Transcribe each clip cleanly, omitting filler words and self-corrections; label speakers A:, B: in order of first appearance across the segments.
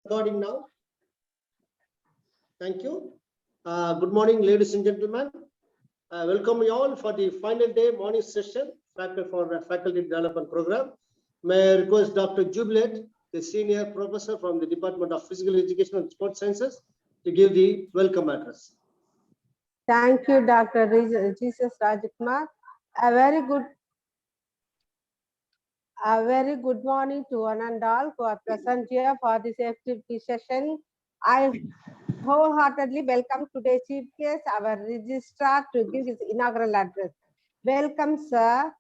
A: Recording now. Thank you. Good morning, ladies and gentlemen. Welcome you all for the final day morning session for Faculty Development Program. May I request Dr. Jubilet, the Senior Professor from the Department of Physical Education and Sports Sciences, to give the welcome address.
B: Thank you, Dr. Jesus Rajkumar. A very good morning to one and all who are present here for this activity session. I wholeheartedly welcome today's chief guest, our registrar, to give his inaugural address. Welcome, sir.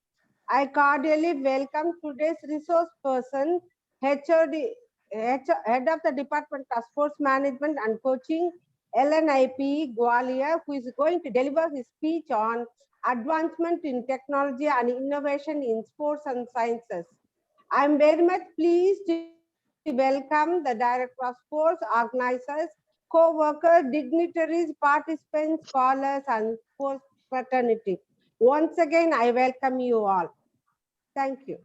B: I cordially welcome today's resource person, head of the Department of Sports Management and Coaching, LNIP Gwalior, who is going to deliver his speech on advancement in technology and innovation in sports and sciences. I am very much pleased to welcome the Director of Sports, organizers, co-workers, dignitaries, participants, scholars, and sports fraternity. Once again, I welcome you all. Thank you.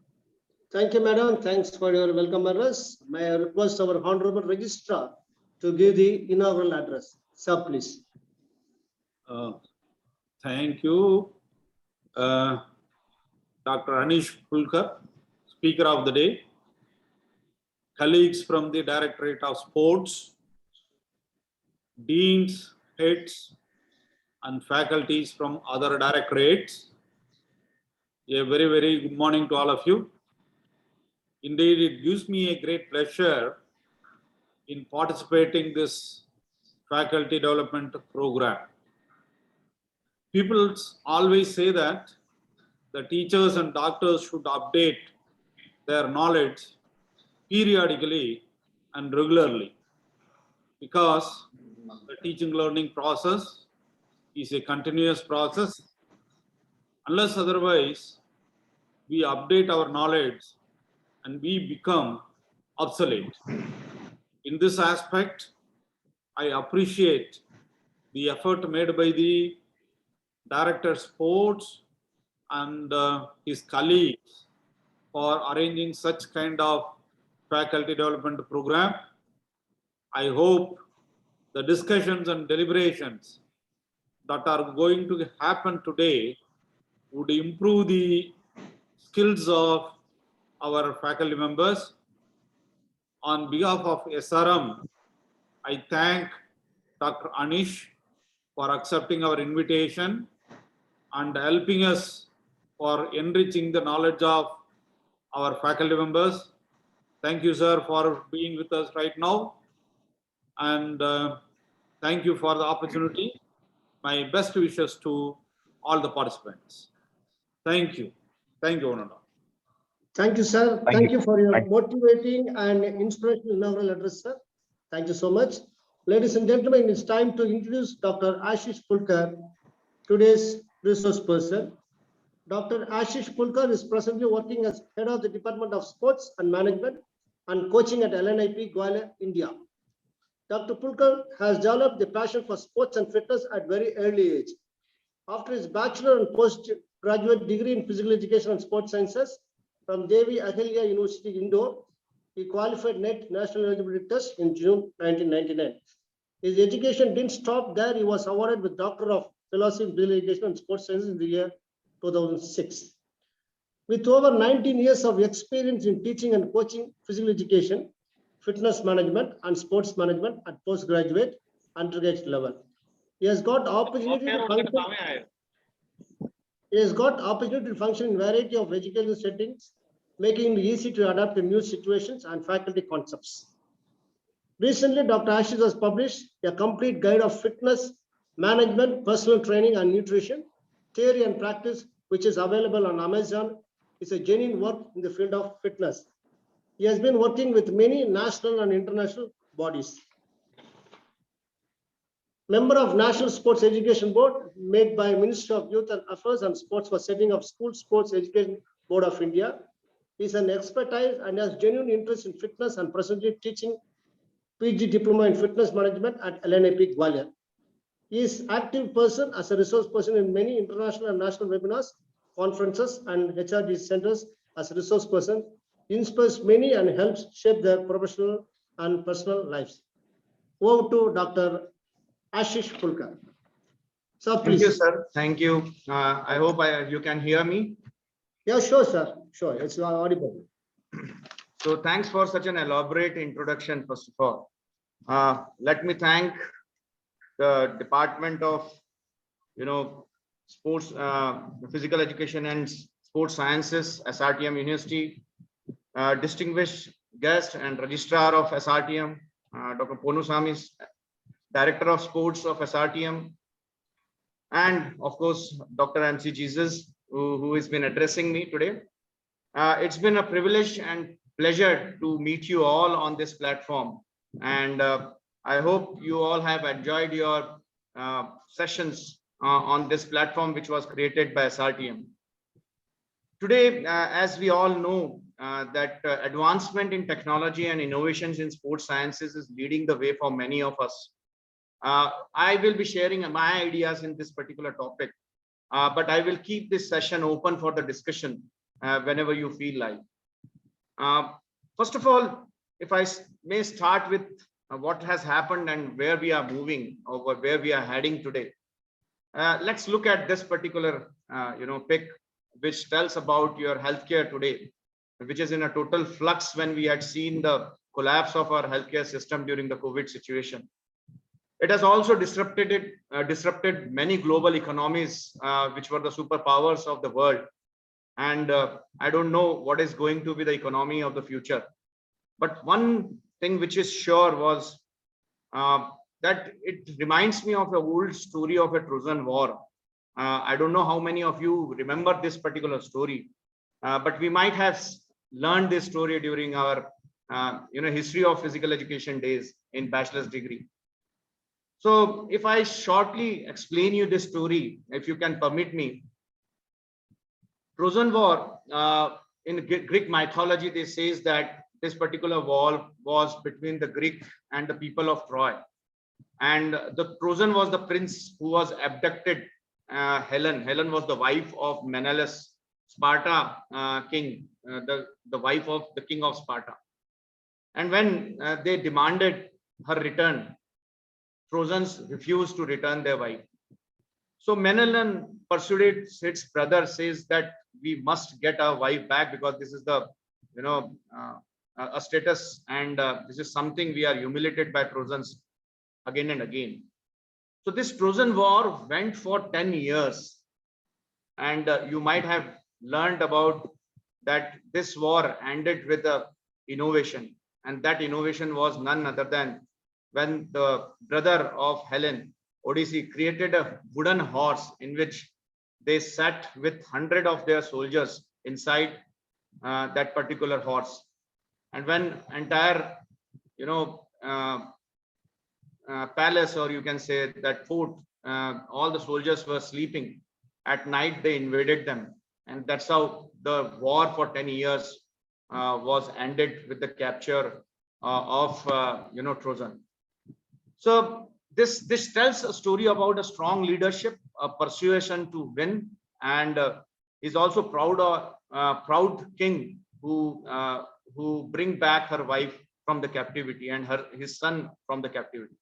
A: Thank you, Madam. Thanks for your welcome address. May I request our Honorable Registrar to give the inaugural address. Sir, please.
C: Thank you, Dr. Anish Pulkar, Speaker of the Day, colleagues from the Directorate of Sports, deans, heads, and faculties from other directorates. A very, very good morning to all of you. Indeed, it gives me a great pleasure in participating in this faculty development program. People always say that the teachers and doctors should update their knowledge periodically and regularly, because the teaching learning process is a continuous process. Unless otherwise, we update our knowledge and we become obsolete. In this aspect, I appreciate the effort made by the Director of Sports and his colleagues for arranging such kind of faculty development program. I hope the discussions and deliberations that are going to happen today would improve the skills of our faculty members. On behalf of SRM, I thank Dr. Anish for accepting our invitation and helping us for enriching the knowledge of our faculty members. Thank you, sir, for being with us right now. And thank you for the opportunity. My best wishes to all the participants. Thank you. Thank you, Ananda.
A: Thank you, sir. Thank you for your motivating and inspirational inaugural address, sir. Thank you so much. Ladies and gentlemen, it's time to introduce Dr. Ashish Pulkar, today's resource person. Dr. Ashish Pulkar is presently working as head of the Department of Sports and Management and Coaching at LNIP Gwalior, India. Dr. Pulkar has developed the passion for sports and fitness at very early age. After his bachelor and postgraduate degree in physical education and sports sciences from Devi Ahilya University, Indore, he qualified NET National Eligibility Test in June 1999. His education didn't stop there. He was awarded with Doctor of Philosophy in Physical Education and Sports Sciences in the year 2006. With over 19 years of experience in teaching and coaching physical education, fitness management, and sports management at postgraduate, undergraduate level, he has got opportunity to function in variety of educational settings, making it easy to adapt to new situations and faculty concepts. Recently, Dr. Ashish has published a complete guide of fitness management, personal training, and nutrition, theory and practice, which is available on Amazon. It's a genuine work in the field of fitness. He has been working with many national and international bodies. Member of National Sports Education Board, made by Ministry of Youth and Affairs and Sports for setting up School Sports Education Board of India. He is an expertise and has genuine interest in fitness and presently teaching PG Diploma in Fitness Management at LNIP Gwalior. He is active person as a resource person in many international and national webinars, conferences, and HRD centers as a resource person, inspires many and helps shape their professional and personal lives. Over to Dr. Ashish Pulkar. Sir,
D: Thank you,
A: please.
D: sir. Thank you. I hope you can hear me.
A: Yeah, sure, sir. Sure, it's audible.
D: So thanks for such an elaborate introduction, first of all. Let me thank the Department of, Sports, Physical Education and Sports Sciences, SRTM University, distinguished guest and registrar of SRTM, Dr. Ponusamy, Director of Sports of SRTM, and of course, Dr. MC Jesus, who has been addressing me today. It's been a privilege and pleasure to meet you all on this platform. And I hope you all have enjoyed your sessions on this platform, which was created by SRTM. Today, as we all know, that advancement in technology and innovations in sports sciences is leading the way for many of us. I will be sharing my ideas in this particular topic, but I will keep this session open for the discussion whenever you feel like. First of all, if I may start with what has happened and where we are moving or where we are heading today. Let's look at this particular pic, which tells about your healthcare today, which is in a total flux when we had seen the collapse of our healthcare system during the COVID situation. It has also disrupted many global economies, which were the superpowers of the world. And I don't know what is going to be the economy of the future. But one thing which is sure was that it reminds me of an old story of a Trojan War. I don't know how many of you remember this particular story, but we might have learned this story during our history of physical education days in bachelor's degree. So if I shortly explain you this story, if you can permit me, Trojan War, in Greek mythology, they says that this particular war was between the Greek and the people of Troy. And the Trojan was the prince who was abducted. Helen was the wife of Menelaus, Sparta king, the wife of the king of Sparta. And when they demanded her return, Trojans refused to return their wife. So Menelaus persuaded his brother, says that we must get our wife back because this is the, a status, and this is something we are humiliated by Trojans again and again. So this Trojan War went for 10 years, and you might have learned about that this war ended with a innovation, and that innovation was none other than when the brother of Helen, Odysseus, created a wooden horse in which they sat with 100 of their soldiers inside that particular horse. And when entire, palace, or you can say that fort, all the soldiers were sleeping, at night they invaded them. And that's how the war for 10 years was ended with the capture of, Trojan. So this tells a story about a strong leadership, a persuasion to win, and is also proud king who bring back her wife from the captivity and his son from the captivity.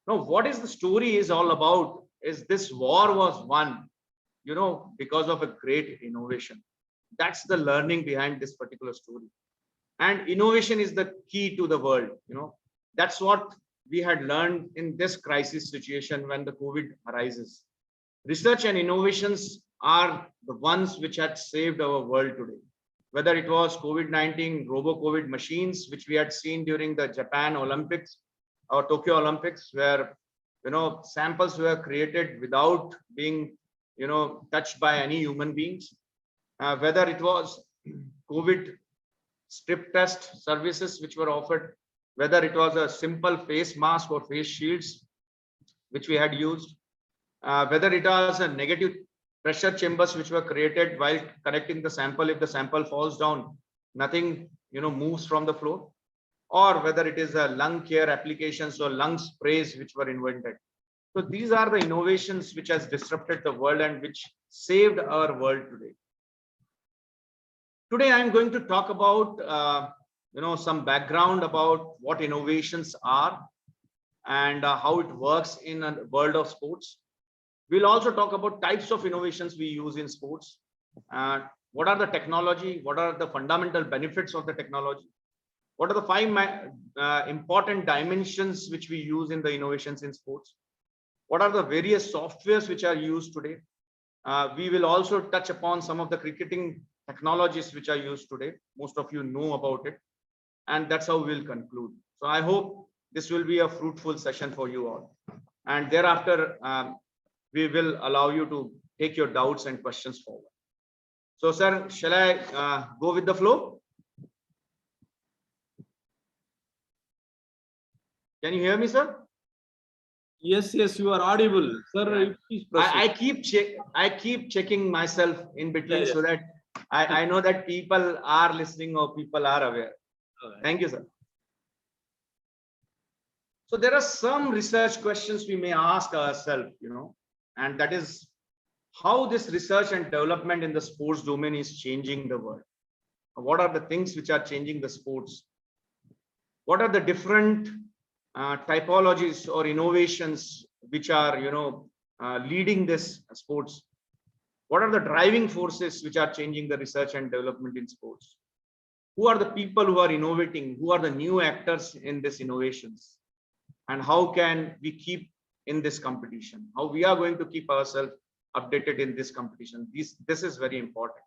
D: Now, what is the story is all about is this war was won, because of a great innovation. That's the learning behind this particular story. And innovation is the key to the world. That's what we had learned in this crisis situation when the COVID arises. Research and innovations are the ones which had saved our world today. Whether it was COVID-19, robo-COVID machines, which we had seen during the Japan Olympics or Tokyo Olympics, where, samples were created without being, touched by any human beings. Whether it was COVID strip test services which were offered, whether it was a simple face mask or face shields which we had used, whether it was a negative pressure chambers which were created while connecting the sample. If the sample falls down, nothing moves from the floor, or whether it is a lung care applications or lung sprays which were invented. So these are the innovations which has disrupted the world and which saved our world today. Today I am going to talk about some background about what innovations are and how it works in a world of sports. We'll also talk about types of innovations we use in sports. What are the technology? What are the fundamental benefits of the technology? What are the five important dimensions which we use in the innovations in sports? What are the various softwares which are used today? We will also touch upon some of the cricketing technologies which are used today. Most of you know about it. And that's how we'll conclude. So I hope this will be a fruitful session for you all. And thereafter, we will allow you to take your doubts and questions forward. So, sir, shall I go with the flow? Can you hear me, sir?
C: Yes, you are audible, sir. Please proceed.
D: I keep checking myself in between
C: Yeah.
D: so that I know that people are listening or people are aware. Thank you, sir. So there are some research questions we may ask ourselves, and that is how this research and development in the sports domain is changing the world. What are the things which are changing the sports? What are the different typologies or innovations which are, leading this sports? What are the driving forces which are changing the research and development in sports? Who are the people who are innovating? Who are the new actors in this innovations? And how can we keep in this competition? How we are going to keep ourselves updated in this competition? This is very important.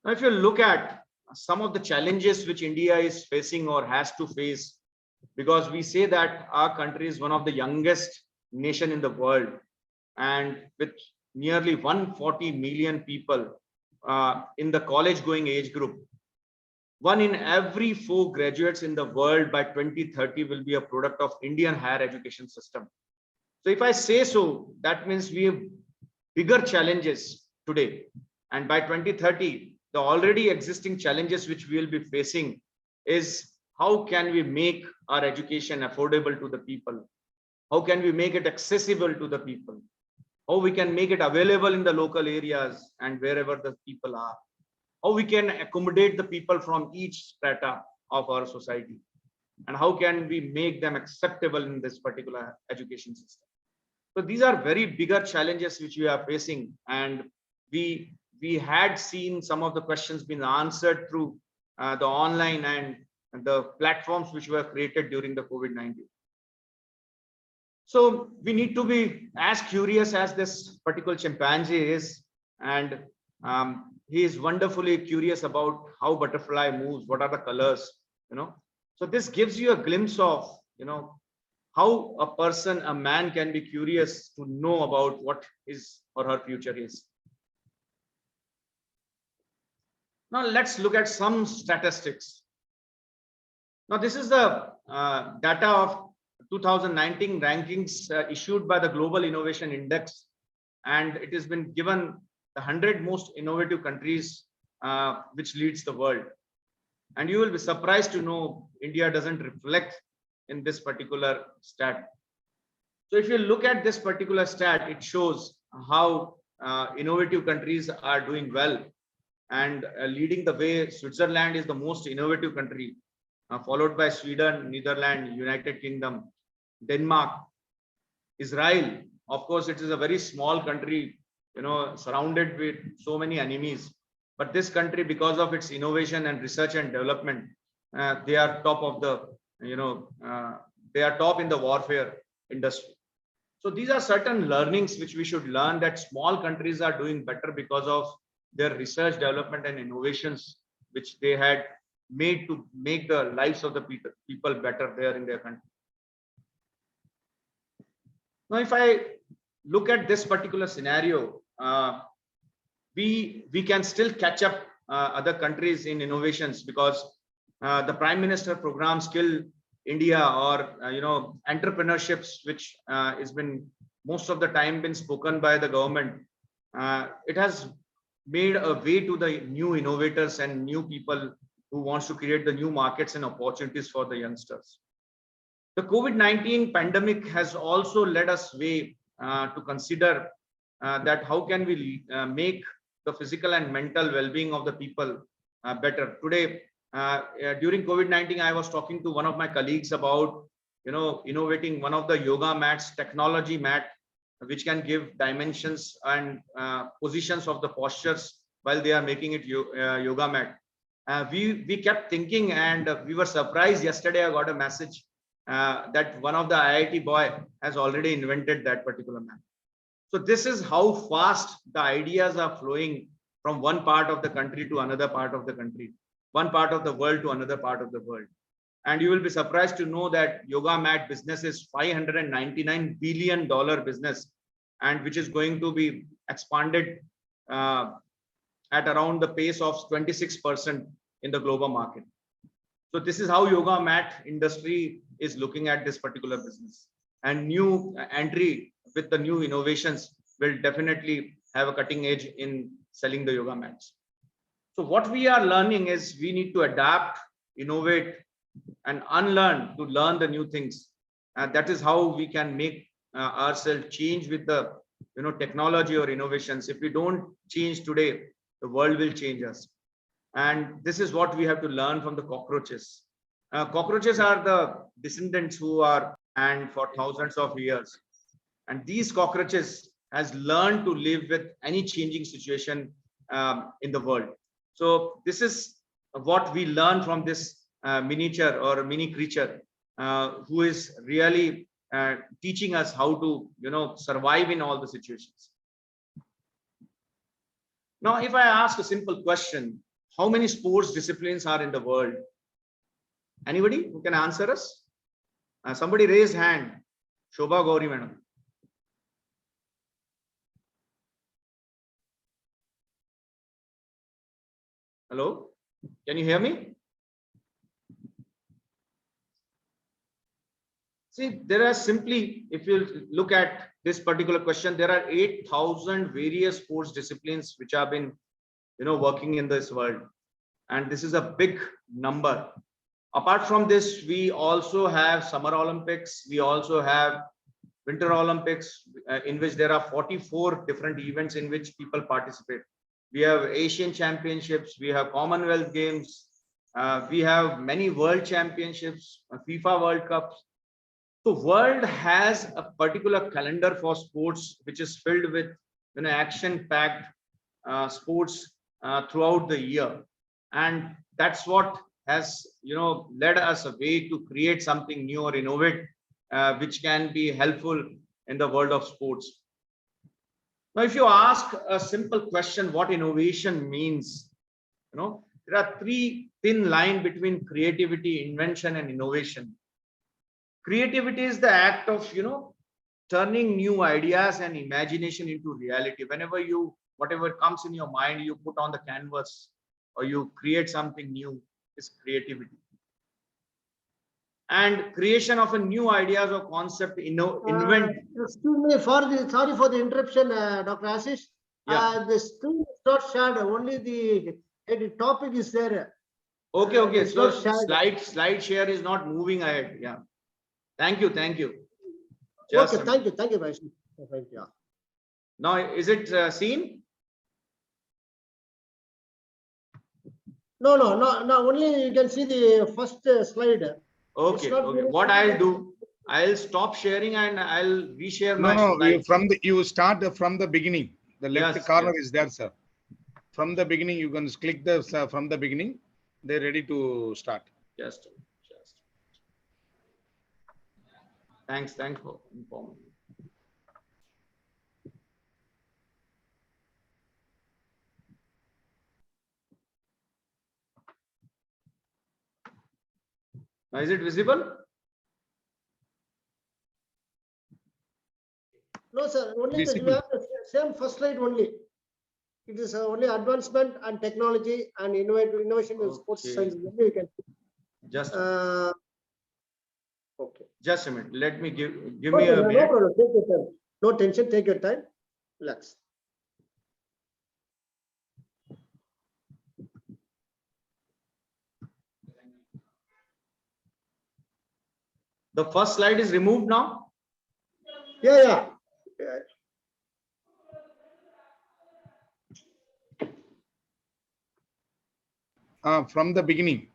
D: Now, if you look at some of the challenges which India is facing or has to face, because we say that our country is one of the youngest nation in the world, and with nearly 140 million people in the college going age group, 1 in every 4 graduates in the world by 2030 will be a product of Indian higher education system. So if I say so, that means we have bigger challenges today. And by 2030, the already existing challenges which we will be facing is how can we make our education affordable to the people? How can we make it accessible to the people? How we can make it available in the local areas and wherever the people are? How we can accommodate the people from each strata of our society? And how can we make them acceptable in this particular education system? So these are very bigger challenges which we are facing, and we had seen some of the questions being answered through the online and the platforms which were created during the COVID-19. So we need to be as curious as this particular chimpanzee is, and he is wonderfully curious about how butterfly moves, what are the colors, So this gives you a glimpse of, how a person, a man can be curious to know about what his or her future is. Now let's look at some statistics. Now this is the data of 2019 rankings issued by the Global Innovation Index, and it has been given the 100 most innovative countries which leads the world. And you will be surprised to know India doesn't reflect in this particular stat. So if you look at this particular stat, it shows how innovative countries are doing well, and leading the way, Switzerland is the most innovative country, followed by Sweden, Netherlands, United Kingdom, Denmark, Israel. Of course, it is a very small country, surrounded with so many enemies. But this country, because of its innovation and research and development, they are top of the, they are top in the warfare industry. So these are certain learnings which we should learn, that small countries are doing better because of their research, development, and innovations which they had made to make the lives of the people better there in their country. Now, if I look at this particular scenario, we can still catch up other countries in innovations, because the Prime Minister program Skill India, or entrepreneurships, which has been most of the time been spoken by the government, it has made a way to the new innovators and new people who wants to create the new markets and opportunities for the youngsters. The COVID-19 pandemic has also led us way to consider that how can we make the physical and mental well-being of the people better. Today, During COVID-19, I was talking to one of my colleagues about, innovating one of the yoga mats, technology mat, which can give dimensions and positions of the postures while they are making it yoga mat. We kept thinking, and we were surprised. Yesterday, I got a message that one of the IIT boy has already invented that particular mat. So this is how fast the ideas are flowing from one part of the country to another part of the country, one part of the world to another part of the world. And you will be surprised to know that yoga mat business is $599 billion business, and which is going to be expanded at around the pace of 26% in the global market. So this is how yoga mat industry is looking at this particular business, and new entry with the new innovations will definitely have a cutting edge in selling the yoga mats. So what we are learning is we need to adapt, innovate, and unlearn to learn the new things. And that is how we can make ourselves change with the technology or innovations. If we don't change today, the world will change us. And this is what we have to learn from the cockroaches. Cockroaches are the descendants who are and for thousands of years. And these cockroaches has learned to live with any changing situation in the world. So this is what we learn from this miniature or mini creature who is really teaching us how to survive in all the situations. Now, if I ask a simple question, how many sports disciplines are in the world? Anybody who can answer us? Somebody raise hand. Shobha Gauri madam. Hello, can you hear me? See, there are simply, if you look at this particular question, there are 8,000 various sports disciplines which have been, working in this world. And this is a big number. Apart from this, we also have Summer Olympics. We also have Winter Olympics, in which there are 44 different events in which people participate. We have Asian Championships, we have Commonwealth Games, we have many World Championships, FIFA World Cups. The world has a particular calendar for sports, which is filled with action-packed sports throughout the year, and that's what has led us a way to create something new or innovate, which can be helpful in the world of sports. Now, if you ask a simple question, what innovation means, there are three thin lines between creativity, invention, and innovation. Creativity is the act of, turning new ideas and imagination into reality. Whenever whatever comes in your mind, you put on the canvas or you create something new, is creativity. And creation of a new ideas or concept, invent.
A: Excuse me sorry for the interruption, Dr. Ashish.
D: Yeah.
A: The screen is not shared. Only the topic is there.
D: Okay. So
A: not
D: slide share is not moving ahead. Yeah. Thank you.
A: Okay, thank you, Vaishnav. Thank you.
D: Now, is it seen?
A: No. Only you can see the first slide.
D: Okay. What I'll do, I'll stop sharing and I'll reshare my
E: No,
D: slide.
E: you start from the beginning. The left
D: Yes,
E: corner
D: yes.
E: is there, sir. From the beginning, you can click from the beginning. They're ready to start.
D: Just. Thanks for informing me. Now, is it visible?
A: No, sir. Only you
E: Visible.
A: have the same first slide only. It is only advancement and technology and innovation in sports
D: Okay.
A: science. Only you can.
D: Just
A: Okay.
D: a minute. Let me give
A: Okay,
D: me a
A: no
D: minute.
A: problem. Take your time. No tension. Take your time. Relax.
D: The first slide is removed now.
A: Yeah.
E: From the beginning.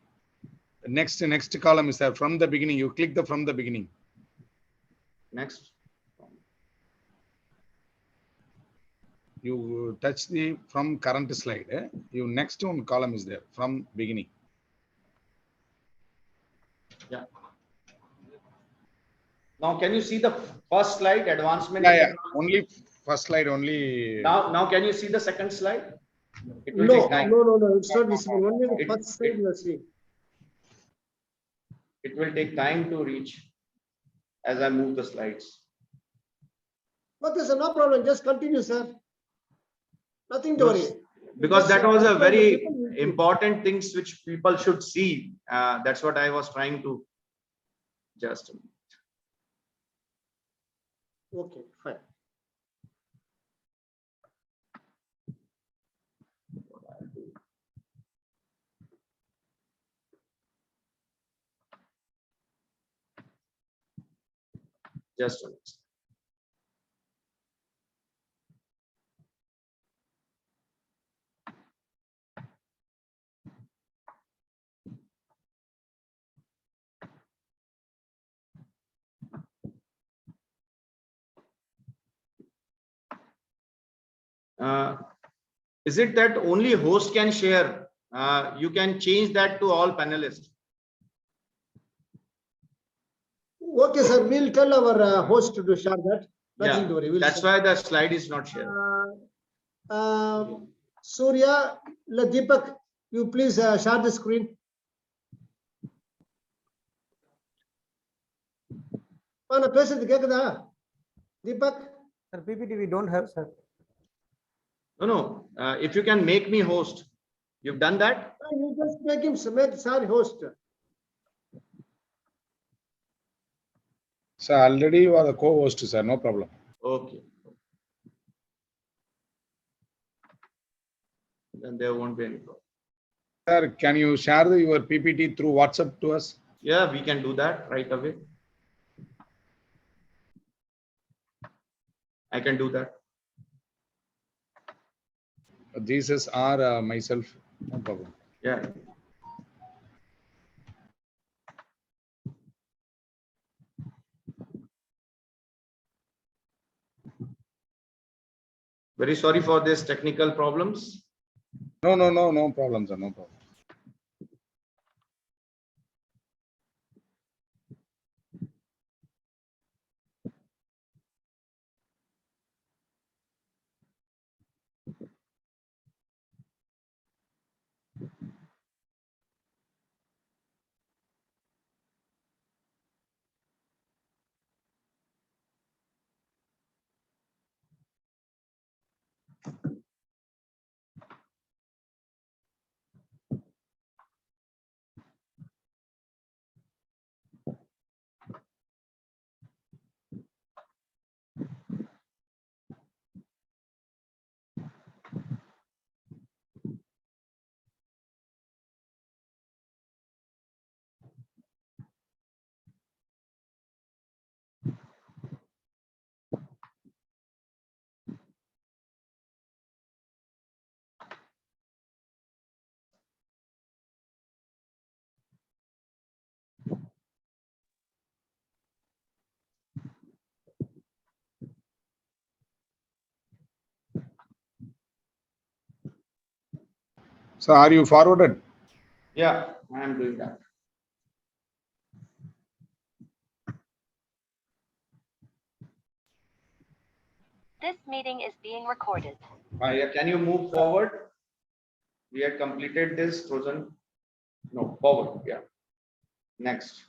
E: Next column is there from the beginning. You click the from the beginning.
D: Next.
E: You touch the from current slide. You next one column is there from beginning.
D: Yeah. Now, can you see the first slide, advancement?
E: Yeah, yeah. Only first slide only.
D: Now, can you see the second slide? It will
A: No,
D: take time.
A: no, it's not visible. Only the
D: It-
A: first slide you are seeing.
D: It will take time to reach as I move the slides.
A: Okay, sir, no problem. Just continue, sir. Nothing to worry.
D: Because that was a
A: Just
D: very
A: people will see.
D: important things which people should see. That's what I was trying to just.
A: Okay, fine.
D: Just a minute. Is it that only host can share? You can change that to all panelists.
A: Okay, sir, we'll tell our host to share that. Nothing to worry. We'll
D: That's
A: share.
D: why the slide is not shared.
A: Surya, Deepak, you please share the screen. நான் பேசுறது கேக்குதா Deepak?
F: Sir, PPT we don't have, sir.
D: No. If you can make me host, you've done that.
A: You just make him sorry host.
E: So already you are the co-host, sir. No problem.
D: Okay. Then there won't be any problem.
E: Sir, can you share your PPT through WhatsApp to us?
D: Yeah, we can do that right away. I can do that.
E: Jesus or myself, no problem.
D: Yeah. Very sorry for this technical problems.
E: No problem, sir. No problem. So are you forwarded?
D: Yeah, I am doing that.
G: This meeting is being recorded.
D: Yeah, can you move forward? We had completed this Trojan. No, forward. Yeah. Next.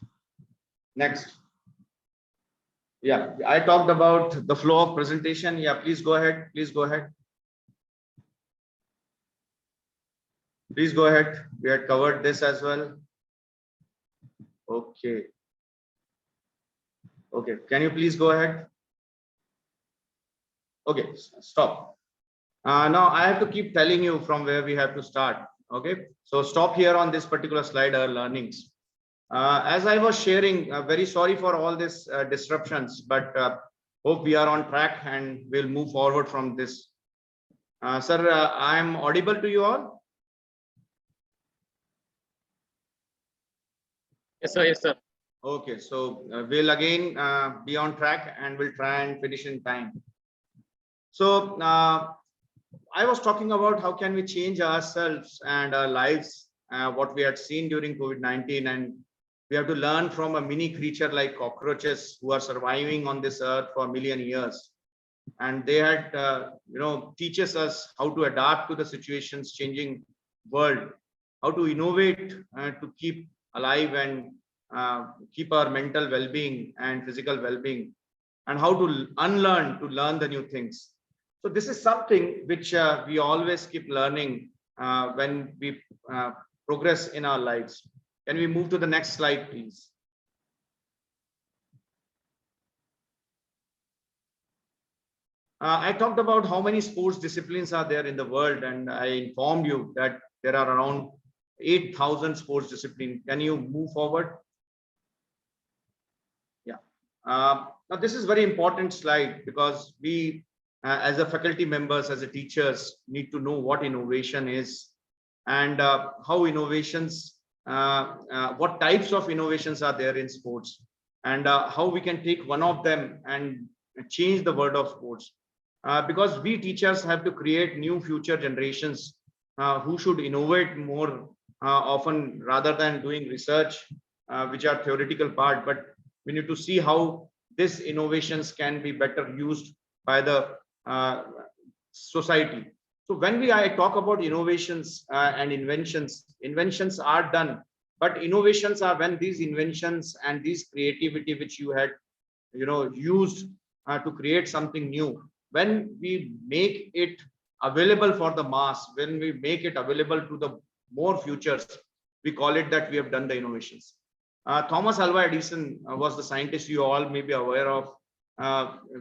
D: Yeah, I talked about the flow of presentation. Yeah, please go ahead. Please go ahead. We had covered this as well. Okay. Can you please go ahead? Okay, stop. Now I have to keep telling you from where we have to start. Okay, so stop here on this particular slide, our learnings. As I was sharing, very sorry for all this disruptions, but hope we are on track and we'll move forward from this. Sir, I am audible to you all?
H: Yes, sir. Yes, sir.
D: Okay, so we'll again be on track and we'll try and finish in time. So I was talking about how can we change ourselves and our lives, what we had seen during COVID-19, and we have to learn from a mini creature like cockroaches who are surviving on this earth for a million years. And they had, teaches us how to adapt to the situations changing world, how to innovate to keep alive and keep our mental well-being and physical well-being, and how to unlearn to learn the new things. So this is something which we always keep learning when we progress in our lives. Can we move to the next slide, please? I talked about how many sports disciplines are there in the world, and I informed you that there are around 8,000 sports disciplines. Can you move forward? Yeah. Now this is very important slide because we, as a faculty members, as a teachers, need to know what innovation is and how innovations, what types of innovations are there in sports, and how we can take one of them and change the world of sports. Because we teachers have to create new future generations who should innovate more often rather than doing research, which are theoretical part, but we need to see how these innovations can be better used by the society. So when I talk about innovations and inventions are done, but innovations are when these inventions and these creativity which you had used to create something new, when we make it available for the mass, when we make it available to the more futures, we call it that we have done the innovations. Thomas Alva Edison was the scientist you all may be aware of.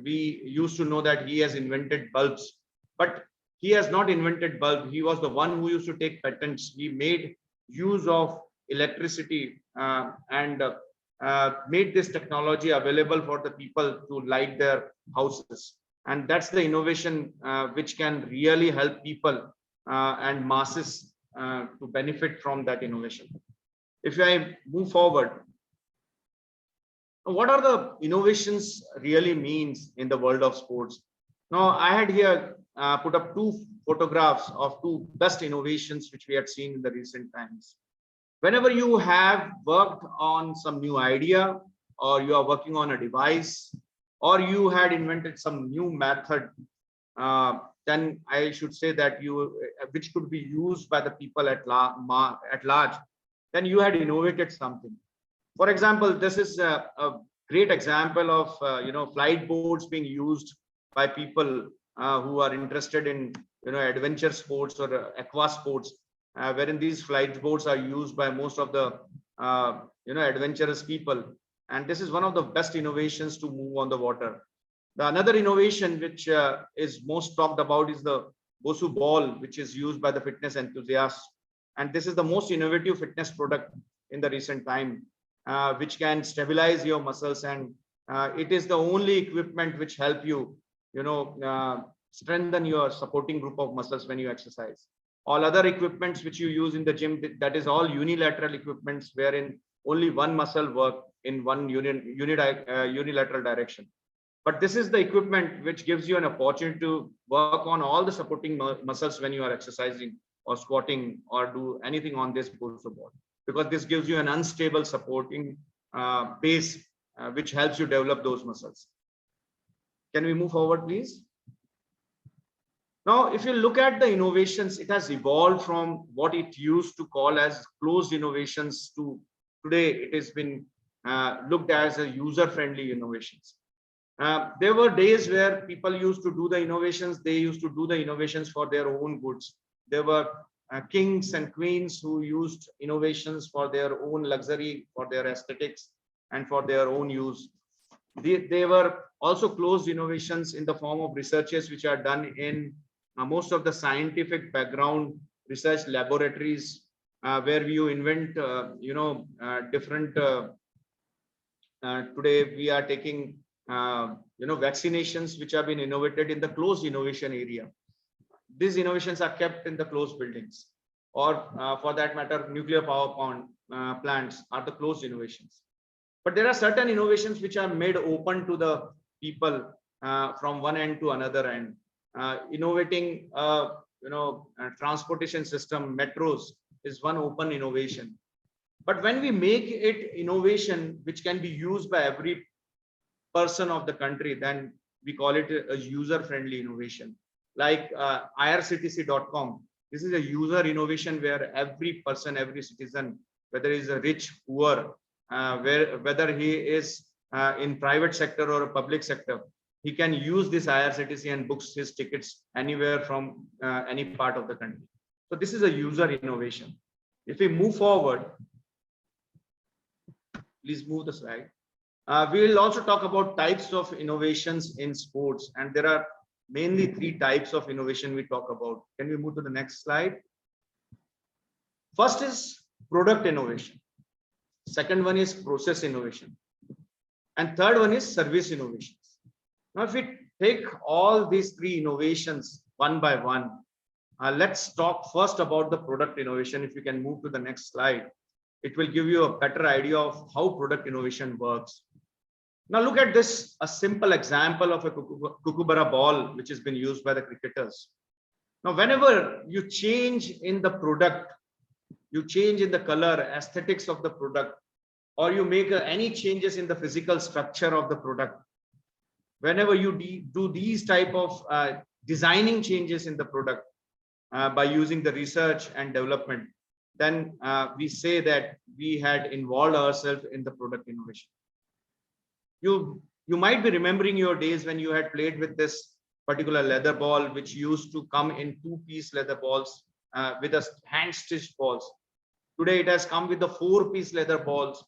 D: We used to know that he has invented bulbs, but he has not invented bulb. He was the one who used to take patents. He made use of electricity and made this technology available for the people to light their houses. And that's the innovation which can really help people and masses to benefit from that innovation. If I move forward, what are the innovations really means in the world of sports? Now, I had here put up two photographs of two best innovations which we had seen in the recent times. Whenever you have worked on some new idea, or you are working on a device, or you had invented some new method, then I should say that which could be used by the people at large, then you had innovated something. For example, this is a great example of flight boards being used by people who are interested in adventure sports or aqua sports, wherein these flight boards are used by most of the adventurous people. And this is one of the best innovations to move on the water. The another innovation which is most talked about is the Bosu ball, which is used by the fitness enthusiasts. And this is the most innovative fitness product in the recent time, which can stabilize your muscles. And it is the only equipment which help you, strengthen your supporting group of muscles when you exercise. All other equipments which you use in the gym, that is all unilateral equipments wherein only one muscle work in one unilateral direction. But this is the equipment which gives you an opportunity to work on all the supporting muscles when you are exercising or squatting or do anything on this Bosu ball, because this gives you an unstable supporting base which helps you develop those muscles. Can we move forward, please? Now, if you look at the innovations, it has evolved from what it used to call as closed innovations to today it has been looked as a user-friendly innovations. There were days where people used to do the innovations. They used to do the innovations for their own goods. There were kings and queens who used innovations for their own luxury, for their aesthetics, and for their own use. They were also closed innovations in the form of researches which are done in most of the scientific background research laboratories, where you invent, different. Today we are taking, vaccinations which have been innovated in the closed innovation area. These innovations are kept in the closed buildings. or for that matter, nuclear power plants are the closed innovations. But there are certain innovations which are made open to the people from one end to another end. Innovating, transportation system, metros is one open innovation. But when we make it innovation which can be used by every person of the country, then we call it a user-friendly innovation. Like irctc.com, this is a user innovation where every person, every citizen, whether he's a rich, poor, whether he is in private sector or a public sector, he can use this IRCTC and books his tickets anywhere from any part of the country. So this is a user innovation. If we move forward, please move the slide. We will also talk about types of innovations in sports, and there are mainly 3 types of innovation we talk about. Can we move to the next slide? First is product innovation. Second one is process innovation. And third one is service innovations. Now, if we take all these 3 innovations one by one, let's talk first about the product innovation. If you can move to the next slide, it will give you a better idea of how product innovation works. Now look at this, a simple example of a kookaburra ball, which has been used by the cricketers. Now, whenever you change in the product, you change in the color, aesthetics of the product, or you make any changes in the physical structure of the product, whenever you do these type of designing changes in the product by using the research and development, then we say that we had involved ourselves in the product innovation. You might be remembering your days when you had played with this particular leather ball, which used to come in 2-piece leather balls with a hand-stitched balls. Today it has come with the 4-piece leather balls.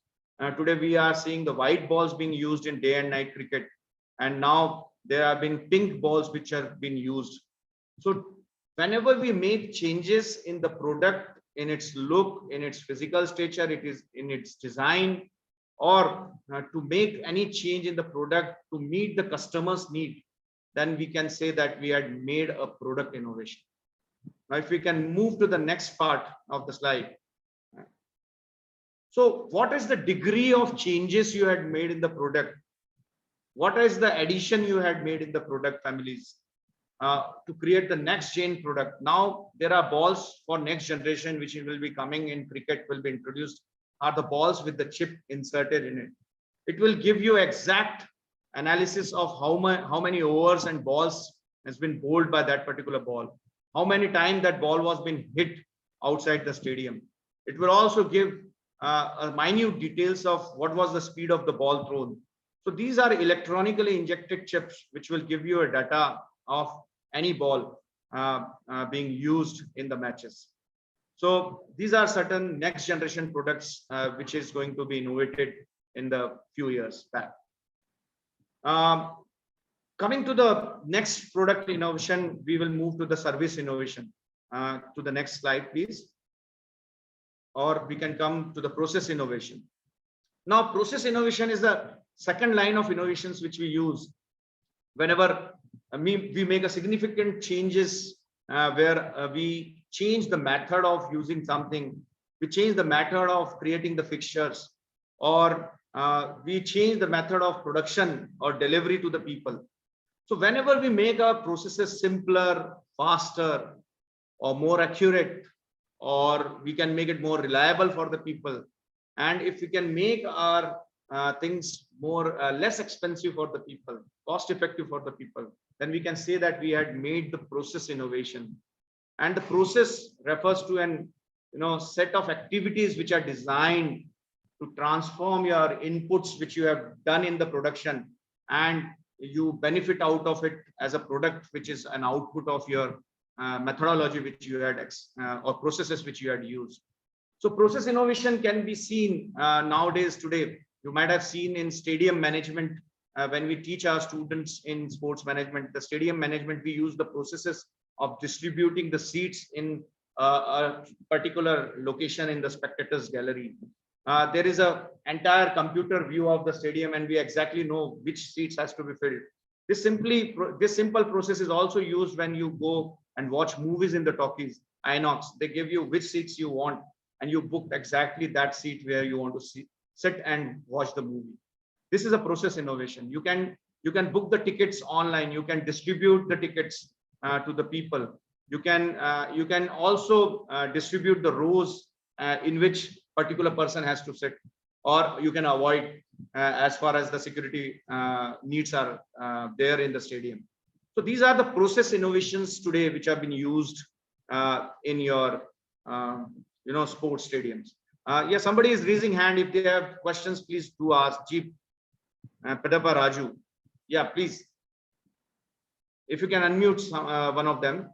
D: Today we are seeing the white balls being used in day and night cricket, and now there have been pink balls which have been used. So whenever we make changes in the product, in its look, in its physical stature, it is in its design, or to make any change in the product to meet the customer's need, then we can say that we had made a product innovation. Now, if we can move to the next part of the slide. So what is the degree of changes you had made in the product? What is the addition you had made in the product families to create the next gen product? Now there are balls for next generation which will be coming in cricket, will be introduced, are the balls with the chip inserted in it. It will give you exact analysis of how many overs and balls has been bowled by that particular ball, how many times that ball was been hit outside the stadium. It will also give minute details of what was the speed of the ball thrown. So these are electronically injected chips which will give you a data of any ball being used in the matches. So these are certain next generation products which is going to be innovated in the few years back. Coming to the next product innovation, we will move to the service innovation. To the next slide, please. Or we can come to the process innovation. Now, process innovation is the second line of innovations which we use whenever we make a significant changes where we change the method of using something, we change the method of creating the fixtures, or we change the method of production or delivery to the people. So whenever we make our processes simpler, faster, or more accurate, or we can make it more reliable for the people, and if we can make our things more less expensive for the people, cost effective for the people, then we can say that we had made the process innovation. And the process refers to an set of activities which are designed to transform your inputs which you have done in the production, and you benefit out of it as a product which is an output of your methodology which you had or processes which you had used. So process innovation can be seen nowadays today. You might have seen in stadium management when we teach our students in sports management, the stadium management, we use the processes of distributing the seats in a particular location in the spectators gallery. There is a entire computer view of the stadium, and we exactly know which seats has to be filled. This simple process is also used when you go and watch movies in the talkies. Inox. They give you which seats you want, and you booked exactly that seat where you want to sit and watch the movie. This is a process innovation. You can book the tickets online. You can distribute the tickets to the people. You can also distribute the rows in which particular person has to sit, or you can avoid as far as the security needs are there in the stadium. So these are the process innovations today which have been used in your sports stadiums. Yeah, somebody is raising hand. If they have questions, please do ask. Jeep Pedapa Raju. Yeah, please. If you can unmute one of them.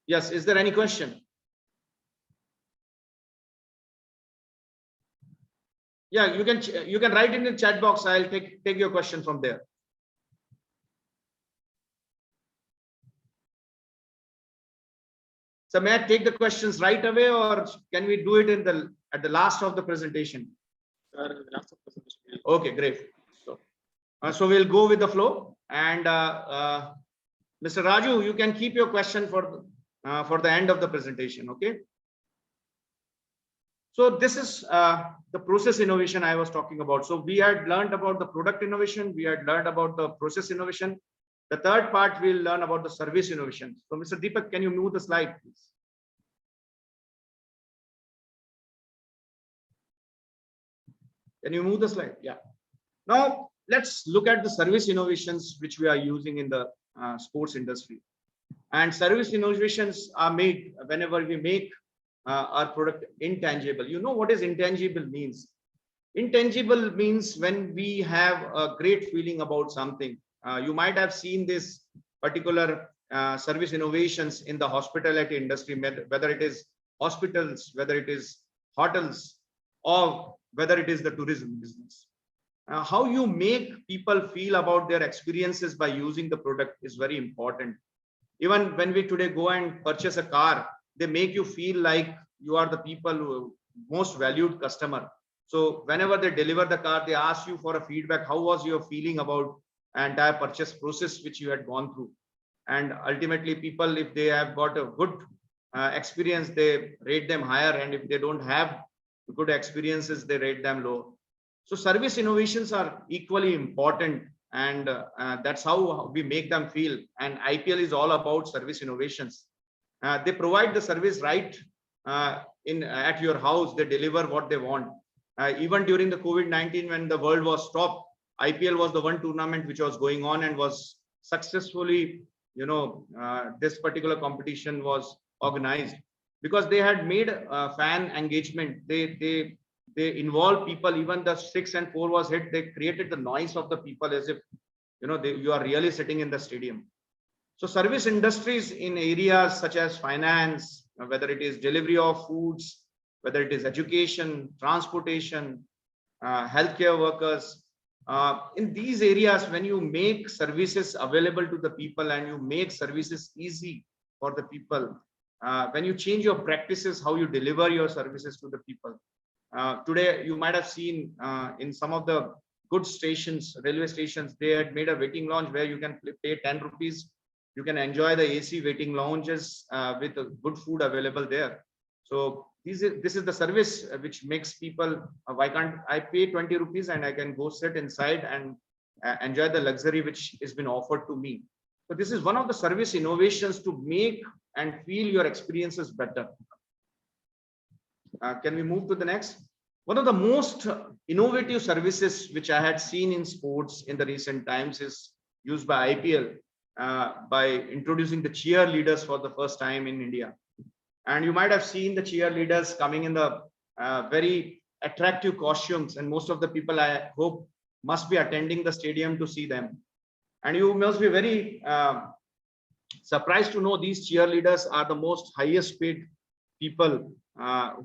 D: Yes, is there any question? Yeah, you can write in the chat box. I'll take your question from there. So may I take the questions right away, or can we do it at the last of the presentation? Okay, great. So we'll go with the flow, and Mr. Raju, you can keep your question for the end of the presentation. Okay. So this is the process innovation I was talking about. So we had learned about the product innovation. We had learned about the process innovation. The third part, we'll learn about the service innovation. So Mr. Deepak, can you move the slide, please? Can you move the slide? Yeah. Now let's look at the service innovations which we are using in the sports industry. And service innovations are made whenever we make our product intangible. You know what is intangible means? Intangible means when we have a great feeling about something. You might have seen this particular service innovations in the hospitality industry, whether it is hospitals, whether it is hotels, or whether it is the tourism business. How you make people feel about their experiences by using the product is very important. Even when we today go and purchase a car, they make you feel like you are the people who most valued customer. So whenever they deliver the car, they ask you for a feedback. How was your feeling about entire purchase process which you had gone through? And ultimately, people, if they have got a good experience, they rate them higher, and if they don't have good experiences, they rate them low. So service innovations are equally important, and that's how we make them feel. And IPL is all about service innovations. They provide the service right at your house. They deliver what they want. Even during the COVID-19, when the world was stopped, IPL was the one tournament which was going on and was successfully, this particular competition was organized because they had made fan engagement. They involve people. Even the 6 and 4 was hit. They created the noise of the people as if, you are really sitting in the stadium. So service industries in areas such as finance, whether it is delivery of foods, whether it is education, transportation, healthcare workers, in these areas, when you make services available to the people and you make services easy for the people, when you change your practices, how you deliver your services to the people. Today, you might have seen in some of the good stations, railway stations, they had made a waiting lounge where you can pay 10 rupees. You can enjoy the AC waiting lounges with good food available there. So this is the service which makes people, why can't I pay 20 rupees and I can go sit inside and enjoy the luxury which has been offered to me. So this is one of the service innovations to make and feel your experiences better. Can we move to the next? One of the most innovative services which I had seen in sports in the recent times is used by IPL by introducing the cheerleaders for the first time in India. And you might have seen the cheerleaders coming in the very attractive costumes, and most of the people, I hope, must be attending the stadium to see them. And you must be very surprised to know these cheerleaders are the most highest paid people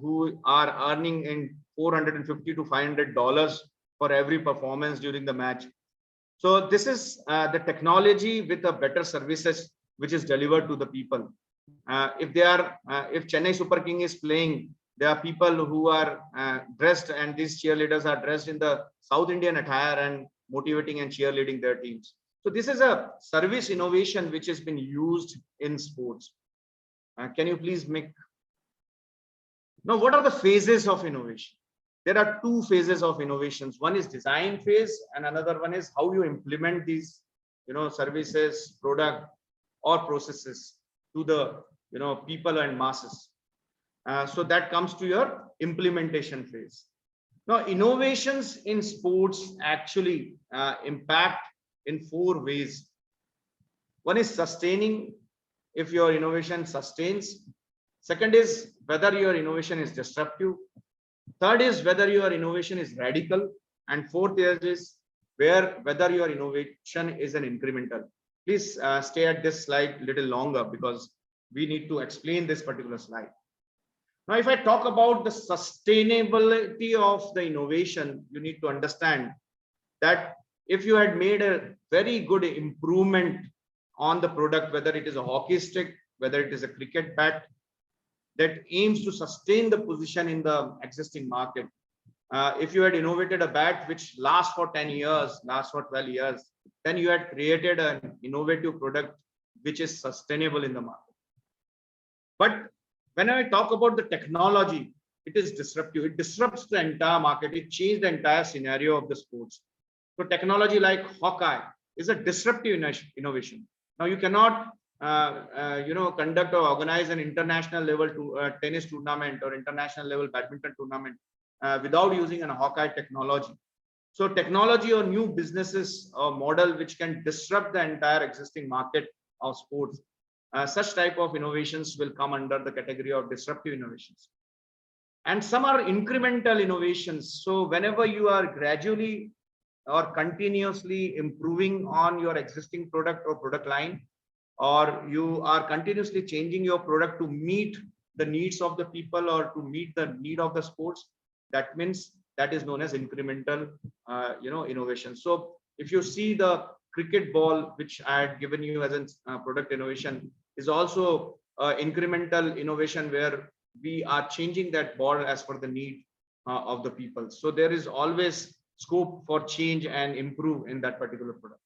D: who are earning in $450 to $500 for every performance during the match. So this is the technology with a better services which is delivered to the people. If Chennai Super King is playing, there are people who are dressed, and these cheerleaders are dressed in the South Indian attire and motivating and cheerleading their teams. So this is a service innovation which has been used in sports. Can you please make? Now, what are the phases of innovation? There are two phases of innovations. One is design phase, and another one is how you implement these, services, product, or processes to the, people and masses. So that comes to your implementation phase. Now, innovations in sports actually impact in 4 ways. One is sustaining, if your innovation sustains. Second is whether your innovation is disruptive. Third is whether your innovation is radical. And fourth is whether your innovation is an incremental. Please stay at this slide a little longer because we need to explain this particular slide. Now, if I talk about the sustainability of the innovation, you need to understand that if you had made a very good improvement on the product, whether it is a hockey stick, whether it is a cricket bat, that aims to sustain the position in the existing market. If you had innovated a bat which lasts for 10 years, lasts for 12 years, then you had created an innovative product which is sustainable in the market. But when I talk about the technology, it is disruptive. It disrupts the entire market. It changed the entire scenario of the sports. So technology like Hawkeye is a disruptive innovation. Now you cannot conduct or organize an international level to tennis tournament or international level badminton tournament without using an Hawkeye technology. So technology or new businesses or model which can disrupt the entire existing market of sports, such type of innovations will come under the category of disruptive innovations. And some are incremental innovations. So whenever you are gradually or continuously improving on your existing product or product line, or you are continuously changing your product to meet the needs of the people or to meet the need of the sports, that means that is known as incremental innovation. So if you see the cricket ball which I had given you as a product innovation, is also incremental innovation where we are changing that ball as per the need of the people. So there is always scope for change and improve in that particular product.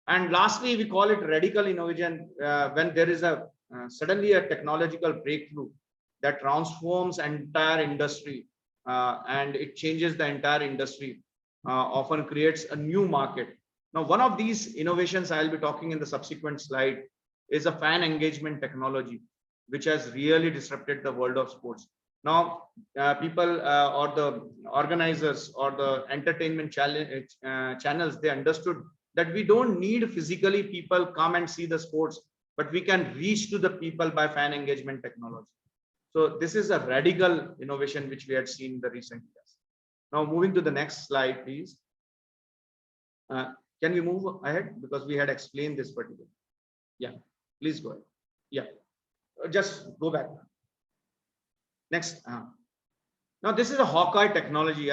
D: And lastly, we call it radical innovation when there is a suddenly a technological breakthrough that transforms entire industry and it changes the entire industry, often creates a new market. Now, one of these innovations I'll be talking in the subsequent slide is a fan engagement technology, which has really disrupted the world of sports. Now, people or the organizers or the entertainment channels, they understood that we don't need physically people come and see the sports, but we can reach to the people by fan engagement technology. So this is a radical innovation which we had seen in the recent years. Now moving to the next slide, please. Can we move ahead? Because we had explained this particular. Yeah, please go ahead. Yeah, just go back. Next. Now this is a Hawkeye technology.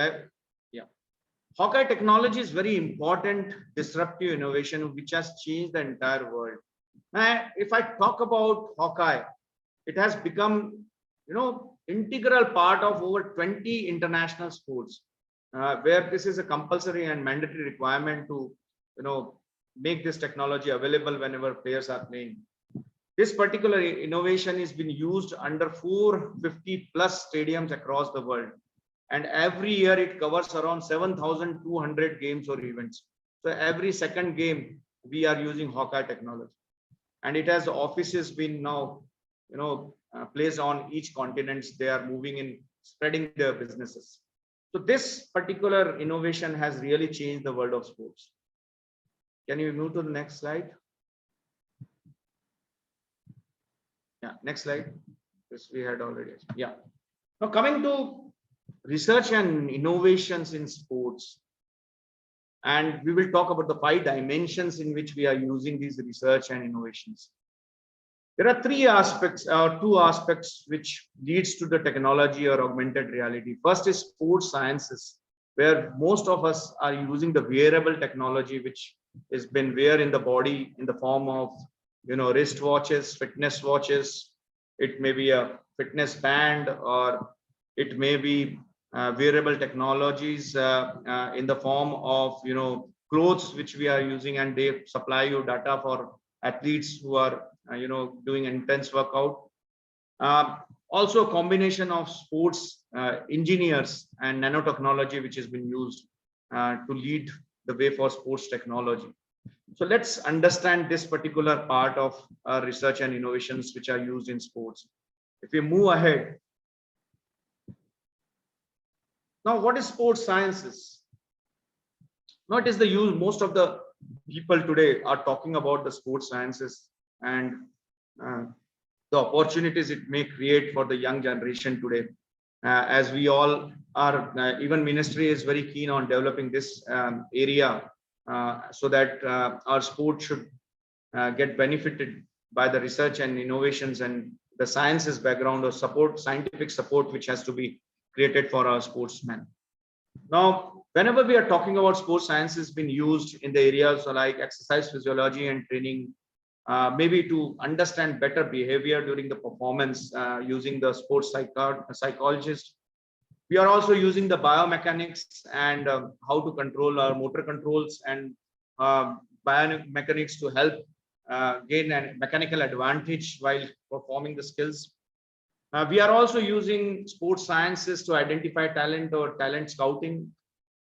D: Hawkeye technology is very important disruptive innovation which has changed the entire world. If I talk about Hawkeye, it has become, integral part of over 20 international sports, where this is a compulsory and mandatory requirement to, make this technology available whenever players are playing. This particular innovation has been used under 450 plus stadiums across the world. And every year it covers around 7,200 games or events. So every second game, we are using Hawkeye technology. And it has offices been now, placed on each continent. They are moving in, spreading their businesses. So this particular innovation has really changed the world of sports. Can you move to the next slide? Yeah, next slide. This we had already. Yeah. Now coming to research and innovations in sports, and we will talk about the 5 dimensions in which we are using these research and innovations. There are 3 aspects or 2 aspects which leads to the technology or augmented reality. First is sports sciences, where most of us are using the wearable technology which has been wear in the body in the form of wrist watches, fitness watches. It may be a fitness band, or it may be wearable technologies in the form of clothes which we are using, and they supply you data for athletes who are doing intense workout. Also a combination of sports engineers and nanotechnology which has been used to lead the way for sports technology. So let's understand this particular part of research and innovations which are used in sports. If we move ahead, now what is sports sciences? Now it is the use, most of the people today are talking about the sports sciences and the opportunities it may create for the young generation today. As we all are, even ministry is very keen on developing this area so that our sport should get benefited by the research and innovations and the sciences background or support, scientific support, which has to be created for our sportsmen. Now, whenever we are talking about sports sciences being used in the areas like exercise physiology and training, maybe to understand better behavior during the performance using the sports psychologist. We are also using the biomechanics and how to control our motor controls and biomechanics to help gain a mechanical advantage while performing the skills. We are also using sports sciences to identify talent or talent scouting.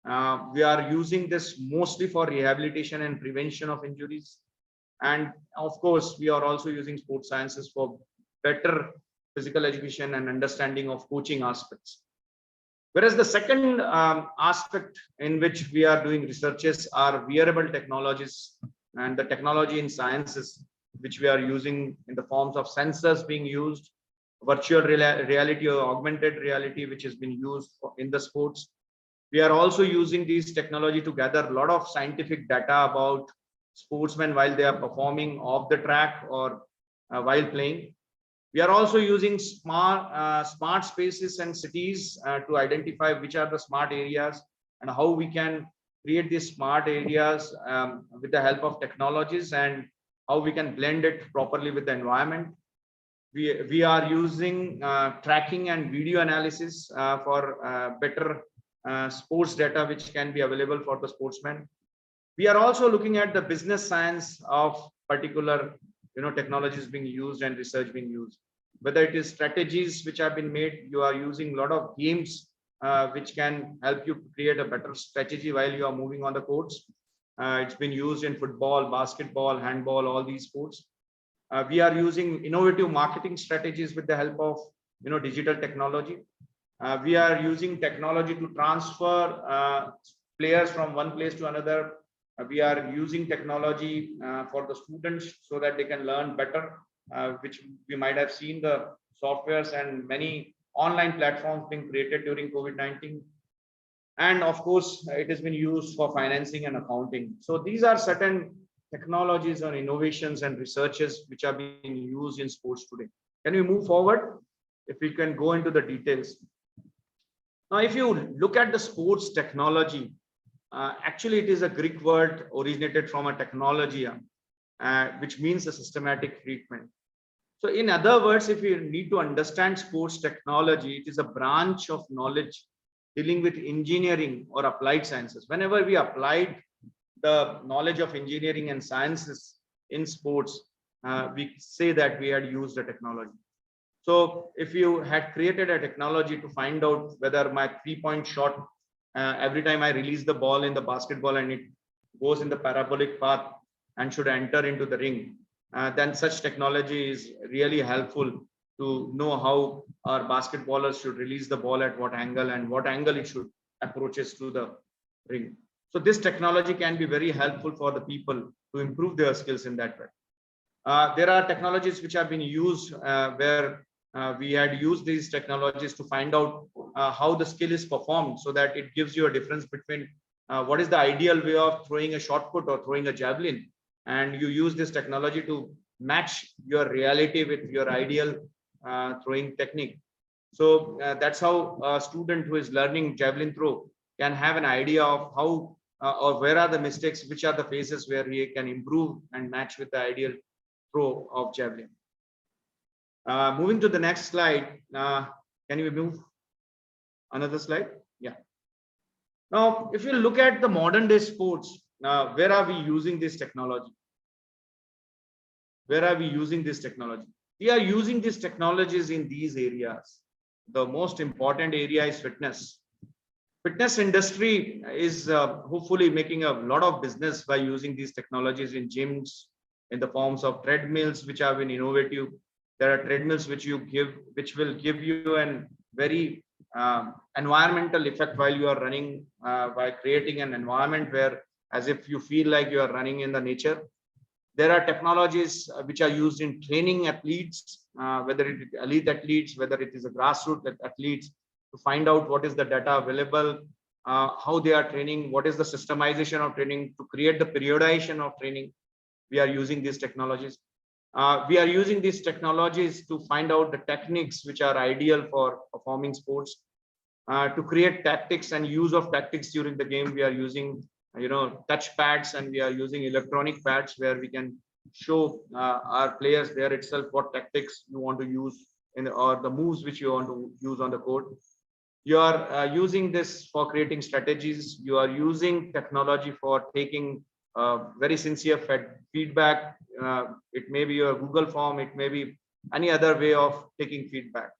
D: We are using this mostly for rehabilitation and prevention of injuries. And of course, we are also using sports sciences for better physical education and understanding of coaching aspects. Whereas the second aspect in which we are doing researches are wearable technologies and the technology in sciences, which we are using in the forms of sensors being used, virtual reality or augmented reality, which has been used in the sports. We are also using these technology to gather a lot of scientific data about sportsmen while they are performing off the track or while playing. We are also using smart spaces and cities to identify which are the smart areas and how we can create these smart areas with the help of technologies and how we can blend it properly with the environment. We are using tracking and video analysis for better sports data which can be available for the sportsmen. We are also looking at the business science of particular technologies being used and research being used. Whether it is strategies which have been made, you are using a lot of games which can help you create a better strategy while you are moving on the courts. It's been used in football, basketball, handball, all these sports. We are using innovative marketing strategies with the help of digital technology. We are using technology to transfer players from one place to another. We are using technology for the students so that they can learn better, which we might have seen the softwares and many online platforms being created during COVID-19. And of course, it has been used for financing and accounting. So these are certain technologies and innovations and researches which are being used in sports today. Can we move forward? If we can go into the details. Now, if you look at the sports technology, actually it is a Greek word originated from a technology, which means a systematic treatment. So in other words, if you need to understand sports technology, it is a branch of knowledge dealing with engineering or applied sciences. Whenever we applied the knowledge of engineering and sciences in sports, we say that we had used the technology. So if you had created a technology to find out whether my 3-point shot, every time I release the ball in the basketball and it goes in the parabolic path and should enter into the ring, then such technology is really helpful to know how our basketballers should release the ball at what angle and what angle it should approaches to the ring. So this technology can be very helpful for the people to improve their skills in that way. There are technologies which have been used where we had used these technologies to find out how the skill is performed so that it gives you a difference between what is the ideal way of throwing a shot put or throwing a javelin. And you use this technology to match your reality with your ideal throwing technique. So that's how a student who is learning javelin throw can have an idea of how or where are the mistakes, which are the phases where he can improve and match with the ideal throw of javelin. Moving to the next slide. Can we move another slide? Yeah. Now, if you look at the modern day sports, Now, where are we using this technology? Where are we using this technology? We are using these technologies in these areas. The most important area is fitness. Fitness industry is hopefully making a lot of business by using these technologies in gyms, in the forms of treadmills, which have been innovative. There are treadmills which will give you an very environmental effect while you are running, by creating an environment where as if you feel like you are running in the nature. There are technologies which are used in training athletes, whether it is elite athletes, whether it is a grassroots athletes, to find out what is the data available, how they are training, what is the systemization of training, to create the periodization of training. We are using these technologies. We are using these technologies to find out the techniques which are ideal for performing sports, to create tactics and use of tactics during the game. We are using touch pads, and we are using electronic pads where we can show our players there itself what tactics you want to use or the moves which you want to use on the court. You are using this for creating strategies. You are using technology for taking very sincere feedback. It may be a Google form, it may be any other way of taking feedback.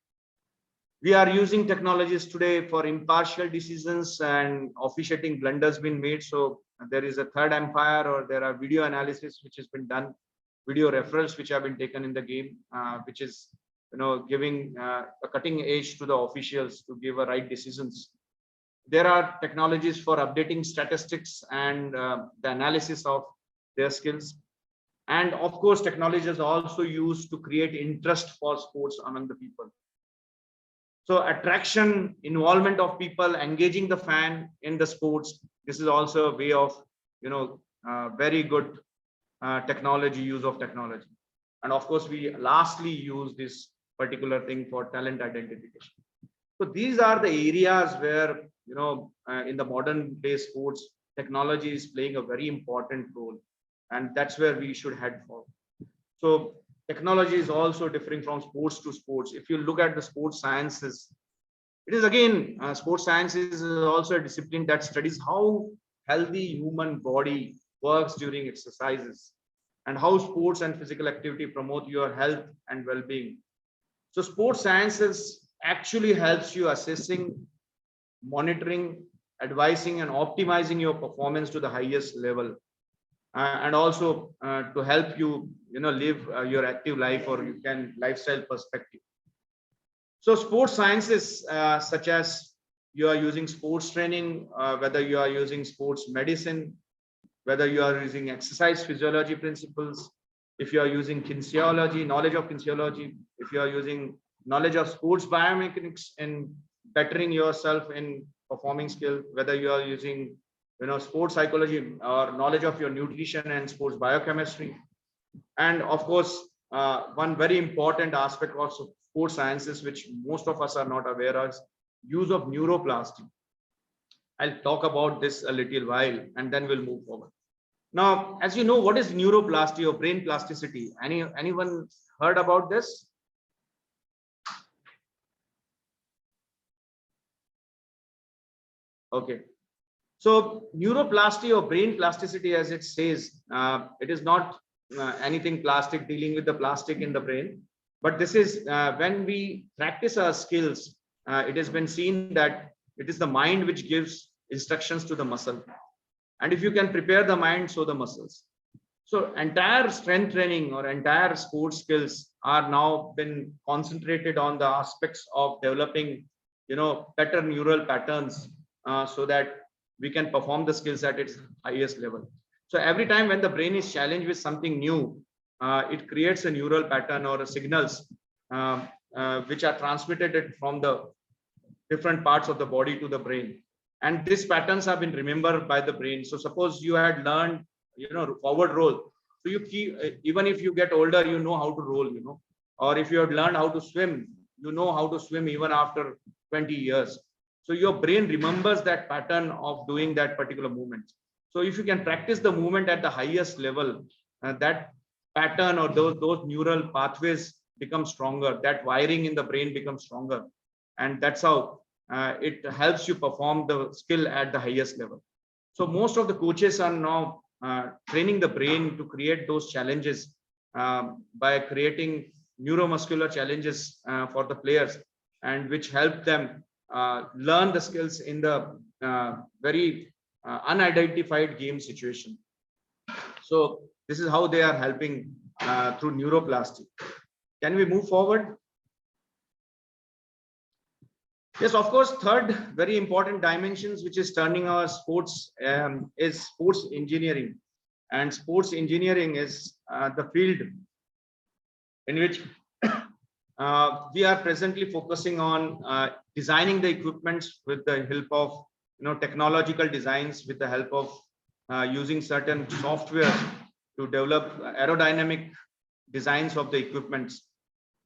D: We are using technologies today for impartial decisions and officiating blunders been made. So there is a third umpire, or there are video analysis which has been done, video referrals which have been taken in the game, which is giving a cutting edge to the officials to give a right decisions. There are technologies for updating statistics and the analysis of their skills. And of course, technology is also used to create interest for sports among the people. So attraction, involvement of people, engaging the fan in the sports. This is also a way of, very good technology, use of technology. And of course, we lastly use this particular thing for talent identification. So these are the areas where, in the modern day sports, technology is playing a very important role. And that's where we should head for. So technology is also differing from sports to sports. If you look at the sports sciences, it is again, sports sciences is also a discipline that studies how healthy human body works during exercises and how sports and physical activity promote your health and well-being. So sports sciences actually helps you assessing, monitoring, advising, and optimizing your performance to the highest level. And also to help you, live your active life, or you can lifestyle perspective. So sports sciences, such as you are using sports training, whether you are using sports medicine, whether you are using exercise physiology principles, if you are using kinesiology, knowledge of kinesiology, if you are using knowledge of sports biomechanics and bettering yourself in performing skill, whether you are using sports psychology or knowledge of your nutrition and sports biochemistry. And of course, one very important aspect of sports sciences, which most of us are not aware of, is use of neuroplasty. I'll talk about this a little while, and then we'll move forward. Now, as you know, what is neuroplasty or brain plasticity? Anyone heard about this? Okay. So neuroplasty or brain plasticity, as it says, it is not anything plastic, dealing with the plastic in the brain, but this is when we practice our skills, it has been seen that it is the mind which gives instructions to the muscle. And if you can prepare the mind, so the muscles. So entire strength training or entire sports skills are now been concentrated on the aspects of developing, better neural patterns, so that we can perform the skills at its highest level. So every time when the brain is challenged with something new, it creates a neural pattern or signals which are transmitted from the different parts of the body to the brain. And these patterns have been remembered by the brain. So suppose you had learned, forward roll. So you keep, even if you get older, you know how to roll, or if you have learned how to swim, you know how to swim even after 20 years. So your brain remembers that pattern of doing that particular movement. So if you can practice the movement at the highest level, that pattern or those neural pathways become stronger. That wiring in the brain becomes stronger. And that's how it helps you perform the skill at the highest level. So most of the coaches are now training the brain to create those challenges by creating neuromuscular challenges for the players, and which help them learn the skills in the very unidentified game situation. So this is how they are helping through neuroplasty. Can we move forward? Yes, of course. Third very important dimensions which is turning our sports is sports engineering. And sports engineering is the field in which we are presently focusing on designing the equipments with the help of technological designs, with the help of using certain software to develop aerodynamic designs of the equipments.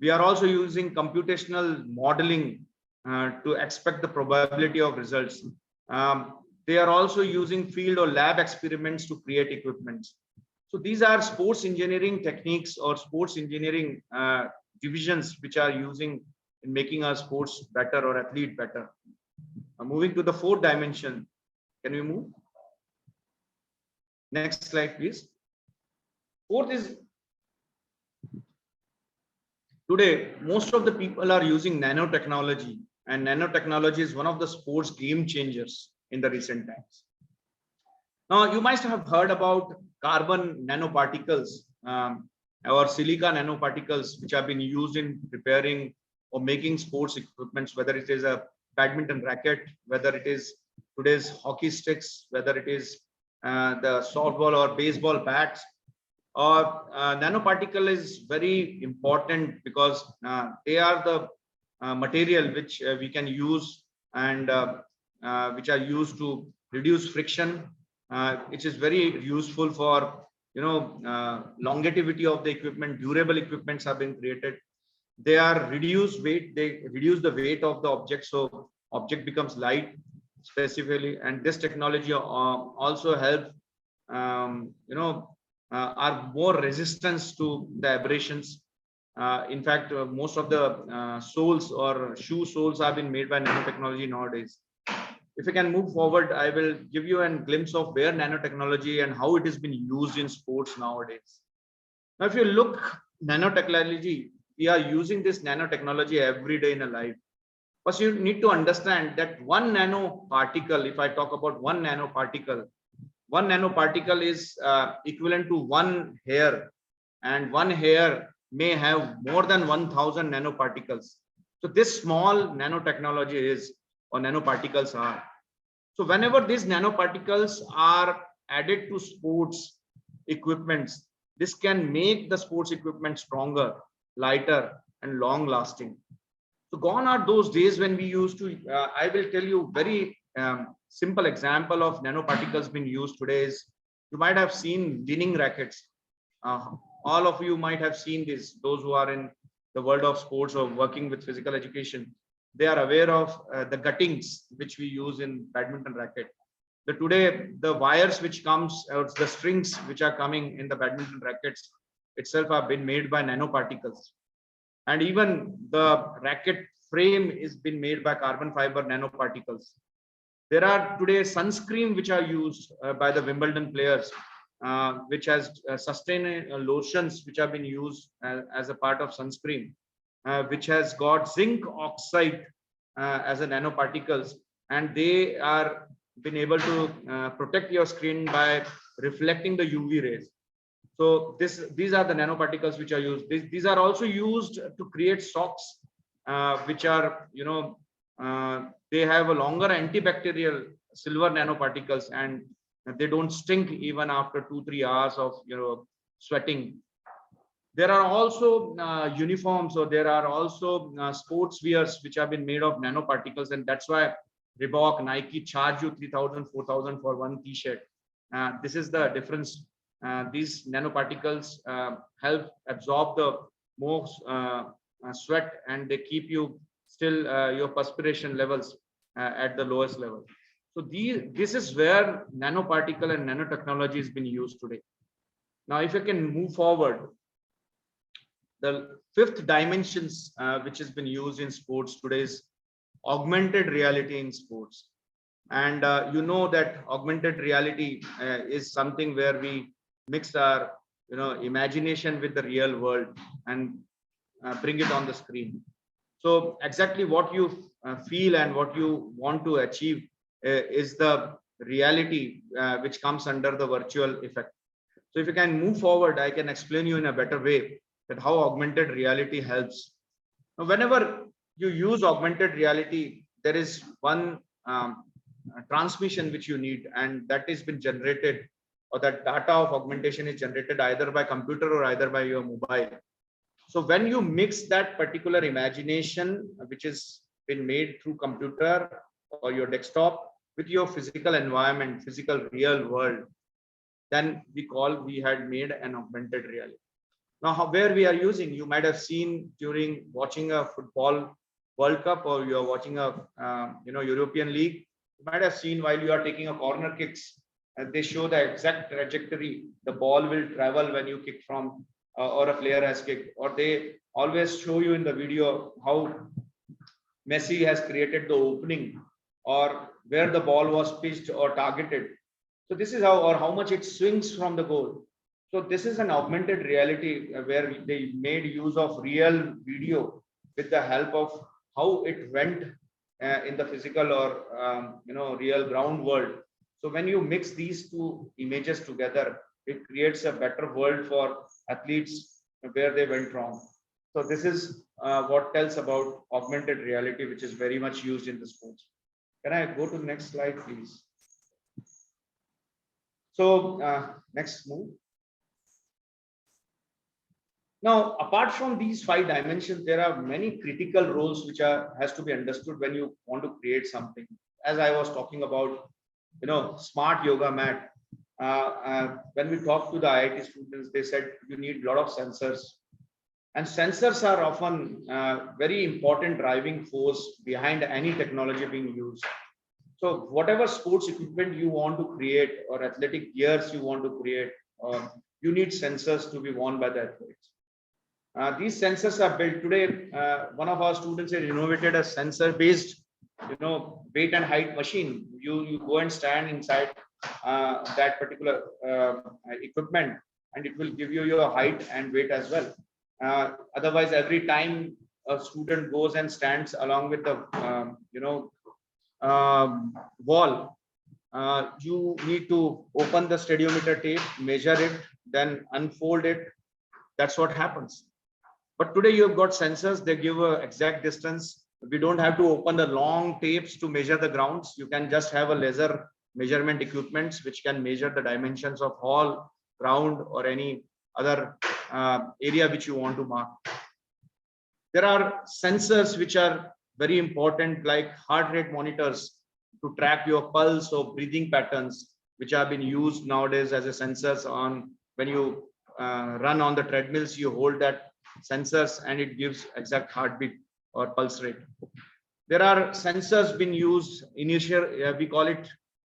D: We are also using computational modeling to expect the probability of results. They are also using field or lab experiments to create equipments. So these are sports engineering techniques or sports engineering divisions which are using in making our sports better or athlete better. Moving to the fourth dimension. Can we move? Next slide, please. Fourth is, today, most of the people are using nanotechnology, and nanotechnology is one of the sports game changers in the recent times. Now, you might have heard about carbon nanoparticles or silica nanoparticles, which have been used in preparing or making sports equipments, whether it is a badminton racket, whether it is today's hockey sticks, whether it is the softball or baseball bats. Or nanoparticle is very important because they are the material which we can use and which are used to reduce friction, which is very useful for longevity of the equipment. Durable equipments have been created. They are reduced weight. They reduce the weight of the object, so object becomes light specifically. And this technology also helps are more resistance to the aberrations. In fact, most of the soles or shoe soles have been made by nanotechnology nowadays. If you can move forward, I will give you a glimpse of where nanotechnology and how it has been used in sports nowadays. Now, if you look nanotechnology, we are using this nanotechnology every day in a life. But you need to understand that one nanoparticle, if I talk about one nanoparticle is equivalent to one hair, and one hair may have more than 1,000 nanoparticles. So this small nanotechnology is, or nanoparticles are. So whenever these nanoparticles are added to sports equipments, this can make the sports equipment stronger, lighter, and long lasting. So gone are those days when we used to, I will tell you very simple example of nanoparticles being used today is, you might have seen winning rackets. All of you might have seen this. Those who are in the world of sports or working with physical education, they are aware of the guttings which we use in badminton racket. Today, the wires which comes, or the strings which are coming in the badminton rackets itself have been made by nanoparticles. And even the racket frame is been made by carbon fiber nanoparticles. There are today sunscreen which are used by the Wimbledon players, which has sustained lotions which have been used as a part of sunscreen, which has got zinc oxide as a nanoparticles, and they are been able to protect your skin by reflecting the UV rays. So these are the nanoparticles which are used. These are also used to create socks, which are they have a longer antibacterial silver nanoparticles, and they don't stink even after 2-3 hours of sweating. There are also uniforms, or there are also sports wears which have been made of nanoparticles, and that's why Reebok, Nike charge you 3,000, 4,000 for one t-shirt. This is the difference. These nanoparticles help absorb the most sweat, and they keep you still your perspiration levels at the lowest level. So this is where nanoparticle and nanotechnology has been used today. Now, if you can move forward, the fifth dimensions which has been used in sports today is augmented reality in sports. And you know that augmented reality is something where we mix our imagination with the real world and bring it on the screen. So exactly what you feel and what you want to achieve is the reality which comes under the virtual effect. So if you can move forward, I can explain you in a better way that how augmented reality helps. Now, whenever you use augmented reality, there is one transmission which you need, and that has been generated, or that data of augmentation is generated either by computer or either by your mobile. So when you mix that particular imagination, which has been made through computer or your desktop, with your physical environment, physical real world, then we had made an augmented reality. Now, where we are using, you might have seen during watching a football World Cup, or you are watching a European League. You might have seen while you are taking a corner kicks, they show the exact trajectory the ball will travel when you kick from, or a player has kicked, or they always show you in the video how Messi has created the opening, or where the ball was pitched or targeted. So this is how much it swings from the goal. So this is an augmented reality where they made use of real video with the help of how it went in the physical or real ground world. So when you mix these two images together, it creates a better world for athletes where they went wrong. So this is what tells about augmented reality, which is very much used in the sports. Can I go to the next slide, please? So next move. Now, apart from these 5 dimensions, there are many critical roles which has to be understood when you want to create something. As I was talking about, smart yoga mat. When we talked to the IIT students, they said you need a lot of sensors. And sensors are often very important driving force behind any technology being used. So whatever sports equipment you want to create or athletic gears you want to create, you need sensors to be worn by the athletes. These sensors are built today. One of our students has innovated a sensor-based, weight and height machine. You go and stand inside that particular equipment, and it will give you your height and weight as well. Otherwise, every time a student goes and stands along with the wall, you need to open the stadiometer tape, measure it, then unfold it. That's what happens. But today you have got sensors, they give an exact distance. We don't have to open the long tapes to measure the grounds. You can just have a laser measurement equipments which can measure the dimensions of all ground or any other area which you want to mark. There are sensors which are very important, like heart rate monitors to track your pulse or breathing patterns, which have been used nowadays as a sensors on when you run on the treadmills. You hold that sensors and it gives exact heartbeat or pulse rate. There are sensors being used, we call it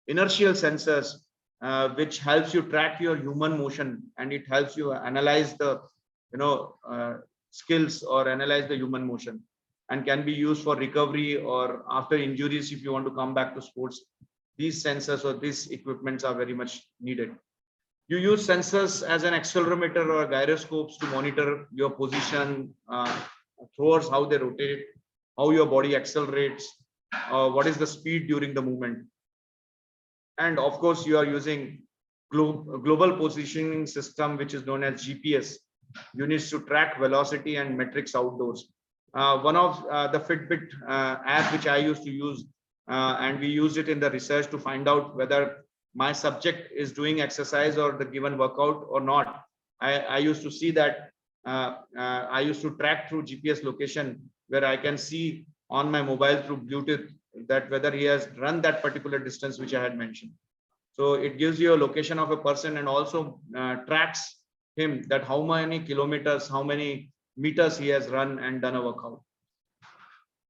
D: inertial sensors, which helps you track your human motion, and it helps you analyze the skills or analyze the human motion, and can be used for recovery or after injuries if you want to come back to sports. These sensors or these equipments are very much needed. You use sensors as an accelerometer or gyroscopes to monitor your position, throwers, how they rotate, how your body accelerates, what is the speed during the movement. And of course, you are using global positioning system, which is known as GPS, units to track velocity and metrics outdoors. One of the Fitbit app which I used to use, and we used it in the research to find out whether my subject is doing exercise or the given workout or not. I used to see that I used to track through GPS location, where I can see on my mobile through Bluetooth that whether he has run that particular distance which I had mentioned. So it gives you a location of a person and also tracks him that how many kilometers, how many meters he has run and done a workout.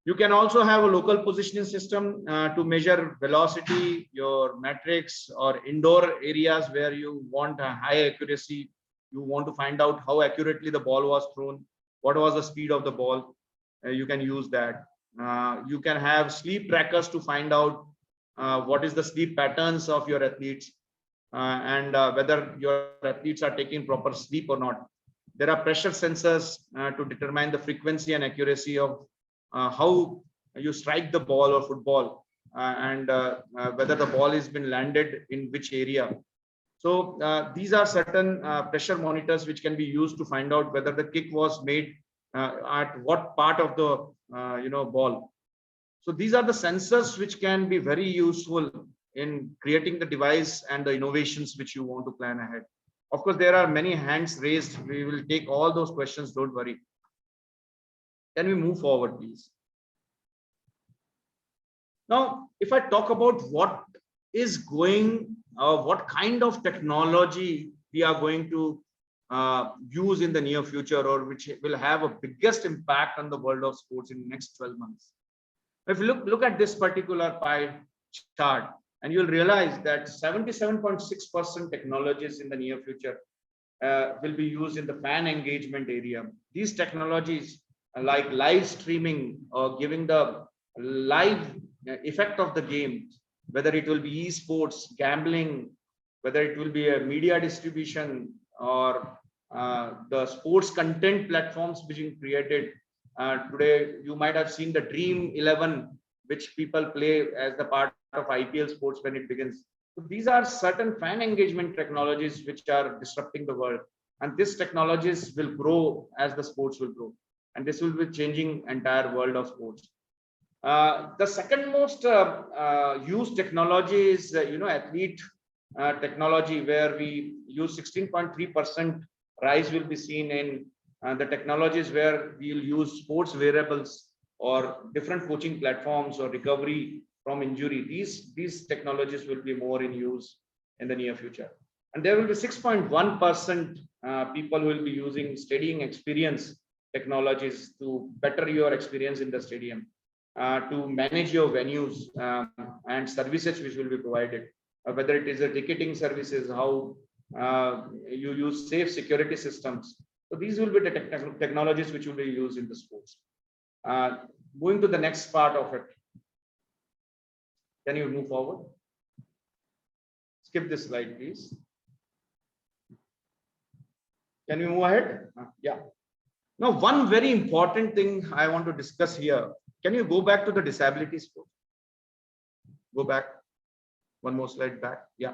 D: You can also have a local positioning system to measure velocity, your metrics, or indoor areas where you want a high accuracy. You want to find out how accurately the ball was thrown, what was the speed of the ball. You can use that. You can have sleep trackers to find out what is the sleep patterns of your athletes, and whether your athletes are taking proper sleep or not. There are pressure sensors to determine the frequency and accuracy of how you strike the ball or football, and whether the ball has been landed in which area. So these are certain pressure monitors which can be used to find out whether the kick was made at what part of the ball. So these are the sensors which can be very useful in creating the device and the innovations which you want to plan ahead. Of course, there are many hands raised. We will take all those questions. Don't worry. Can we move forward, please? Now, if I talk about what is going, what kind of technology we are going to use in the near future, or which will have a biggest impact on the world of sports in the next 12 months. If you look at this particular pie chart, and you'll realize that 77.6% technologies in the near future will be used in the fan engagement area. These technologies like live streaming or giving the live effect of the game, whether it will be esports, gambling, whether it will be a media distribution, or the sports content platforms being created. Today, you might have seen the Dream 11, which people play as the part of IPL sports when it begins. So these are certain fan engagement technologies which are disrupting the world. And these technologies will grow as the sports will grow. And this will be changing entire world of sports. The second most used technology is, athlete technology, where we use 16.3% rise will be seen in the technologies where we will use sports wearables or different coaching platforms or recovery from injury. These technologies will be more in use in the near future. And there will be 6.1% people who will be using stadium experience technologies to better your experience in the stadium, to manage your venues and services which will be provided, whether it is a ticketing services, how you use safe security systems. So these will be the technologies which will be used in the sports. Going to the next part of it. Can you move forward? Skip this slide, please. Can we move ahead? Yeah. Now, one very important thing I want to discuss here. Can you go back to the disability sport? Go back. One more slide back. Yeah.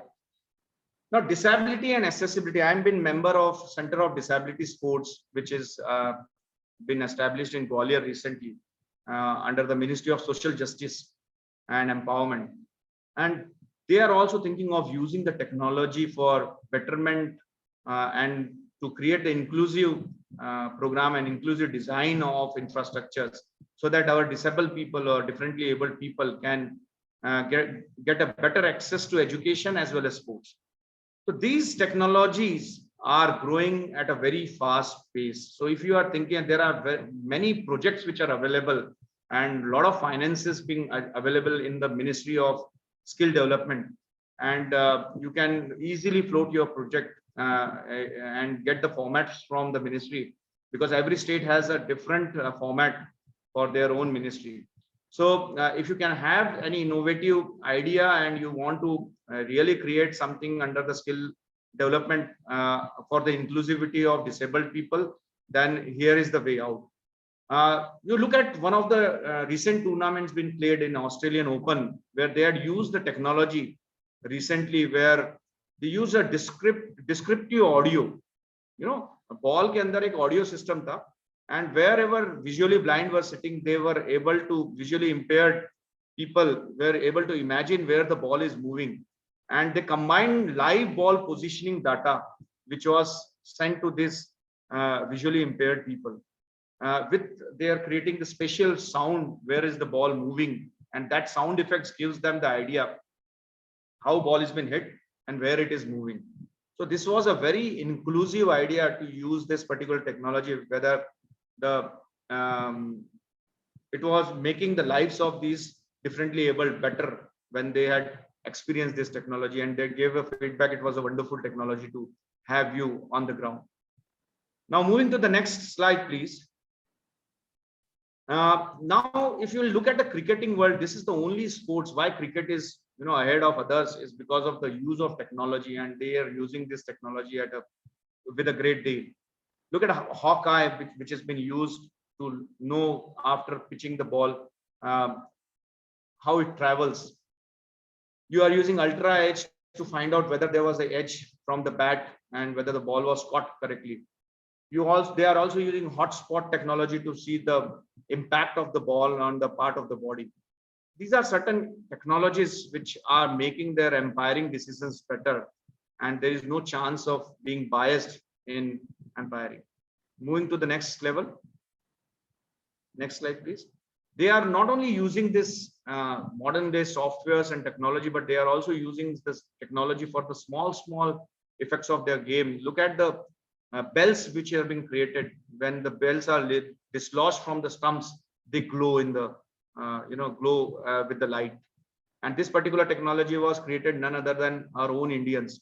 D: Now, disability and accessibility. I've been member of Center of Disability Sports, which is been established in Gwalior recently under the Ministry of Social Justice and Empowerment. And they are also thinking of using the technology for betterment and to create the inclusive program and inclusive design of infrastructures, so that our disabled people or differently abled people can get a better access to education as well as sports. So these technologies are growing at a very fast pace. So if you are thinking, there are many projects which are available and a lot of finances being available in the Ministry of Skill Development, and you can easily float your project and get the formats from the ministry, because every state has a different format for their own ministry. So if you can have any innovative idea and you want to really create something under the skill development for the inclusivity of disabled people, then here is the way out. You look at one of the recent tournaments being played in Australian Open, where they had used the technology recently, where they use a descriptive audio. A ball ke andar ek audio system tha, and wherever visually blind were sitting, they were able to, visually impaired people were able to imagine where the ball is moving, and they combined live ball positioning data which was sent to this visually impaired people with they are creating the special sound where is the ball moving, and that sound effects gives them the idea how ball has been hit and where it is moving. So this was a very inclusive idea to use this particular technology, whether the it was making the lives of these differently abled better when they had experienced this technology, and they gave a feedback. It was a wonderful technology to have you on the ground. Now moving to the next slide, please. Now, if you look at the cricketing world, this is the only sports why cricket is ahead of others is because of the use of technology, and they are using this technology with a great deal. Look at Hawkeye, which has been used to know after pitching the ball how it travels. You are using ultra edge to find out whether there was an edge from the bat and whether the ball was caught correctly. They are also using hotspot technology to see the impact of the ball on the part of the body. These are certain technologies which are making their umpiring decisions better, and there is no chance of being biased in umpiring. Moving to the next level. Next slide, please. They are not only using this modern day softwares and technology, but they are also using this technology for the small effects of their game. Look at the bells which have been created. When the bells are dislodged from the stumps, they glow in the with the light. And this particular technology was created none other than our own Indians.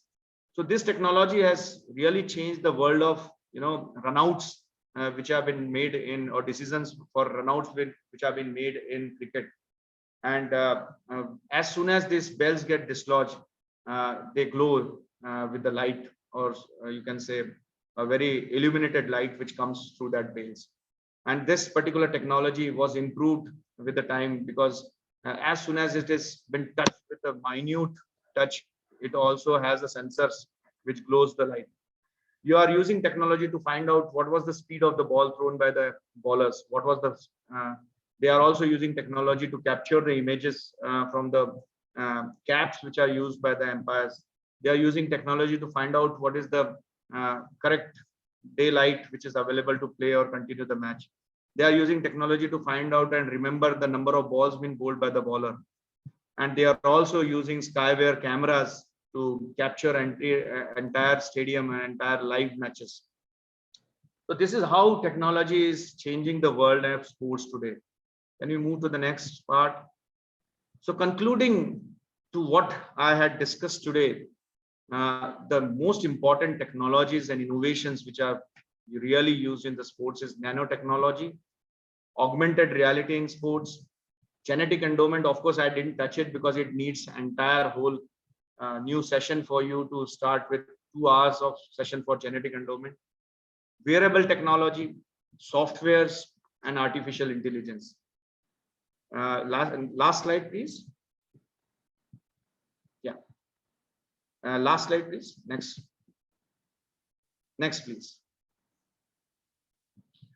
D: So this technology has really changed the world of runouts which have been made in, or decisions for runouts which have been made in cricket. And as soon as these bells get dislodged, they glow with the light, or you can say a very illuminated light which comes through that bells. And this particular technology was improved with the time, because as soon as it has been touched with a minute touch, it also has the sensors which glows the light. You are using technology to find out what was the speed of the ball thrown by the bowlers. What was the they are also using technology to capture the images from the caps which are used by the umpires. They are using technology to find out what is the correct daylight which is available to play or continue the match. They are using technology to find out and remember the number of balls being bowled by the bowler. And they are also using Skyware cameras to capture entire stadium and entire live matches. So this is how technology is changing the world of sports today. Can we move to the next part? So concluding to what I had discussed today, the most important technologies and innovations which are really used in the sports is nanotechnology, augmented reality in sports, genetic endowment. Of course, I didn't touch it because it needs entire whole new session for you to start with 2 hours of session for genetic endowment, wearable technology, softwares, and artificial intelligence. Last slide, please. Yeah. Last slide, please. Next, please.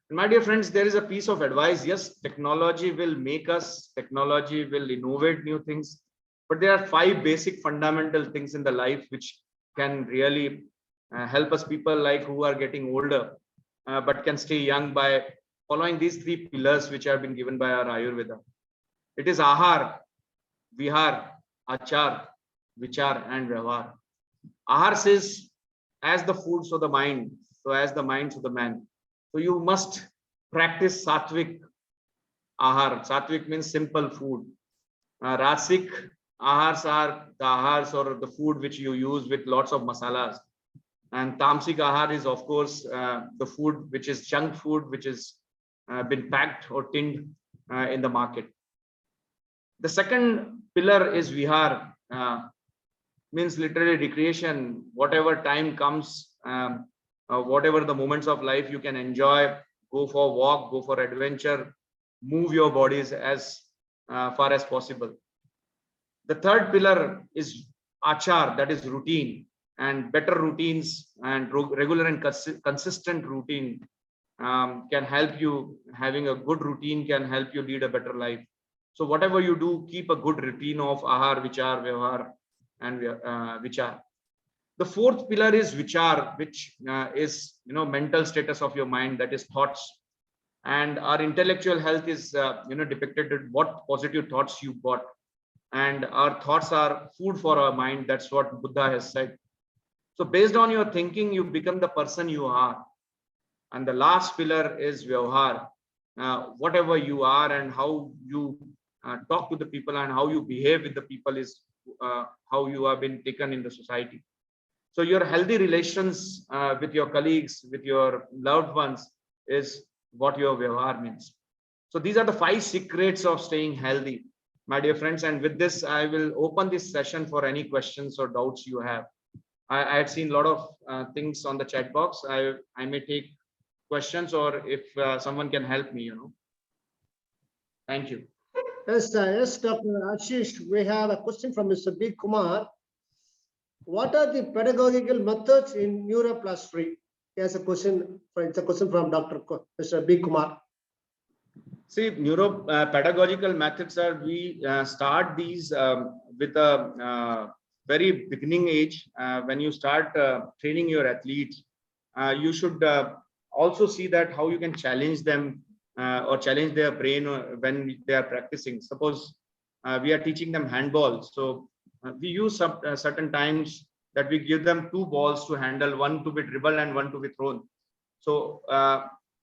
D: My dear friends, there is a piece of advice. Yes, technology will make us, technology will innovate new things, but there are 5 basic fundamental things in the life which can really help us, people like who are getting older, but can stay young by following these 3 pillars which have been given by our Ayurveda. It is Ahar, Vihar, Achar, Vichar, and Vyavahar. Ahar says, as the food, so the mind. So as the mind, so the man. So you must practice Sattvic Ahar. Sattvic means simple food. Rasik Ahars are the ahars or the food which you use with lots of masalas. And Tamsik Ahar is, of course, the food which is junk food, which is been packed or tinned in the market. The second pillar is Vihar, means literally recreation. Whatever time comes, whatever the moments of life you can enjoy, go for a walk, go for adventure, move your bodies as far as possible. The third pillar is Achar, that is routine, and better routines and regular and consistent routine can help you. Having a good routine can help you lead a better life. So whatever you do, keep a good routine of Ahar, Vichar, Vyavahar, and Vichar. The fourth pillar is Vichar, which is mental status of your mind, that is thoughts. And our intellectual health is depicted in what positive thoughts you got. And our thoughts are food for our mind. That's what Buddha has said. So based on your thinking, you become the person you are. And the last pillar is Vyavahar. Whatever you are and how you talk to the people and how you behave with the people is how you have been taken in the society. So your healthy relations with your colleagues, with your loved ones is what your Vyavahar means. So these are the 5 secrets of staying healthy. my dear friends. And with this, I will open this session for any questions or doubts you have. I had seen a lot of things on the chat box. I may take questions, or if someone can help me, Thank you.
A: Yes, Dr. Ashish, we have a question from Mr. B. Kumar. What are the pedagogical methods in neuroplastry? He has a question. It's a question from Mr. B. Kumar.
D: See, pedagogical methods are, we start these with a very beginning age. When you start training your athletes, you should also see that how you can challenge them or challenge their brain when they are practicing. Suppose we are teaching them handball. So we use some certain times that we give them 2 balls to handle, one to be dribbled and one to be thrown. So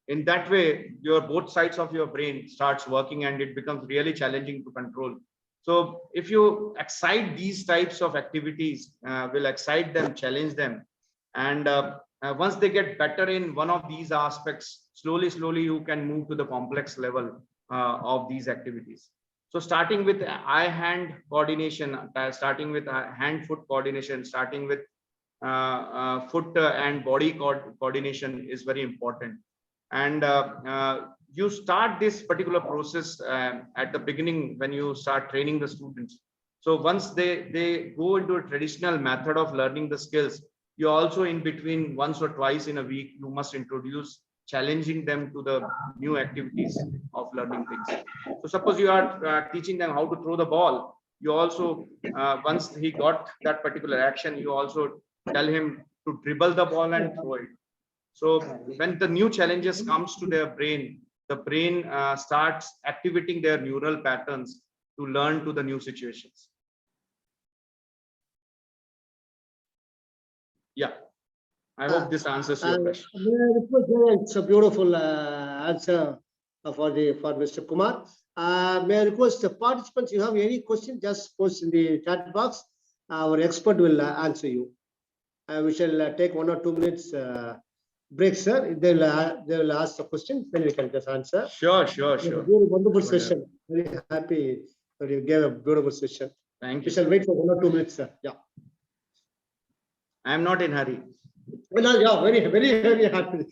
D: in that way, both sides of your brain starts working, and it becomes really challenging to control. So if you excite these types of activities, will excite them, challenge them, and once they get better in one of these aspects, slowly you can move to the complex level of these activities. So starting with eye-hand coordination, starting with hand-foot coordination, starting with foot and body coordination is very important. And you start this particular process at the beginning when you start training the students. So once they go into a traditional method of learning the skills, you also, in between, once or twice in a week, you must introduce challenging them to the new activities of learning things. So suppose you are teaching them how to throw the ball, you also, once he got that particular action, you also tell him to dribble the ball and throw it. So when the new challenges comes to their brain, the brain starts activating their neural patterns to learn to the new situations. Yeah, I hope this answers your question.
A: It's a beautiful answer for Mr. Kumar. May I request the participants, you have any question, just post in the chat box. Our expert will answer you. We shall take 1 or 2 minutes break, sir. They will ask the question, then we can just answer.
D: Sure.
A: Wonderful session. Very happy that you gave a beautiful session.
D: Thank
A: We
D: you.
A: shall wait for 1 or 2 minutes, sir. Yeah.
D: I am not in a hurry.
A: Well, yeah, very happy.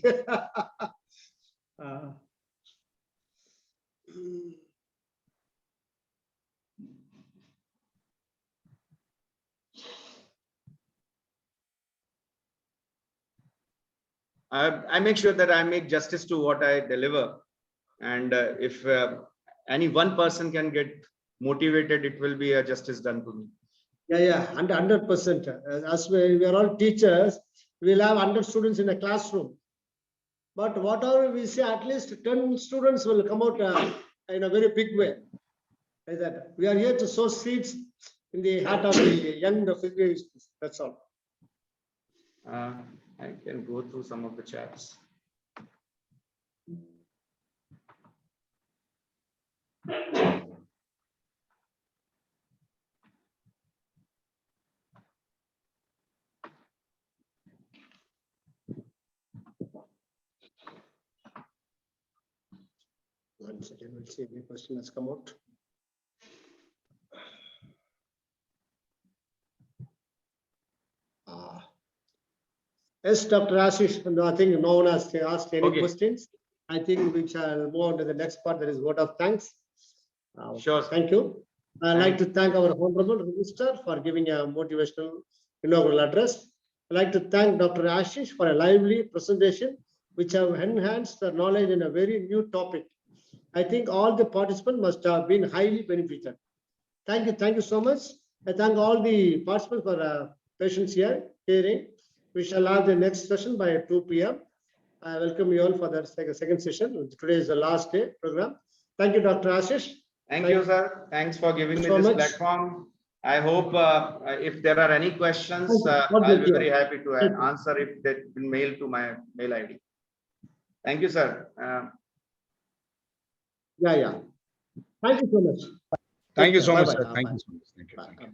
D: I make sure that I make justice to what I deliver, and if any one person can get motivated, it will be a justice done to me.
A: Yeah, 100%. As we are all teachers, we will have 100 students in a classroom. But whatever we say, at least 10 students will come out in a very big way. Like that. We are here to sow seeds in the heart of the young. That's all.
D: I can go through some of the chats.
A: One second, we'll see if the question has come out. Yes, Dr. Ashish, no, I think no one has asked any questions. I think we shall move on to the next part, that is vote of thanks.
D: Sure.
A: Thank you. I'd like to thank our Honorable Minister for giving a motivational inaugural address. I'd like to thank Dr. Ashish for a lively presentation, which have enhanced the knowledge in a very new topic. I think all the participants must have been highly benefited. Thank you so much. I thank all the participants for patience here, hearing. We shall have the next session by 2 p.m. I welcome you all for the second session. Today is the last day program. Thank you, Dr. Ashish.
D: Thank you, sir. Thanks for giving me
A: so
D: this
A: much.
D: platform. I hope if there are any questions,
A: God
D: I'll
A: bless
D: be
A: you.
D: very happy to
A: Thank you.
D: answer if they've been mailed to my mail ID. Thank you, sir.
A: Yeah. Thank you so much.
E: Thank you so much,
A: Bye-bye.
E: sir. Thank you so much. Thank you.
A: Bye.
E: Thank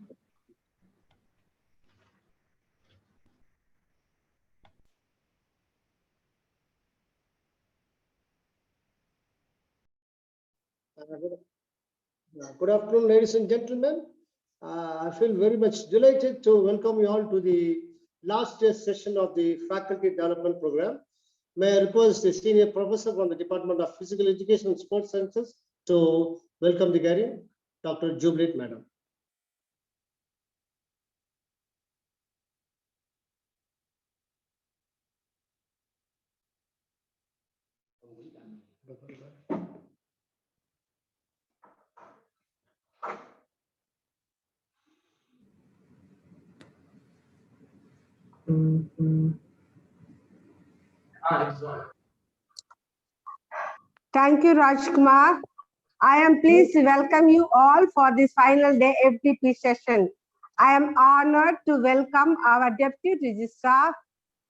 E: you.
A: Good afternoon, ladies and gentlemen. I feel very much delighted to welcome you all to the last session of the Faculty Development Program. May I request the Senior Professor from the Department of Physical Education and Sports Sciences to welcome the guardian, Dr. Jubilee, Madam.
B: Thank you, Rajkumar. I am pleased to welcome you all for this final day FDP session. I am honored to welcome our Deputy Registrar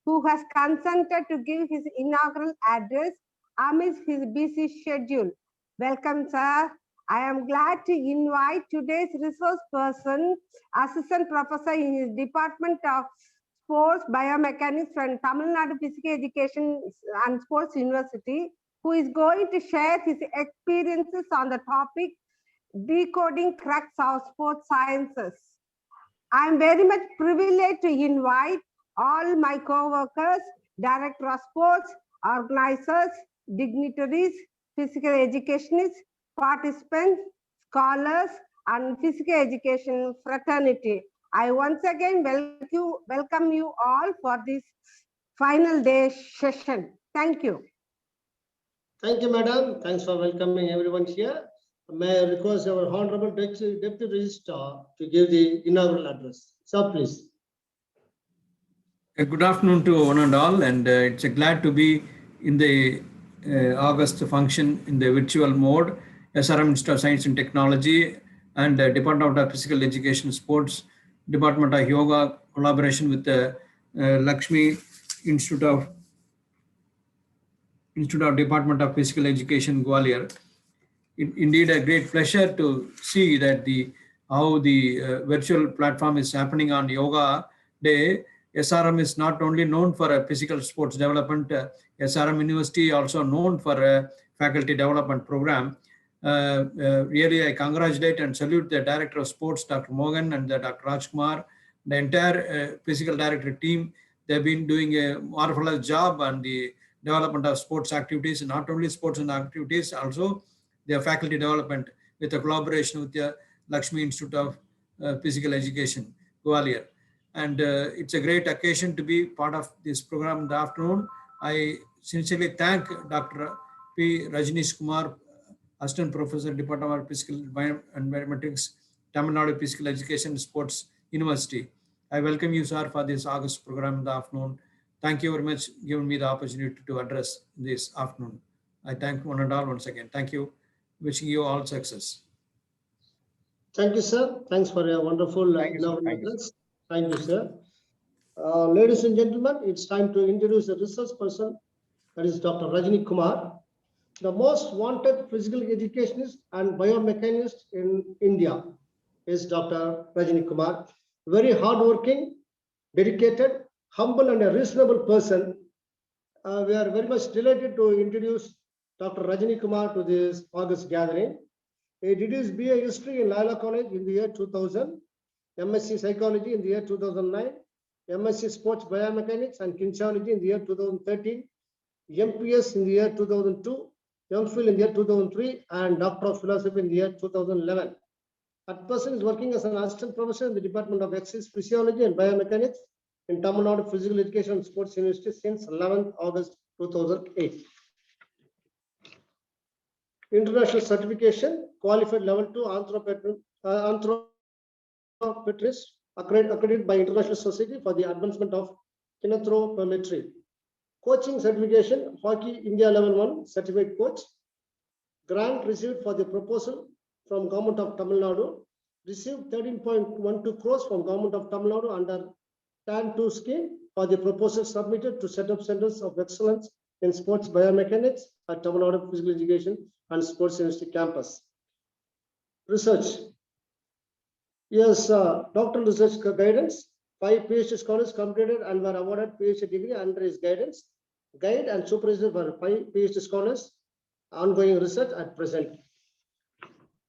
B: who has consented to give his inaugural address amidst his busy schedule. Welcome, sir. I am glad to invite today's resource person, Assistant Professor in his Department of Sports Biomechanics from Tamil Nadu Physical Education and Sports University, who is going to share his experiences on the topic decoding crux of sports sciences. I am very much privileged to invite all my co-workers, director of sports, organizers, dignitaries, physical educationists, participants, scholars, and physical education fraternity. I once again welcome you all for this final day session. Thank you.
A: Thank you, Madam. Thanks for welcoming everyone here. May I request our Honorable Deputy Registrar to give the inaugural address. Sir, please.
H: Good afternoon to one and all, and it's a glad to be in the August function in the virtual mode. SRM Institute of Science and Technology and Department of Physical Education Sports, Department of Yoga, collaboration with the Lakshmi Institute of Department of Physical Education, Gwalior. Indeed, a great pleasure to see that how the virtual platform is happening on Yoga Day. SRM is not only known for a physical sports development, SRM University also known for a faculty development program. Really, I congratulate and salute the Director of Sports, Dr. Mohan, and Dr. Rajkumar, the entire physical director team. They've been doing a marvelous job on the development of sports activities, not only sports and activities, also their faculty development with a collaboration with the Lakshmi Institute of Physical Education, Gwalior. And it's a great occasion to be part of this program in the afternoon. I sincerely thank Dr. P. Rajneesh Kumar, Assistant Professor, Department of Physical and Biometrics, Tamil Nadu Physical Education Sports University. I welcome you, sir, for this August program in the afternoon. Thank you very much for giving me the opportunity to address this afternoon. I thank one and all once again. Thank you. Wishing you all success.
A: Thank you, sir. Thanks for your wonderful address. Thank you, sir. Ladies and gentlemen, it's time to introduce the resource person, that is Dr. Rajni Kumar, the most wanted physical educationist and biomechanist in India is Dr. Rajni Kumar. Very hardworking, dedicated, humble, and a reasonable person. We are very much delighted to introduce Dr. Rajni Kumar to this August gathering. He did his BA History in Laila College in the year 2000, MSc Psychology in the year 2009, MSc Sports Biomechanics and Kinesiology in the year 2013, MPS in the year 2002, MPhil in the year 2003, and Doctor of Philosophy in the year 2011. At present, is working as an assistant professor in the Department of Exercise Physiology and Biomechanics in Tamil Nadu Physical Education and Sports University since 11th August 2008. International certification, qualified level 2 anthropometrist, accredited by International Society for the Advancement of Kinetometry. Coaching certification, Hockey India level 1 certified coach. Grant received for the proposal from Government of Tamil Nadu. Received 13.12 crores from Government of Tamil Nadu under TAN2 scheme for the proposal submitted to set up centers of excellence in sports biomechanics at Tamil Nadu Physical Education and Sports University campus. Research. Yes, doctoral research guidance. 5 PhD scholars completed and were awarded PhD degree under his guidance. Guide and supervisor for 5 PhD scholars. Ongoing research at present.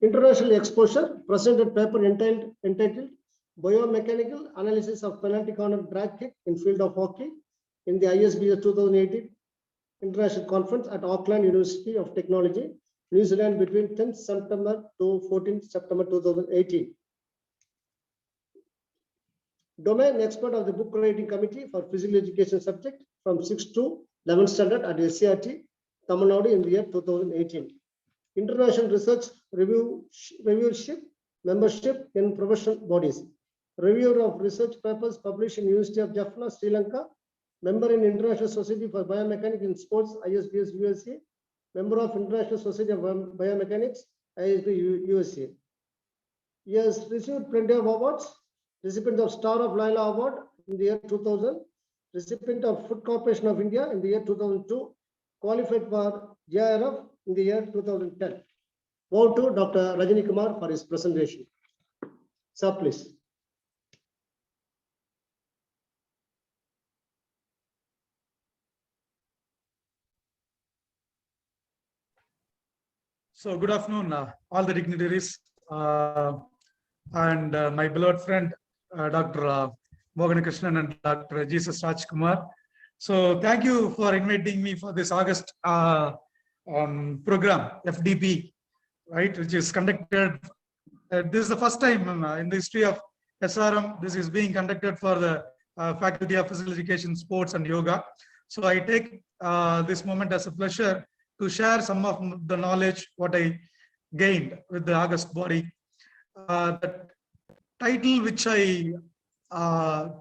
A: International exposure, presented paper entitled Biomechanical Analysis of Penalty Corner Drag Kick in Field of Hockey in the ISBS 2018 International Conference at Auckland University of Technology, New Zealand between 10th September to 14th September 2018. Domain expert of the book writing committee for physical education subject from 6th to 11th standard at SCRT, Tamil Nadu in the year 2018. International research reviewership membership in professional bodies. Reviewer of research papers published in University of Jaffna, Sri Lanka. Member in International Society for Biomechanics in Sports, ISBS USA. Member of International Society of Biomechanics, ISB USA. He has received plenty of awards. Recipient of Star of Laila Award in the year 2000. Recipient of Food Corporation of India in the year 2002. Qualified for JRF in the year 2010. Over to Dr. Rajani Kumar for his presentation. Sir, please.
I: So good afternoon, all the dignitaries and my beloved friend, Dr. Mohan Krishnan and Dr. Jesus Rajkumar. So thank you for inviting me for this August program, FDP, right, which is conducted. This is the first time in the history of SRM, this is being conducted for the Faculty of Physical Education, Sports and Yoga. So I take this moment as a pleasure to share some of the knowledge what I gained with the August body. The title which I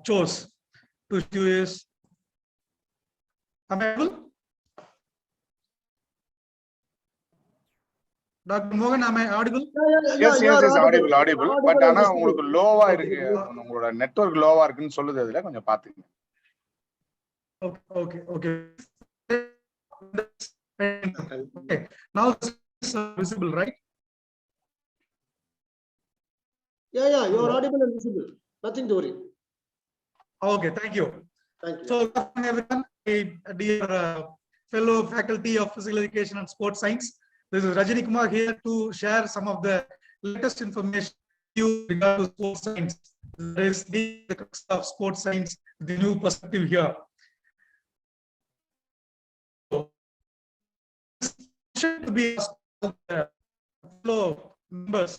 I: chose to do is, am I able? Dr. Mohan, am I audible?
E: Yes, audible. But ஆனா உங்களுக்கு லோவா இருக்கு, உங்களோட network லோவா இருக்குன்னு சொல்லுது, அதுல கொஞ்சம் பாத்துங்க.
I: Okay. Okay. Now it's visible, right?
A: Yeah, you are audible and visible. Nothing to worry.
I: Okay, thank you.
A: Thank you.
I: So, everyone, dear fellow faculty of physical education and sports science, this is Rajani Kumar here to share some of the latest information regarding sports science. There is the crux of sports science, the new perspective here. To be fellow members,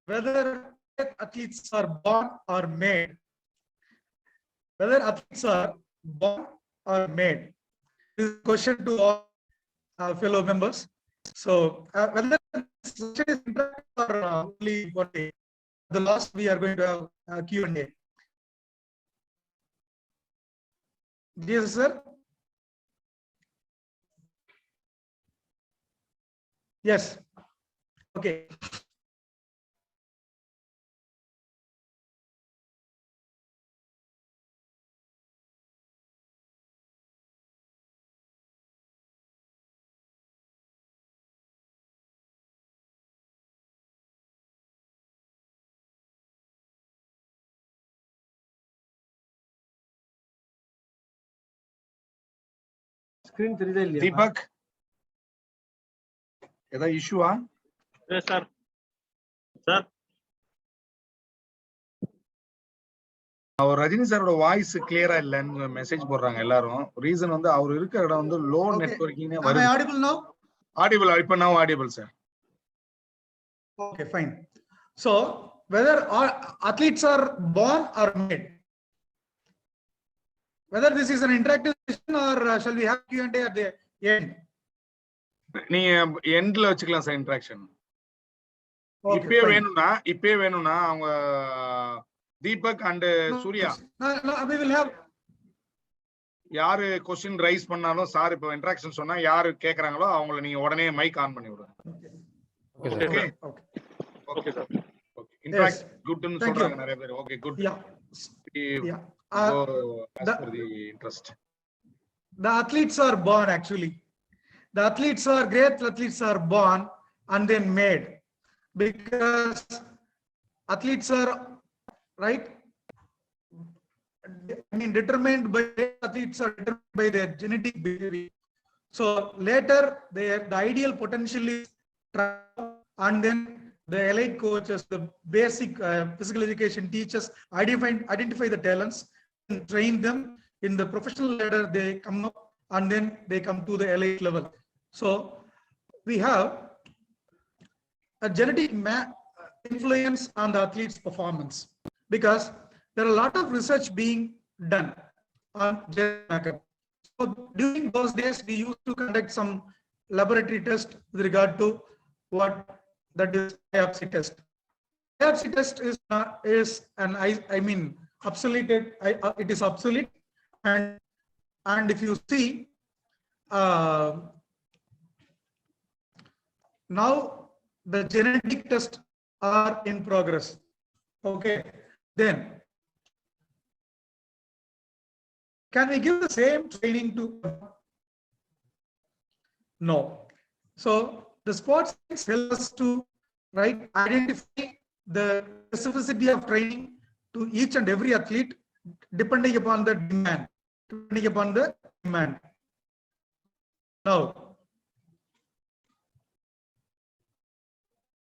I: whether athletes are born or made. Whether athletes are born or made. This is a question to all fellow members. So, whether this session is interactive or only one day, the last we are going to have Q&A. Yes, sir. Yes. Okay.
F: Screen
E: Deepak, ஏதா இஷ்யூவா?
J: Yes, sir. Sir.
E: அவர் ரஜினி சாரோட voice கிளியரா இல்லன்னு message போடுறாங்க எல்லாரும். Reason வந்து அவர் இருக்கிற இடம் வந்து லோ நெட்வொர்க்கிங்னே வருது.
I: Am I audible now?
E: Audible, இப்ப now audible, sir.
I: Okay, fine. So, whether athletes are born or made, whether this is an interactive session or shall we have Q&A at the end?
E: நீங்க எண்ட்ல வச்சுக்கலாம் sir interaction. இப்பே வேணும்னா அவங்க Deepak and Surya
I: we will have
E: யாரு question raise பண்ணாலும் sir இப்ப interaction சொன்னா யாரு கேக்குறாங்களோ அவங்கள நீங்க உடனே மைக் ஆன் பண்ணி விடுங்க.
J: Okay, sir.
E: இன்டராக்ட் குட்னு சொல்றாங்க நிறைய பேர். Okay, good.
I: Yeah.
E: Go as per the interest.
I: The athletes are born actually. The athletes are great athletes are born and then made, because athletes are right. I mean, determined by athletes are determined by their genetic behavior. So later, the ideal potential is and then the elite coaches, the basic physical education teachers identify the talents and train them. In the professional ladder, they come up and then they come to the elite level. So we have a genetic influence on the athlete's performance, because there are a lot of research being done on genetic makeup. So during those days, we used to conduct some laboratory test with regard to what that is biopsy test. Biopsy test is obsoleted. It is obsolete, and if you see now the genetic tests are in progress. Okay, then can we give the same training to? No. So the sports science helps us to identify the specificity of training to each and every athlete depending upon the demand. Now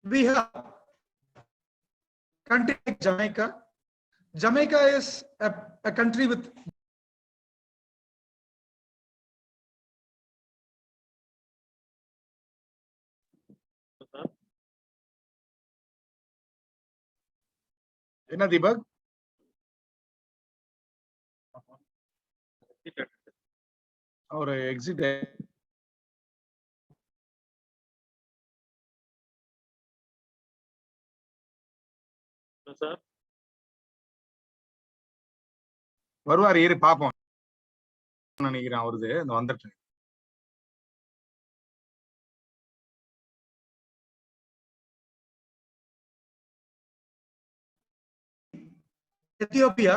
I: we have country like Jamaica. Jamaica is a country with
E: என்ன தீபக்? ஒரு exit
J: sir.
E: வருவார், ஏறி பாப்போம் நினைக்கிறேன். வருது, இந்த வந்துட்டு.
I: Ethiopia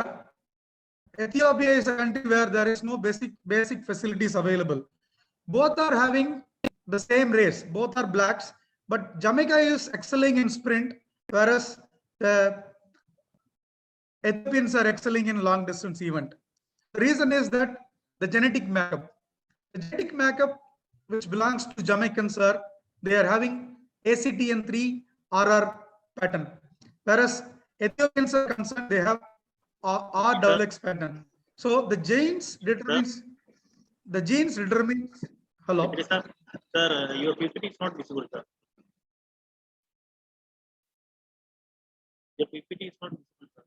I: is a country where there is no basic facilities available. Both are having the same race, both are blacks, but Jamaica is excelling in sprint, whereas the Ethiopians are excelling in long distance event. The reason is that the genetic makeup which belongs to Jamaicans they are having ACTN3 RR pattern, whereas Ethiopians are concerned they have RXX pattern. So the genes determines hello.
J: Sir, your PPT is not visible, sir. Your PPT is not visible, sir.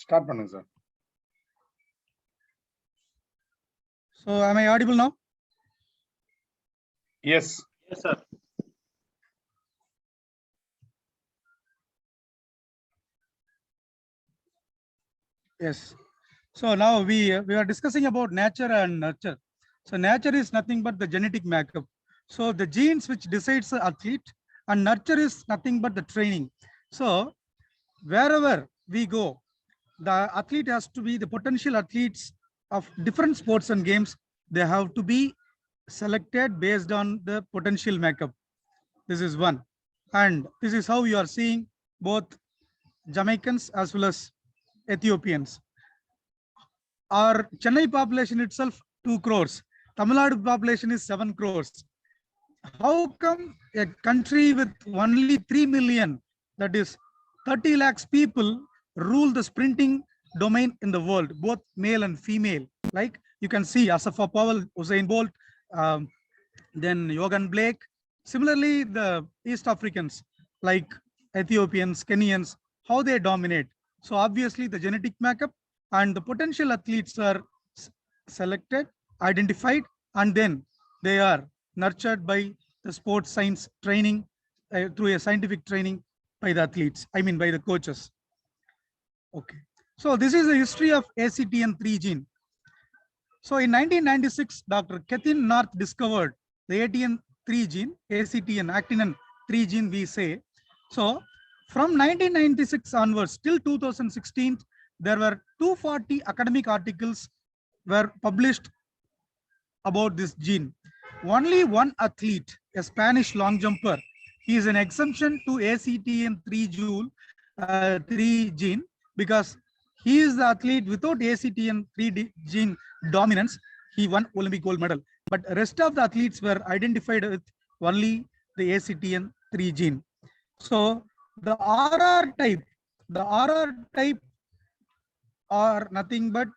E: Start பண்ணுங்க sir.
I: So am I audible now?
E: Yes.
J: Yes, sir.
I: Yes. So now we are discussing about nature and nurture. So nature is nothing but the genetic makeup. So the genes which decides the athlete, and nurture is nothing but the training. So wherever we go, the athlete has to be the potential athletes of different sports and games. They have to be selected based on the potential makeup. This is one. And this is how you are seeing both Jamaicans as well as Ethiopians. Our Chennai population itself 2 crores. Tamil Nadu population is 7 crores. How come a country with only 3 million, that is 30 lakhs people, rule the sprinting domain in the world, both male and female? Like you can see Asaf Powell, Usain Bolt, then Yogan Blake. Similarly, the East Africans like Ethiopians, Kenyans, how they dominate. So obviously the genetic makeup and the potential athletes are selected, identified, and then they are nurtured by the sports science training through a scientific training by the athletes, by the coaches. Okay. So this is the history of ACTN3 gene. So in 1996, Dr. Kethin North discovered the ATN3 gene, ACTN, actinin-3 gene we say. So from 1996 onwards till 2016, there were 240 academic articles were published about this gene. Only one athlete, a Spanish long jumper, he is an exemption to ACTN3 gene because he is the athlete without ACTN3 gene dominance. He won Olympic gold medal, but rest of the athletes were identified with only the ACTN3 gene. So the RR type are nothing but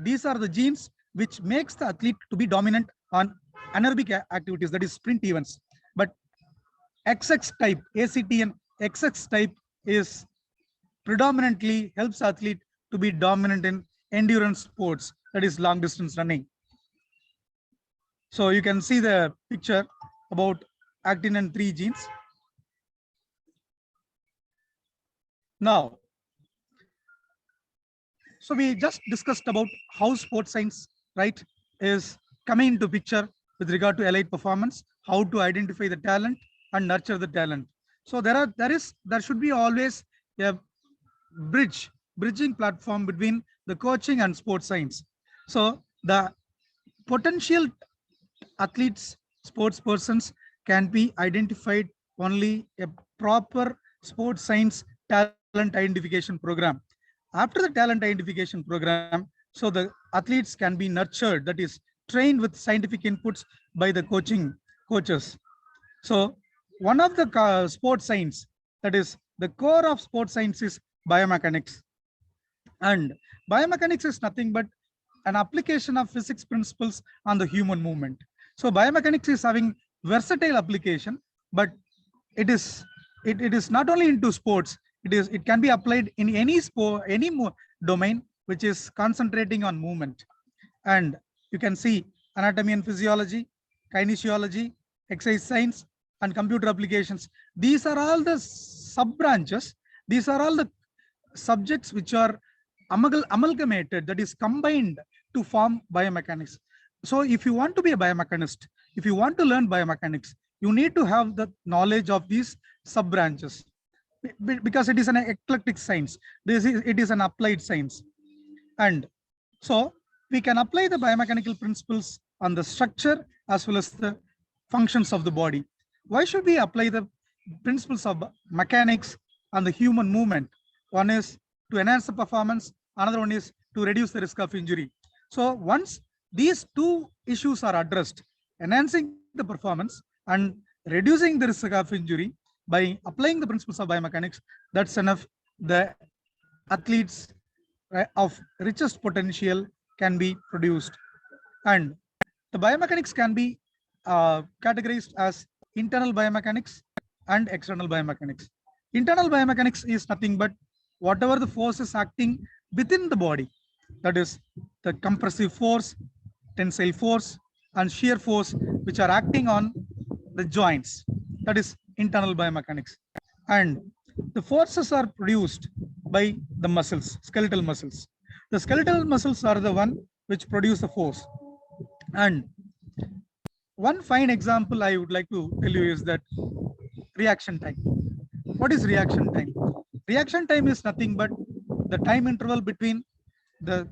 I: these are the genes which makes the athlete to be dominant on anaerobic activities, that is sprint events. But XX type, ACTN XX type is predominantly helps athlete to be dominant in endurance sports, that is long distance running. So you can see the picture about actinin-3 genes. Now, so we just discussed about how sports science, right, is coming into picture with regard to elite performance, how to identify the talent and nurture the talent. So there should be always a bridging platform between the coaching and sports science. So the potential athletes, sports persons can be identified only a proper sports science talent identification program. After the talent identification program, so the athletes can be nurtured, that is trained with scientific inputs by the coaches. So one of the sports science, that is the core of sports science, is biomechanics. And biomechanics is nothing but an application of physics principles on the human movement. So biomechanics is having versatile application, but it is not only into sports. It can be applied in any sport, any domain which is concentrating on movement. And you can see anatomy and physiology, kinesiology, exercise science, and computer applications. These are all the sub branches. These are all the subjects which are amalgamated, that is combined to form biomechanics. So if you want to be a biomechanist, if you want to learn biomechanics, you need to have the knowledge of these sub branches, because it is an eclectic science. It is an applied science. And so we can apply the biomechanical principles on the structure as well as the functions of the body. Why should we apply the principles of mechanics on the human movement? One is to enhance the performance, another one is to reduce the risk of injury. So once these two issues are addressed, enhancing the performance and reducing the risk of injury by applying the principles of biomechanics, that's enough. The athletes of richest potential can be produced. And the biomechanics can be categorized as internal biomechanics and external biomechanics. Internal biomechanics is nothing but whatever the force is acting within the body, that is the compressive force, tensile force, and shear force, which are acting on the joints, that is internal biomechanics. And the forces are produced by the muscles, skeletal muscles. The skeletal muscles are the one which produce the force. And one fine example I would like to tell you is that reaction time. What is reaction time? Reaction time is nothing but the time interval between the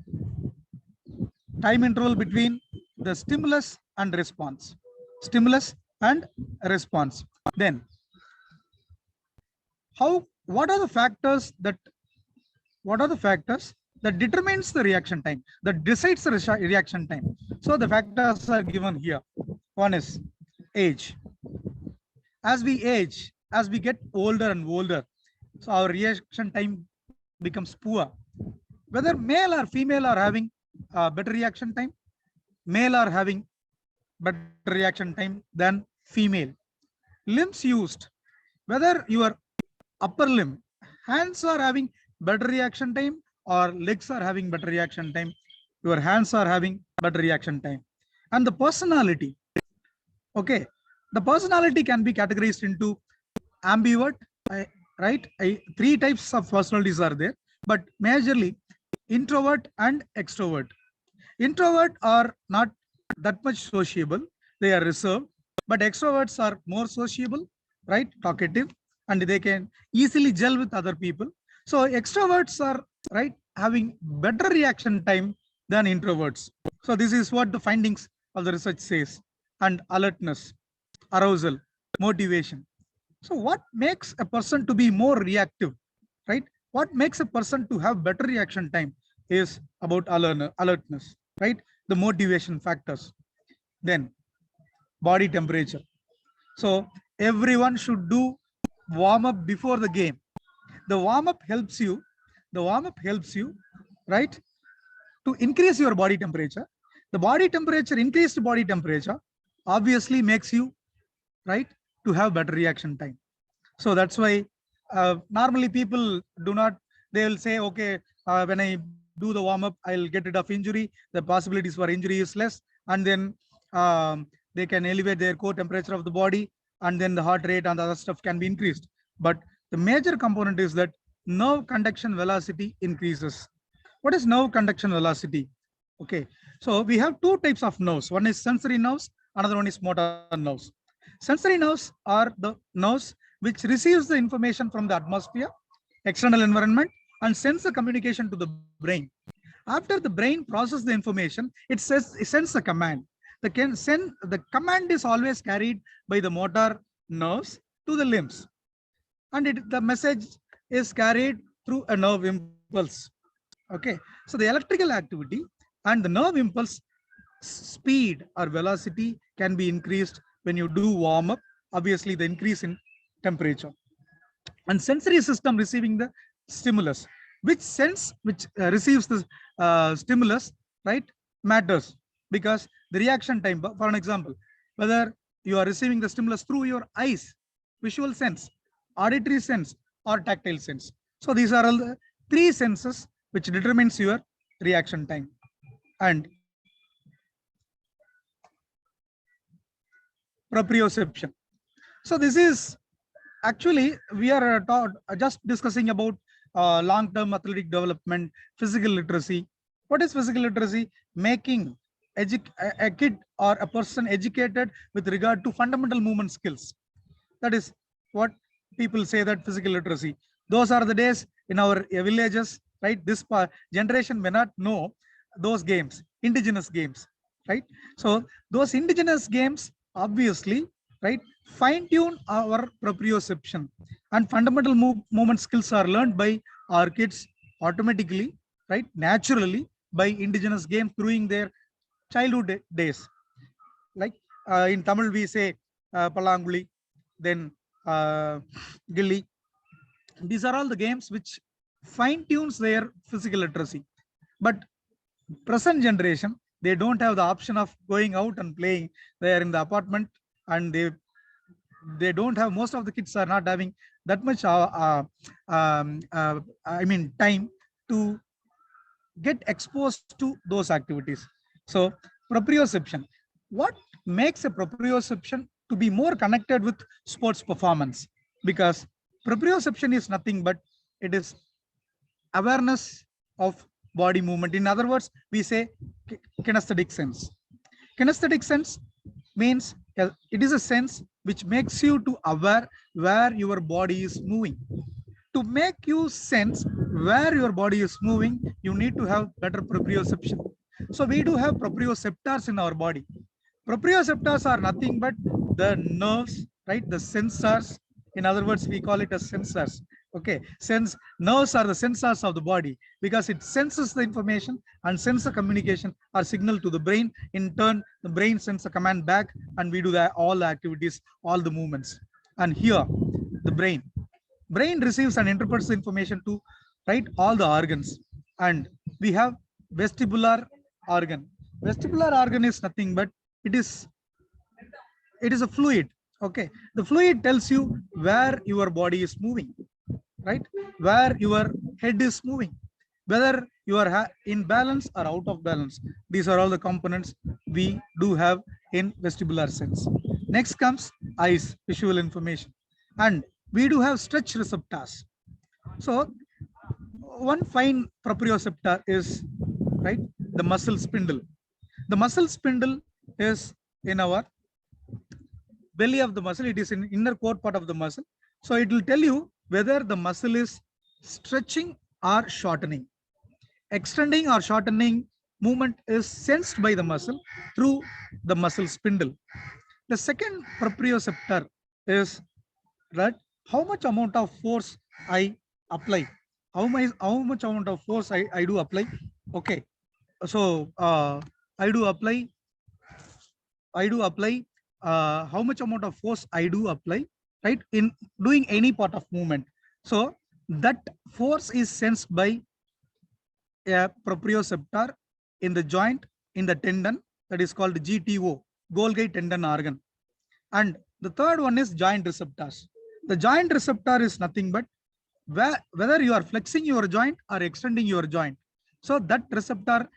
I: stimulus and response. Stimulus and response. Then what are the factors that determines the reaction time, that decides the reaction time? So the factors are given here. One is age. As we age, as we get older and older, so our reaction time becomes poor. Whether male or female are having better reaction time, male are having better reaction time than female. Limbs used, whether your upper limb, hands are having better reaction time or legs are having better reaction time, your hands are having better reaction time. And the personality, okay, the personality can be categorized into ambivert, right? Three types of personalities are there. but majorly introvert and extrovert. Introvert are not that much sociable, they are reserved, but extroverts are more sociable, right? Talkative, and they can easily gel with other people. So extroverts are, right, having better reaction time than introverts. So this is what the findings of the research says. And alertness, arousal, motivation. So what makes a person to be more reactive, right? What makes a person to have better reaction time is about alertness, right? The motivation factors. Then body temperature. So everyone should do warm up before the game. The warm up helps you, right, to increase your body temperature. The body temperature, increased body temperature obviously makes you, right, to have better reaction time. So that's why normally people do not, they will say, okay, when I do the warm up, I'll get rid of injury. The possibilities for injury is less. And then they can elevate their core temperature of the body, and then the heart rate and other stuff can be increased. But the major component is that nerve conduction velocity increases. What is nerve conduction velocity? Okay, so we have two types of nerves. One is sensory nerves, another one is motor nerves. Sensory nerves are the nerves which receives the information from the atmosphere, external environment, and sends the communication to the brain. After the brain processes the information, it sends a command. The command is always carried by the motor nerves to the limbs, and the message is carried through a nerve impulse. Okay, so the electrical activity and the nerve impulse speed or velocity can be increased when you do warm up. Obviously, the increase in temperature and sensory system receiving the stimulus, which receives the stimulus, right, matters, because the reaction time, for an example, whether you are receiving the stimulus through your eyes, visual sense, auditory sense, or tactile sense. So these are all the three senses which determines your reaction time. And proprioception. So this is actually, we are just discussing about long-term athletic development, physical literacy. What is physical literacy? Making a kid or a person educated with regard to fundamental movement skills. That is what people say, that physical literacy. Those are the days in our villages, right? This generation may not know those games, indigenous games, right? So those indigenous games, obviously, right, fine-tune our proprioception, and fundamental movement skills are learned by our kids automatically, right, naturally, by indigenous games during their childhood days. Like in Tamil we say Palanguli, then Gilli. These are all the games which fine-tunes their physical literacy. But present generation, they don't have the option of going out and playing. They are in the apartment, and they don't have, most of the kids are not having that much time to get exposed to those activities. So proprioception, what makes a proprioception to be more connected with sports performance? Because proprioception is nothing but it is awareness of body movement. In other words, we say kinesthetic sense. Kinesthetic sense means it is a sense which makes you to aware where your body is moving. To make you sense where your body is moving, you need to have better proprioception. So we do have proprioceptors in our body. Proprioceptors are nothing but the nerves, right? The sensors. In other words, we call it as sensors. Okay, nerves are the sensors of the body, because it senses the information and sends the communication or signal to the brain. In turn, the brain sends a command back, and we do all the activities, all the movements. And here, the brain receives and interprets the information to, right, all the organs. And we have vestibular organ. Vestibular organ is nothing but it is a fluid. Okay, the fluid tells you where your body is moving, right? Where your head is moving, whether you are in balance or out of balance. These are all the components we do have in vestibular sense. Next comes eyes, visual information, and we do have stretch receptors. So one fine proprioceptor is, right, the muscle spindle. The muscle spindle is in our belly of the muscle. It is in inner core part of the muscle. So it will tell you whether the muscle is stretching or shortening. Extending or shortening movement is sensed by the muscle through the muscle spindle. The second proprioceptor is that how much amount of force I apply. How much amount of force I do apply. Okay. So I do apply how much amount of force I do apply, right, in doing any part of movement. So that force is sensed by a proprioceptor in the joint, in the tendon, that is called GTO, Golgi tendon organ. And the third one is joint receptors. The joint receptor is nothing but whether you are flexing your joint or extending your joint. So that receptor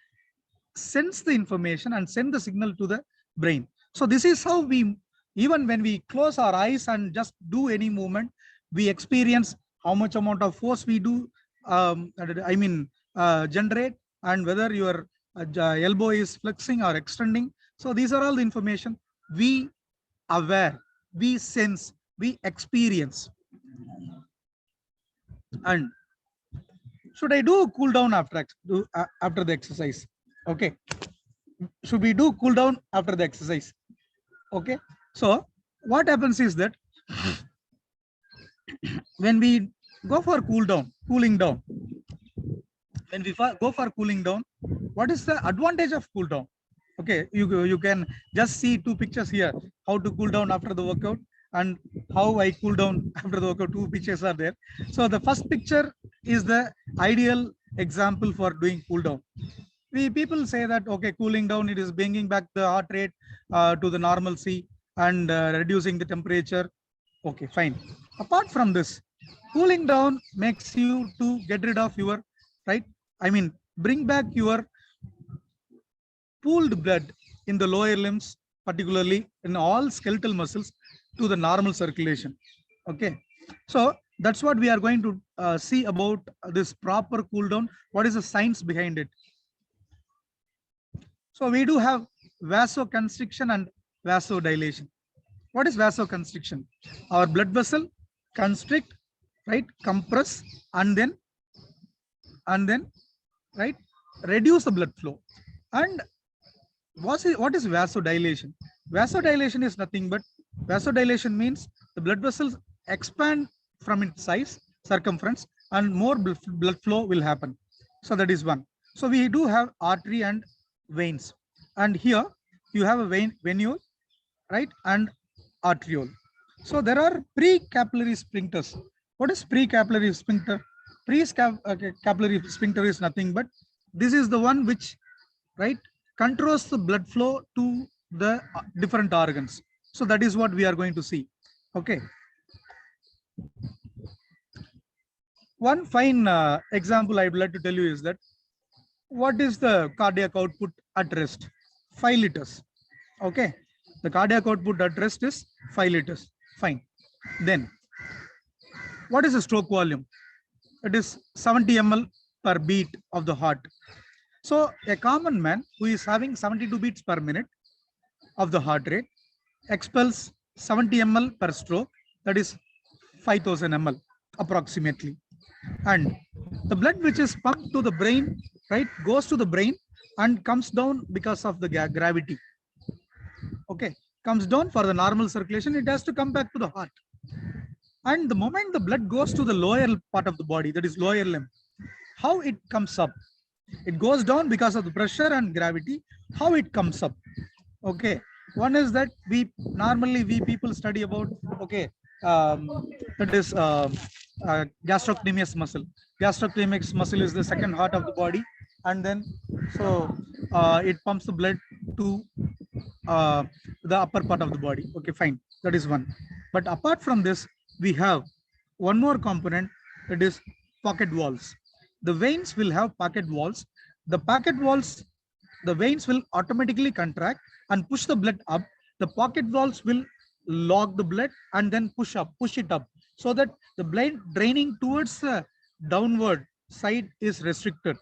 I: sends the information and send the signal to the brain. So this is how we, even when we close our eyes and just do any movement, we experience how much amount of force we do, generate, and whether your elbow is flexing or extending. So these are all the information we aware, we sense, we experience. And should I do cool down after the exercise? Okay. Should we do cool down after the exercise? Okay. So what happens is that when we go for cooling down, when we go for cooling down, what is the advantage of cool down? Okay, you can just see two pictures here, how to cool down after the workout and how I cool down after the workout. Two pictures are there. So the first picture is the ideal example for doing cool down. People say that, okay, cooling down, it is bringing back the heart rate to the normalcy and reducing the temperature. Okay, fine. Apart from this, cooling down makes you to get rid of your, right, bring back your pooled blood in the lower limbs, particularly in all skeletal muscles, to the normal circulation. Okay, so that's what we are going to see about this proper cool down. What is the science behind it? So we do have vasoconstriction and vasodilation. What is vasoconstriction? Our blood vessel constrict, right, compress, and then right, reduce the blood flow. And what is vasodilation? Vasodilation is nothing but, vasodilation means the blood vessels expand from its size, circumference, and more blood flow will happen. So that is one. So we do have artery and veins, and here you have a venule, right, and arteriole. So there are pre-capillary sphincters. What is pre-capillary sphincter? Pre-capillary sphincter is nothing but, this is the one which, right, controls the blood flow to the different organs. So that is what we are going to see. Okay. One fine example I would like to tell you is that, what is the cardiac output at rest? 5 liters. Okay. The cardiac output at rest is 5 liters. Fine. Then, what is the stroke volume? It is 70 ml per beat of the heart. So a common man who is having 72 beats per minute of the heart rate expels 70 ml per stroke, that is 5000 ml approximately. And the blood which is pumped to the brain, right, goes to the brain and comes down because of the gravity. Okay, comes down for the normal circulation, it has to come back to the heart. And the moment the blood goes to the lower part of the body, that is lower limb, how it comes up? It goes down because of the pressure and gravity. How it comes up? Okay, one is that we people study about, okay, that is gastrocnemius muscle. Gastrocnemius muscle is the second heart of the body, and then so it pumps the blood to the upper part of the body. Okay, fine, that is one. But apart from this, we have one more component, that is pocket valves. The veins will have pocket valves. The pocket valves, the veins will automatically contract and push the blood up. The pocket valves will lock the blood and then push it up, so that the blood draining towards the downward site is restricted.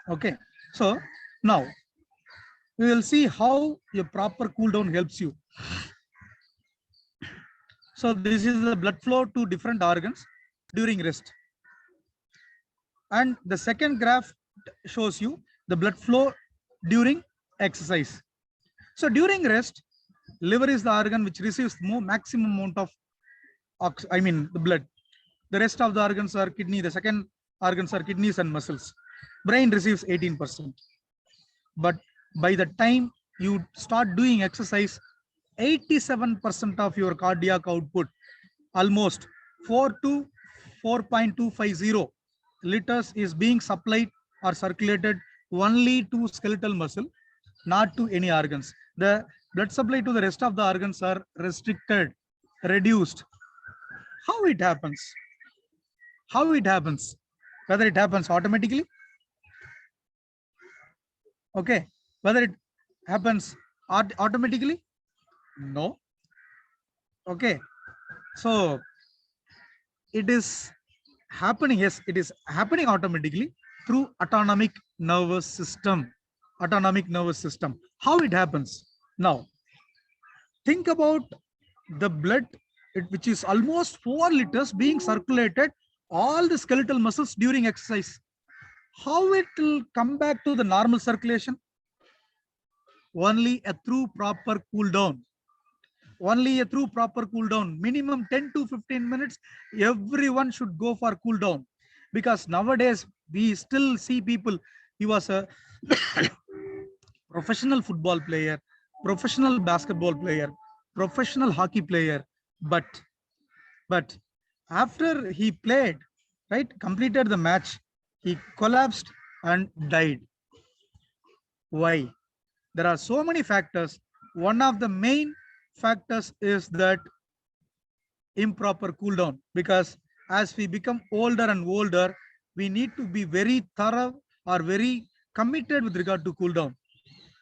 I: Okay, so now we will see how a proper cool down helps you. So this is the blood flow to different organs during rest. And the second graph shows you the blood flow during exercise. So during rest, liver is the organ which receives maximum amount of the blood. The rest of the organs are kidney. The second organs are kidneys and muscles. Brain receives 18%. But by the time you start doing exercise, 87% of your cardiac output, almost 4 to 4.250 liters, is being supplied or circulated only to skeletal muscle, not to any organs. The blood supply to the rest of the organs are restricted, reduced. How it happens? How it happens? Whether it happens automatically? Okay. Whether it happens automatically? No. Okay. So it is happening. Yes, it is happening automatically through autonomic nervous system. Autonomic nervous system. How it happens? Now, think about the blood, which is almost 4 liters being circulated all the skeletal muscles during exercise. How it will come back to the normal circulation? Only a through proper cool down. Only a through proper cool down. Minimum 10 to 15 minutes, everyone should go for cool down. Because nowadays, we still see people, he was a professional football player, professional basketball player, professional hockey player, but after he played, right, completed the match, he collapsed and died. Why? There are so many factors. One of the main factors is that improper cool down, because as we become older and older, we need to be very thorough or very committed with regard to cool down.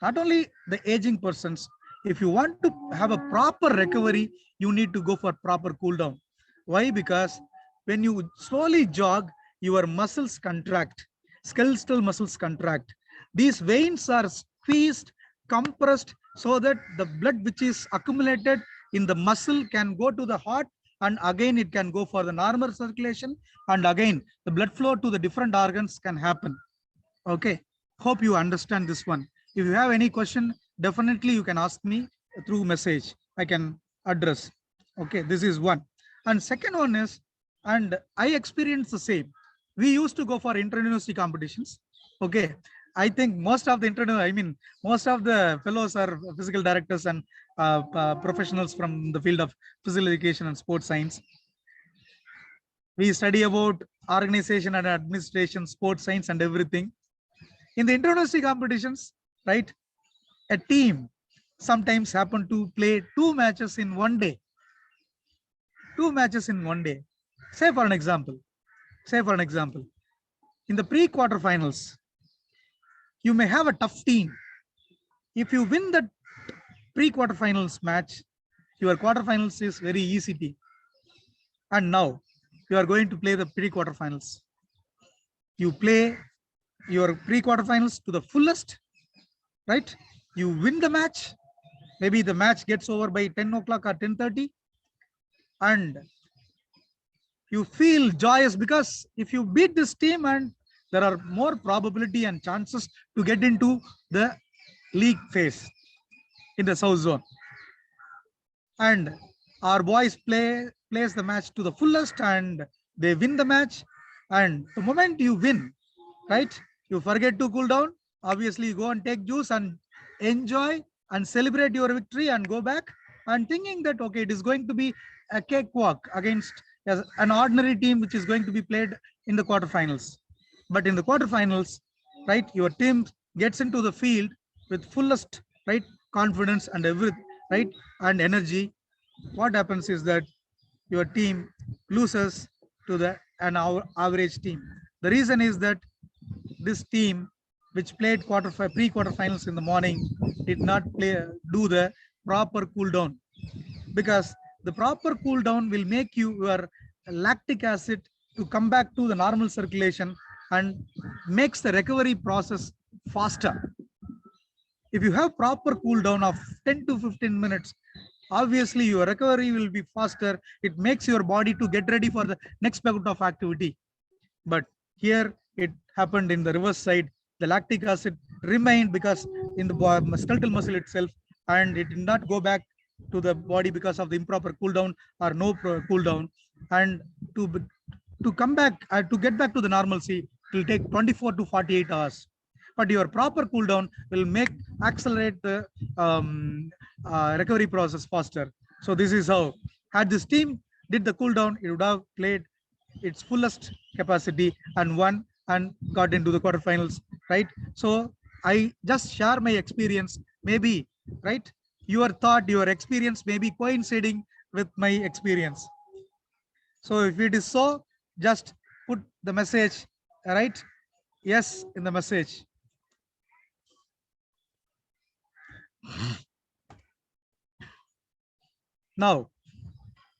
I: Not only the aging persons, if you want to have a proper recovery, you need to go for proper cool down. Why? Because when you slowly jog, your muscles contract, skeletal muscles contract. These veins are squeezed, compressed, so that the blood which is accumulated in the muscle can go to the heart, and again it can go for the normal circulation, and again the blood flow to the different organs can happen. Okay, hope you understand this one. If you have any question, definitely you can ask me through message. I can address. Okay, this is one. And second one is, and I experienced the same. We used to go for inter-university competitions. Okay, I think most of the most of the fellows are physical directors and professionals from the field of physical education and sports science. We study about organization and administration, sports science and everything. In the inter-university competitions, right, a team sometimes happen to play 2 matches in one day. 2 matches in one day. Say for an example, in the pre-quarter finals, you may have a tough team. If you win the pre-quarter finals match, your quarterfinals is very easy team. And now you are going to play the pre-quarter finals. You play your pre-quarter finals to the fullest, right? You win the match. Maybe the match gets over by 10 o'clock or 10:30. And you feel joyous because if you beat this team, and there are more probability and chances to get into the league phase in the South Zone. And our boys plays the match to the fullest and they win the match. And the moment you win, right, you forget to cool down. Obviously, you go and take juice and enjoy and celebrate your victory and go back and thinking that, okay, it is going to be a cakewalk against an ordinary team which is going to be played in the quarterfinals. But in the quarterfinals, right, your team gets into the field with fullest, right, confidence and everything, right, and energy. What happens is that your team loses to an average team. The reason is that this team, which played pre-quarter finals in the morning, did not do the proper cool down, because the proper cool down will make your lactic acid to come back to the normal circulation, and makes the recovery process faster. If you have proper cool down of 10 to 15 minutes, obviously your recovery will be faster. It makes your body to get ready for the next bout of activity. But here it happened in the reverse side. The lactic acid remained because in the skeletal muscle itself, and it did not go back to the body because of the improper cool down or no cool down. And to come back, to get back to the normalcy, it will take 24 to 48 hours. But your proper cool down will accelerate the recovery process faster. So this is how, had this team did the cool down, it would have played its fullest capacity and won and got into the quarterfinals, right? So I just share my experience, maybe, right? Your thought, your experience may be coinciding with my experience. So if it is so, just put the message, right? Yes, in the message. Now,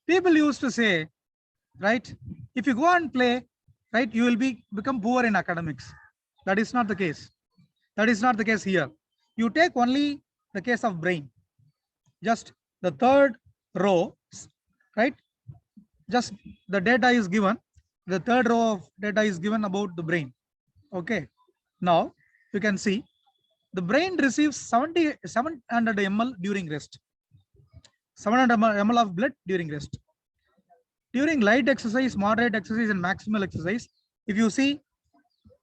I: people used to say, right, if you go and play, right, you will become poor in academics. That is not the case. That is not the case here. You take only the case of brain. Just the third row, right? Just the data is given. The third row of data is given about the brain. Okay. Now you can see the brain receives 700 ml during rest. 700 ml of blood during rest. During light exercise, moderate exercise, and maximal exercise, if you see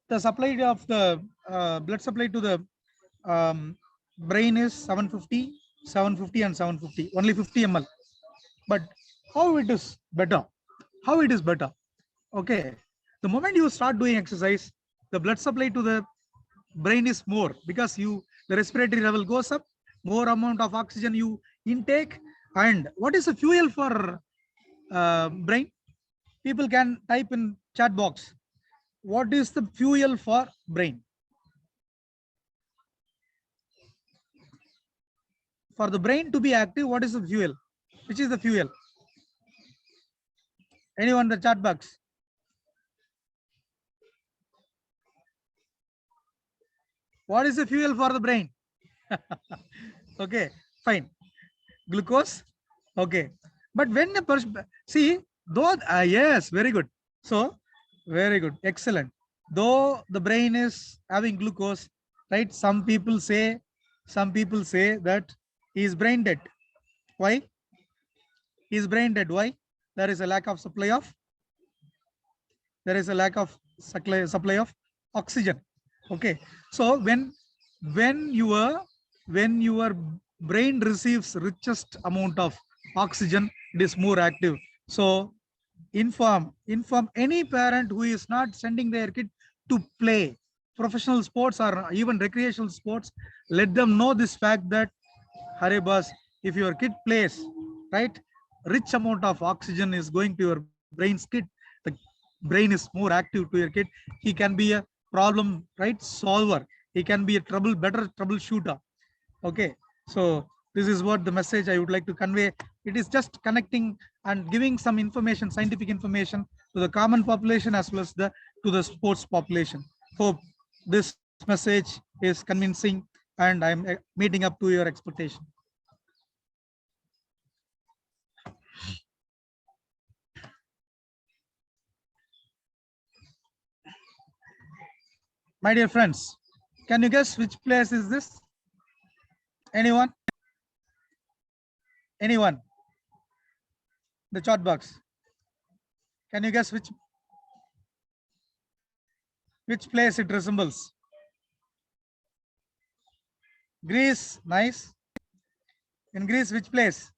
I: the supply of the blood supply to the brain is 750, 750, and 750, only 50 ml. But how it is better? How it is better? Okay, the moment you start doing exercise, the blood supply to the brain is more because the respiratory level goes up, more amount of oxygen you intake. And what is the fuel for brain? People can type in chat box. What is the fuel for brain? For the brain to be active, what is the fuel? Which is the fuel? Anyone in the chat box? What is the fuel for the brain? Okay, fine. Glucose. Okay. But when a person, see, though, yes, very good. So, very good. Excellent. Though the brain is having glucose, right? Some people say that he is brain dead. Why? He is brain dead. Why? There is a lack of supply of oxygen. Okay. So when your brain receives richest amount of oxygen, it is more active. So inform any parent who is not sending their kid to play professional sports or even recreational sports. Let them know this fact that, Hare boss, if your kid plays, right, rich amount of oxygen is going to your brain's kid. The brain is more active to your kid. He can be a problem, right, solver. He can be a better troubleshooter. Okay, so this is what the message I would like to convey. It is just connecting and giving some information, scientific information to the common population as well as to the sports population. Hope this message is convincing and I'm meeting up to your expectation. My dear friends, can you guess which place is this? Anyone? Anyone? The chat box. Can you guess which place it resembles? Greece, nice. In Greece, which place?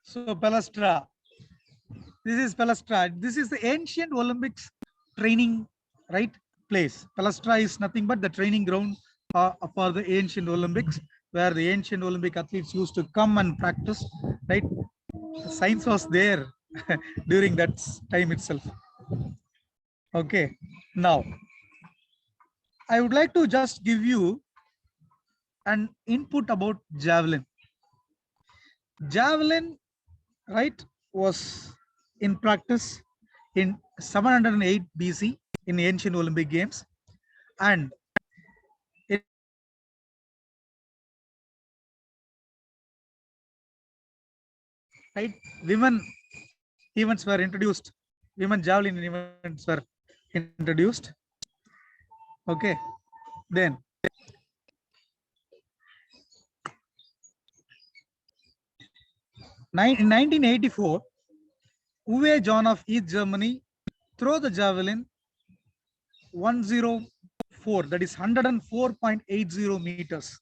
I: So Palestra. This is Palestra. This is the ancient Olympics training, right, place. Palestra is nothing but the training ground for the ancient Olympics, where the ancient Olympic athletes used to come and practice, right? Science was there during that time itself. Okay, now I would like to just give you an input about javelin. Javelin, right, was in practice in 708 BC in ancient Olympic Games, and it, right, women events were introduced. Women javelin events were introduced. Okay, then in 1984, Uwe John of East Germany throw the javelin 104, that is 104.80 meters.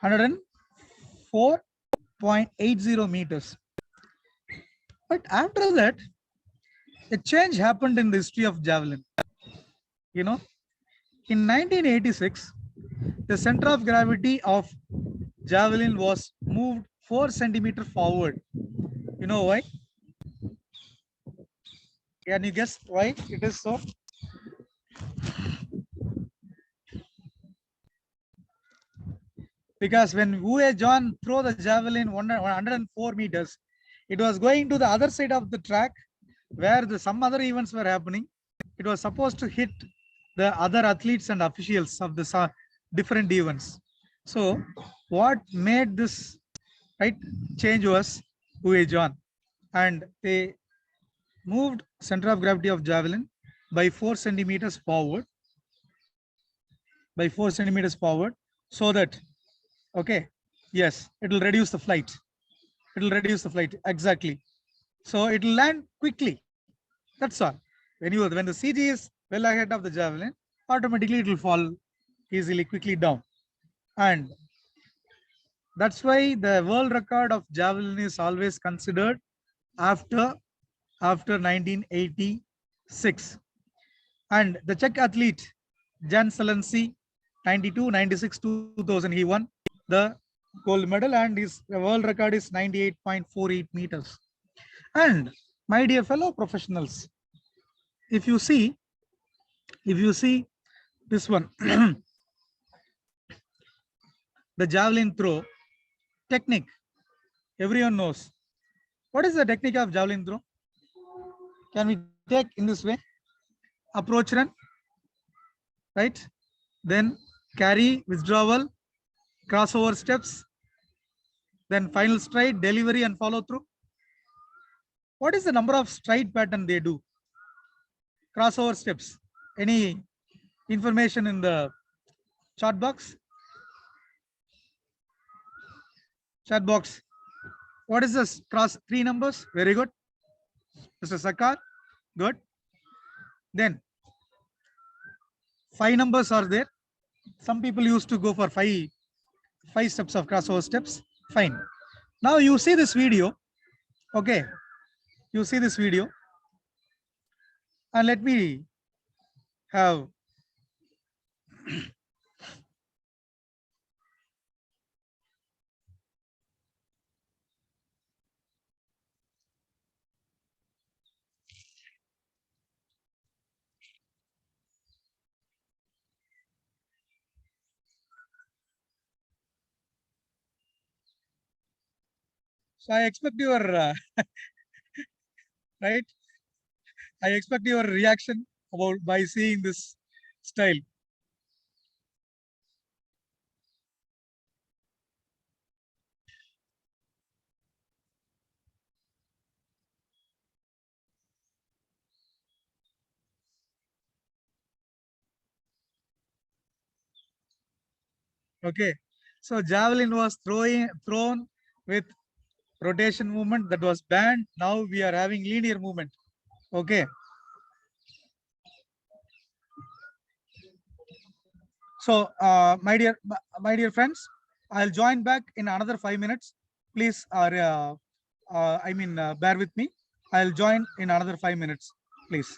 I: 104.80 meters. But after that, a change happened in the history of javelin. You know, in 1986, the center of gravity of javelin was moved 4 centimeters forward. You know why? Can you guess why it is so? Because when Uwe John threw the javelin 104 meters, it was going to the other side of the track where some other events were happening. It was supposed to hit the other athletes and officials of the different events. So what made this right change was Uwe John, and they moved center of gravity of javelin by 4 centimeters forward, so that, okay, yes, it will reduce the flight. It will reduce the flight, exactly. So it will land quickly. That's all. When the CG is well ahead of the javelin, automatically it will fall easily, quickly down. And that's why the world record of javelin is always considered after 1986. And the Czech athlete Jan Zelensky, 92, 96, 2000, he won the gold medal, and his world record is 98.48 meters. And my dear fellow professionals, if you see this one, the javelin throw technique, everyone knows. What is the technique of javelin throw? Can we take in this way? Approach run, right? Then carry, withdrawal, crossover steps, then final stride, delivery, and follow through. What is the number of stride pattern they do? Crossover steps. Any information in the chat box? Chat box. What is this? Cross 3 numbers? Very good. Mr. Sakar, good. Then 5 numbers are there. Some people used to go for 5 steps of crossover steps. Fine. Now you see this video. Okay. You see this video. And let me have so I expect your right. I expect your reaction about by seeing this style. Okay. So javelin was thrown with rotation movement that was banned. Now we are having linear movement. Okay. So my dear friends, I'll join back in another 5 minutes. Please bear with me. I'll join in another 5 minutes, please.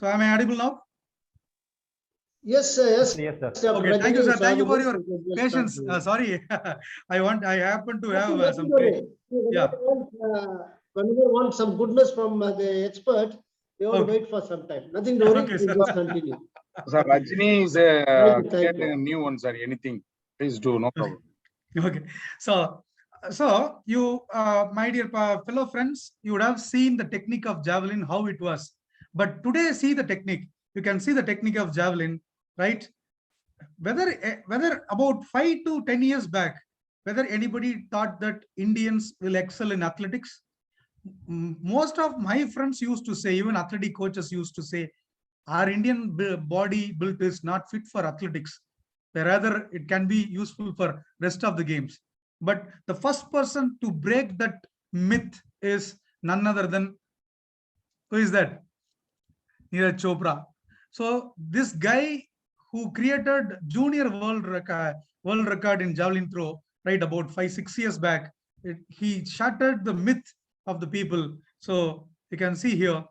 I: So am I audible now?
A: Yes, sir, yes.
F: Yes, sir.
A: Dr.
I: Okay, thank you,
A: Rajani
I: sir.
A: is
I: Thank you for
A: audible.
I: your patience. Sorry, I happen to have
A: Nothing
I: some.
A: to worry.
I: Yeah.
A: When you want some goodness from the expert, you have to
I: Okay.
A: wait for some time. Nothing to worry.
I: Okay,
A: We
I: sir.
A: just continue.
E: Sir, Rajini is
A: Thank you.
E: a new one, sir. Anything, please do, no problem.
I: Okay, so you, my dear fellow friends, you would have seen the technique of javelin, how it was. But today, see the technique. You can see the technique of javelin, right? Whether about 5 to 10 years back, whether anybody thought that Indians will excel in athletics, most of my friends used to say, even athletic coaches used to say, our Indian body built is not fit for athletics. Rather, it can be useful for rest of the games. But the first person to break that myth is none other than, who is that? Neeraj Chopra. So this guy who created junior world record in javelin throw, right, about 5-6 years back, he shattered the myth of the people. So you can see here.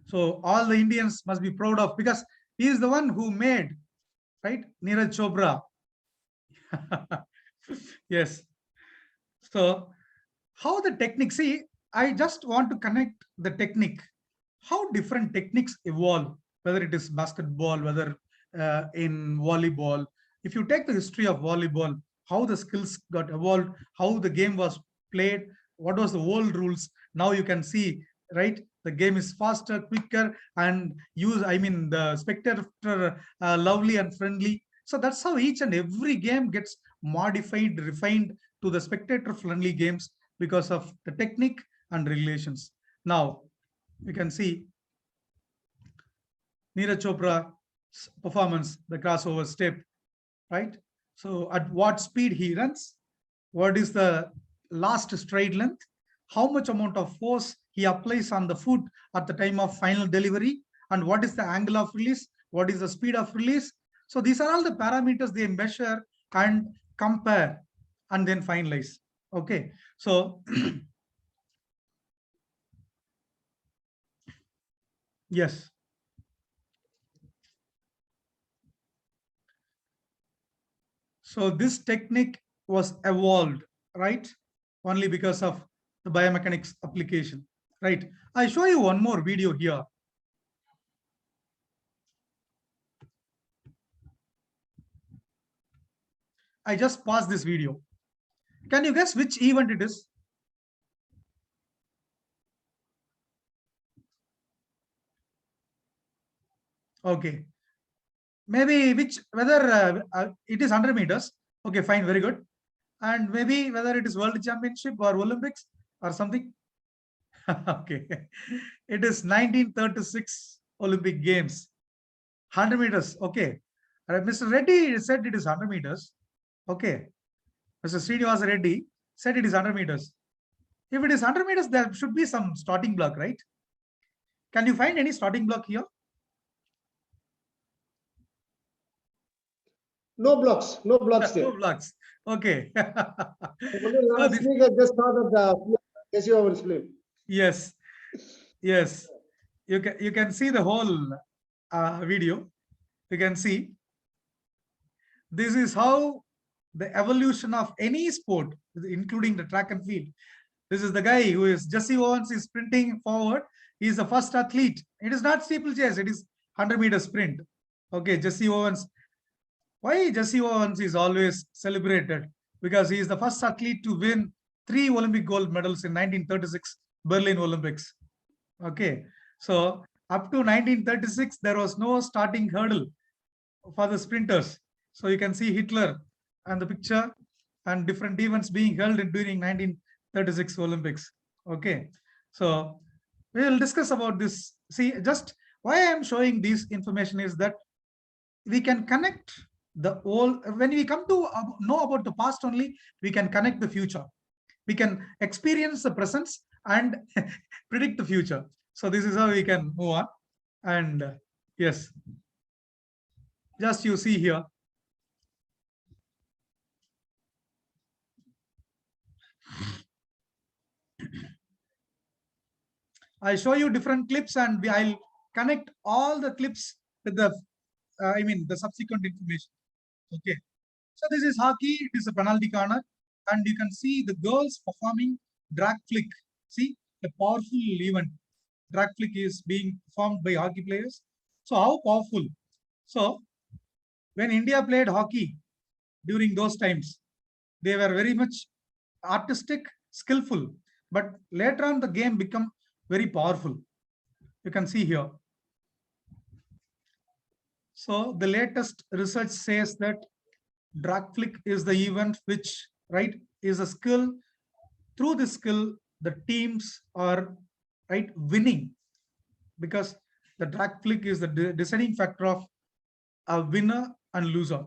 I: So all the Indians must be proud of, because he is the one who made, right, Neeraj Chopra. Yes. So how the technique, see, I just want to connect the technique, how different techniques evolve, whether it is basketball, whether in volleyball. If you take the history of volleyball, how the skills got evolved, how the game was played, what was the old rules. Now you can see, right, the game is faster, quicker, and the spectator lovely and friendly. So that's how each and every game gets modified, refined to the spectator friendly games because of the technique and regulations. Now you can see Neeraj Chopra's performance, the crossover step, right? So at what speed he runs, what is the last stride length, how much amount of force he applies on the foot at the time of final delivery, and what is the angle of release, what is the speed of release. So these are all the parameters they measure and compare and then finalize. Okay, so yes. So this technique was evolved, right? Only because of the biomechanics application, right? I show you one more video here. I just paused this video. Can you guess which event it is? Okay. Maybe whether it is 100 meters. Okay, fine, very good. And maybe whether it is World Championship or Olympics or something. Okay. It is 1936 Olympic Games. 100 meters. Okay. Mr. Reddy said it is 100 meters. Okay. Mr. Srinivas Reddy said it is 100 meters. If it is 100 meters, there should be some starting block, right? Can you find any starting block here?
A: No blocks. No blocks there.
I: No blocks. Okay.
A: Only
I: So
A: last week I just saw that Jesse Owens film.
I: yes. Yes. You can see the whole video. You can see this is how the evolution of any sport, including the track and field. This is the guy who is Jesse Owens is sprinting forward. He is the first athlete. It is not steeplechase. It is 100-meter sprint. Okay, Jesse Owens. Why Jesse Owens is always celebrated? Because he is the first athlete to win 3 Olympic gold medals in 1936 Berlin Olympics. Okay, so up to 1936, there was no starting hurdle for the sprinters. So you can see Hitler and the picture and different events being held during 1936 Olympics. Okay, so we will discuss about this. See, just why I am showing this information is that we can connect the old, when we come to know about the past only, we can connect the future. We can experience the present and predict the future. So this is how we can move on. And yes, just you see here. I'll show you different clips and I'll connect all the clips with the, the subsequent information. Okay. So this is hockey. It is a penalty corner, and you can see the girls performing drag flick. See, a powerful event. Drag flick is being performed by hockey players. So how powerful? So when India played hockey during those times, they were very much artistic, skillful, but later on the game become very powerful. You can see here. So the latest research says that drag flick is the event which, right, is a skill. Through this skill, the teams are, right, winning, because the drag flick is the deciding factor of a winner and loser.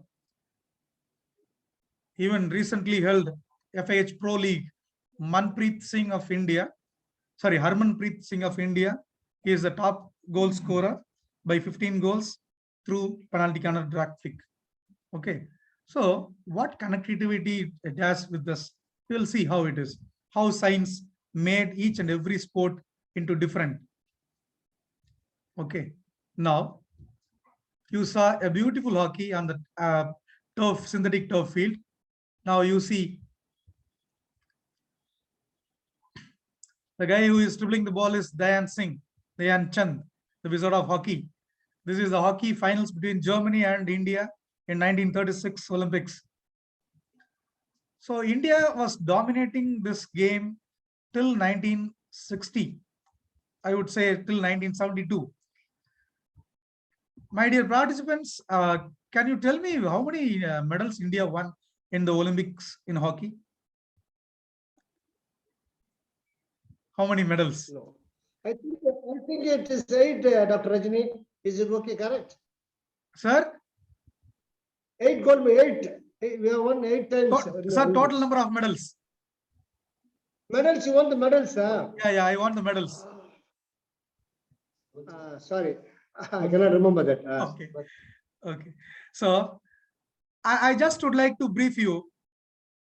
I: Even recently held FIH Pro League, Harmanpreet Singh of India, he is the top goal scorer by 15 goals through penalty corner drag flick. Okay, so what connectivity it has with this? We'll see how it is, how science made each and every sport into different. Okay, now you saw a beautiful hockey on the turf, synthetic turf field. Now you see the guy who is dribbling the ball is Dhyan Chand, the Wizard of Hockey. This is the hockey finals between Germany and India in 1936 Olympics. So India was dominating this game till 1960. I would say till 1972. My dear participants, can you tell me how many medals India won in the Olympics in hockey? How many medals?
A: No. I think it is 8, Dr. Rajni. Is it okay, correct?
I: Sir?
A: 8 gold medals, 8. We have won 8 times.
I: Sir, total number of medals.
A: Medals, you want the medals, sir?
I: Yeah, I want the medals.
A: Sorry, I cannot remember that.
I: Okay. So, I just would like to brief you.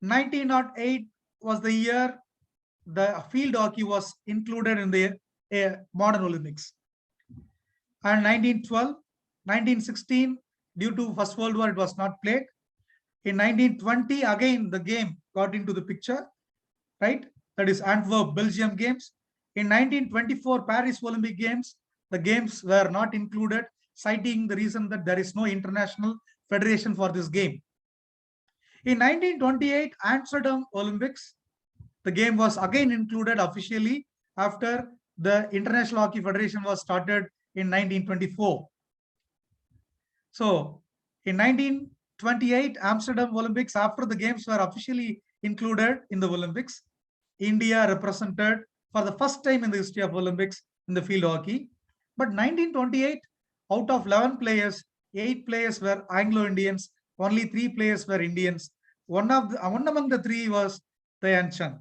I: 1908 was the year the field hockey was included in the modern Olympics. And 1912, 1916, due to First World War, it was not played. In 1920, again, the game got into the picture, right? That is Antwerp, Belgium games. In 1924, Paris Olympic Games, the games were not included, citing the reason that there is no international federation for this game. In 1928, Amsterdam Olympics, the game was again included officially after the International Hockey Federation was started in 1924. So in 1928 Amsterdam Olympics, after the games were officially included in the Olympics, India represented for the first time in the history of Olympics in the field hockey. But 1928, out of 11 players, 8 players were Anglo-Indians, only 3 players were Indians. One among the 3 was Dhyan Chand.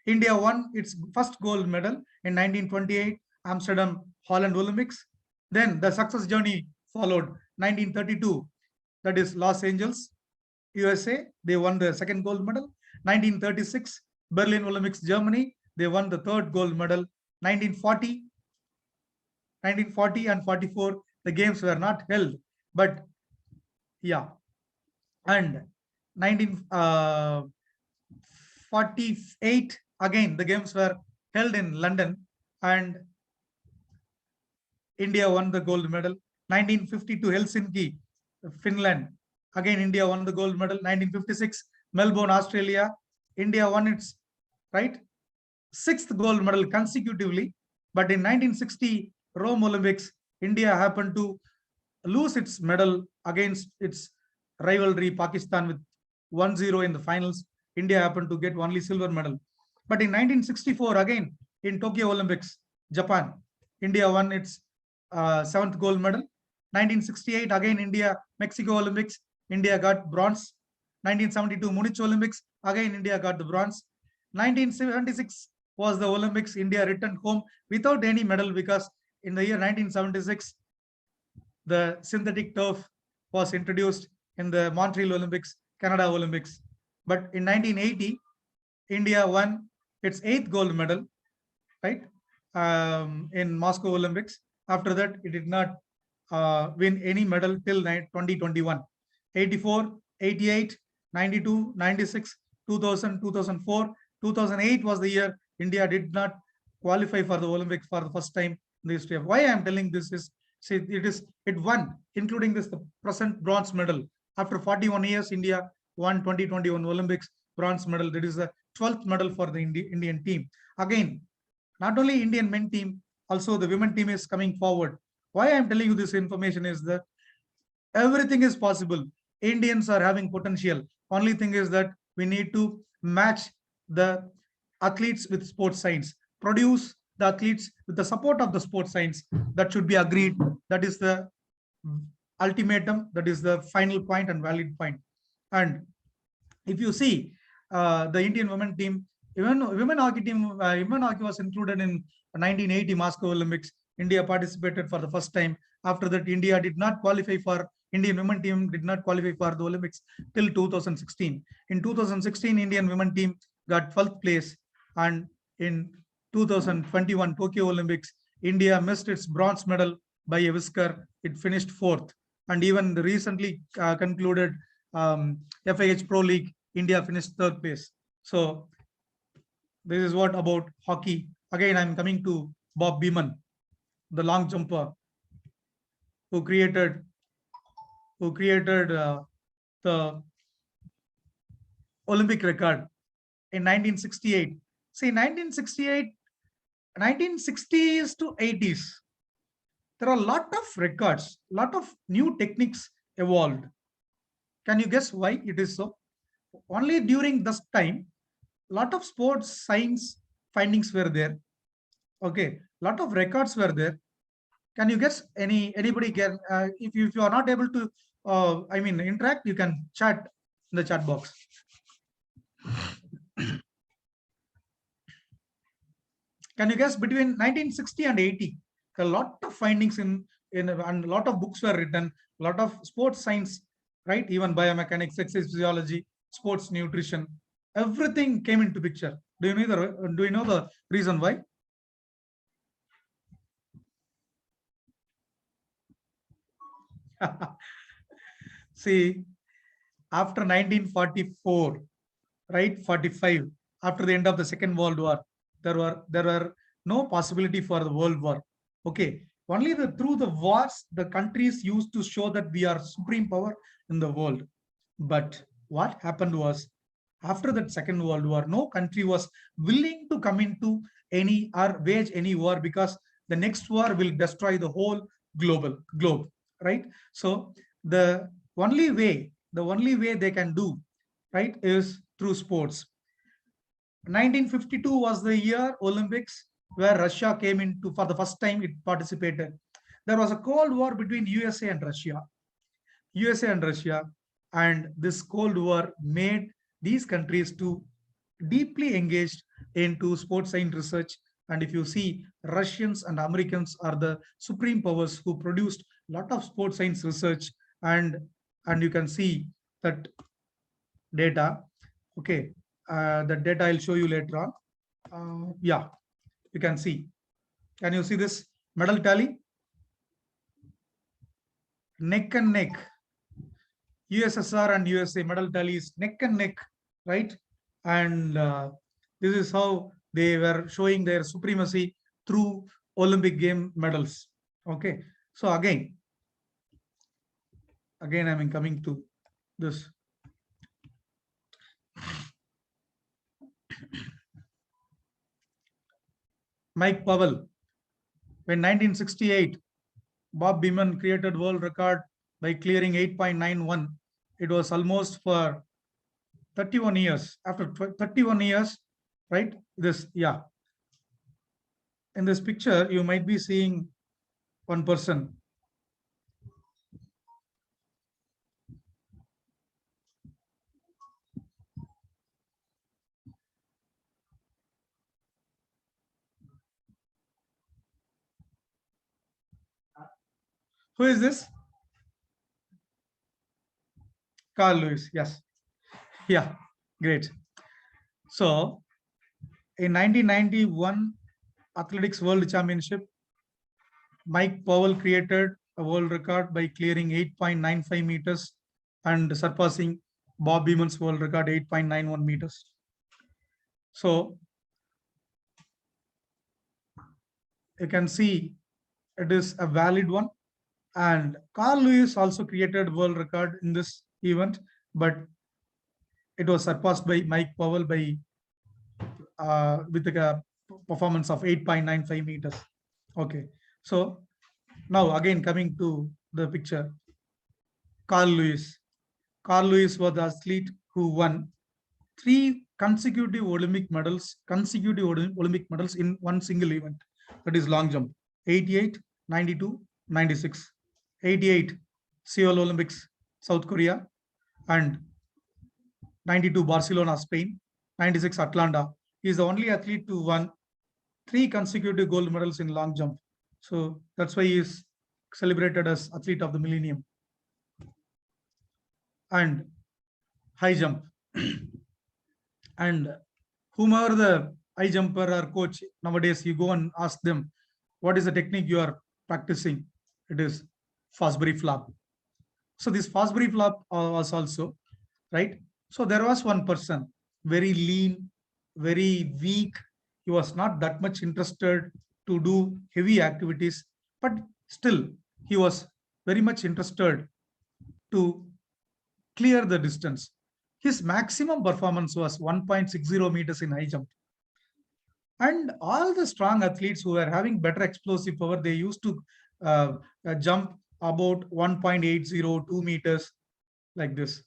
I: India won its first gold medal in 1928 Amsterdam Holland Olympics. Then the success journey followed. 1932, that is Los Angeles, USA, they won the second gold medal. 1936, Berlin Olympics, Germany, they won the third gold medal. 1940 and 44, the games were not held, but yeah. And 1948, again, the games were held in London and India won the gold medal. 1952, Helsinki, Finland, again, India won the gold medal. 1956, Melbourne, Australia, India won its, right, 6th gold medal consecutively. But in 1960, Rome Olympics, India happened to lose its medal against its rivalry, Pakistan, with 1-0 in the finals. India happened to get only silver medal. But in 1964, again, in Tokyo Olympics, Japan, India won its 7th gold medal. 1968, again, India, Mexico Olympics, India got bronze. 1972, Munich Olympics, again, India got the bronze. 1976 was the Olympics, India returned home without any medal because in the year 1976, the synthetic turf was introduced in the Montreal Olympics, Canada Olympics. But in 1980, India won its 8th gold medal, right? in Moscow Olympics. After that, it did not win any medal till 2021. 84, 88, 92, 96, 2000, 2004, 2008 was the year India did not qualify for the Olympics for the first time in the history of. Why I am telling this is, see, it won, including this the present bronze medal. After 41 years, India won 2021 Olympics bronze medal. That is the 12th medal for the Indian team. Again, not only Indian men team, also the women team is coming forward. Why I am telling you this information is that everything is possible. Indians are having potential. Only thing is that we need to match the athletes with sports science, produce the athletes with the support of the sports science. That should be agreed. That is the ultimatum. That is the final point and valid point. And if you see the Indian women team, even women hockey team, women hockey was included in 1980 Moscow Olympics. India participated for the first time. After that, India did not qualify for, Indian women team did not qualify for the Olympics till 2016. In 2016, Indian women team got 12th place. And in 2021 Tokyo Olympics, India missed its bronze medal by a whisker. It finished 4th. And even the recently concluded FIH Pro League, India finished 3rd place. So this is what about hockey. Again, I'm coming to Bob Beamon, the long jumper, who created the Olympic record in 1968. See, 1968, 1960s to 80s, there are a lot of records, lot of new techniques evolved. Can you guess why it is so? Only during this time, a lot of sports science findings were there. Okay, lot of records were there. Can you guess? Anybody can? If you are not able to, interact, you can chat in the chat box. Can you guess between 1960 and 80? A lot of findings and a lot of books were written. A lot of sports science, right? Even biomechanics, exercise physiology, sports nutrition, everything came into picture. Do you know the reason why? See, after 1944, right, 45, after the end of the Second World War, there were no possibility for the World War. Okay, only through the wars, the countries used to show that we are supreme power in the world. But what happened was, after that Second World War, no country was willing to come into any or wage any war, because the next war will destroy the whole globe, right? So the only way they can do, right, is through sports. 1952 was the year Olympics where Russia came into, for the first time it participated. There was a Cold War between USA and Russia. And this Cold War made these countries to deeply engaged into sports science research. And if you see, Russians and Americans are the supreme powers who produced a lot of sports science research, and you can see that data. Okay, the data I'll show you later on. Yeah, you can see. Can you see this medal tally? Neck and neck. USSR and USA medal tally is neck and neck, right? And this is how they were showing their supremacy through Olympic game medals. Okay, so again I'm coming to this. Mike Powell, when 1968, Bob Beamon created world record by clearing 8.91. It was almost for 31 years. After 31 years, right? This, yeah. In this picture, you might be seeing one person. Who is this? Carl Lewis, yes. Yeah, great. So in 1991, Athletics World Championship. Mike Powell created a world record by clearing 8.95 meters and surpassing Bob Beeman's world record 8.91 meters. So you can see it is a valid one. And Carl Lewis also created world record in this event, but it was surpassed by Mike Powell by with a performance of 8.95 meters. Okay, so now again coming to the picture, Carl Lewis. Carl Lewis was the athlete who won 3 consecutive Olympic medals in one single event. That is long jump, 88, 92, 96. 88 Seoul Olympics, South Korea, and 92 Barcelona, Spain, 96 Atlanta. He is the only athlete to won 3 consecutive gold medals in long jump. So that's why he is celebrated as athlete of the millennium. And high jump. And whomever the high jumper or coach nowadays, you go and ask them, what is the technique you are practicing? It is Fosbury flop. So this Fosbury flop was also, right? So there was one person, very lean, very weak. He was not that much interested to do heavy activities, but still he was very much interested to clear the distance. His maximum performance was 1.60 meters in high jump. And all the strong athletes who were having better explosive power, they used to jump about 1.80, 2 meters like this.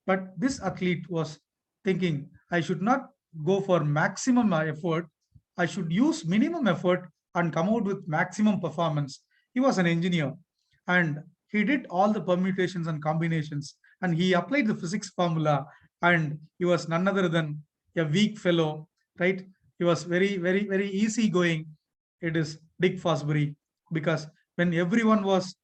I: But this athlete was thinking, I should not go for maximum effort. I should use minimum effort and come out with maximum performance. He was an engineer and he did all the permutations and combinations, and he applied the physics formula, and he was none other than a weak fellow, right? He was very, very, very easy going. It is Dick Fosbury, because when everyone was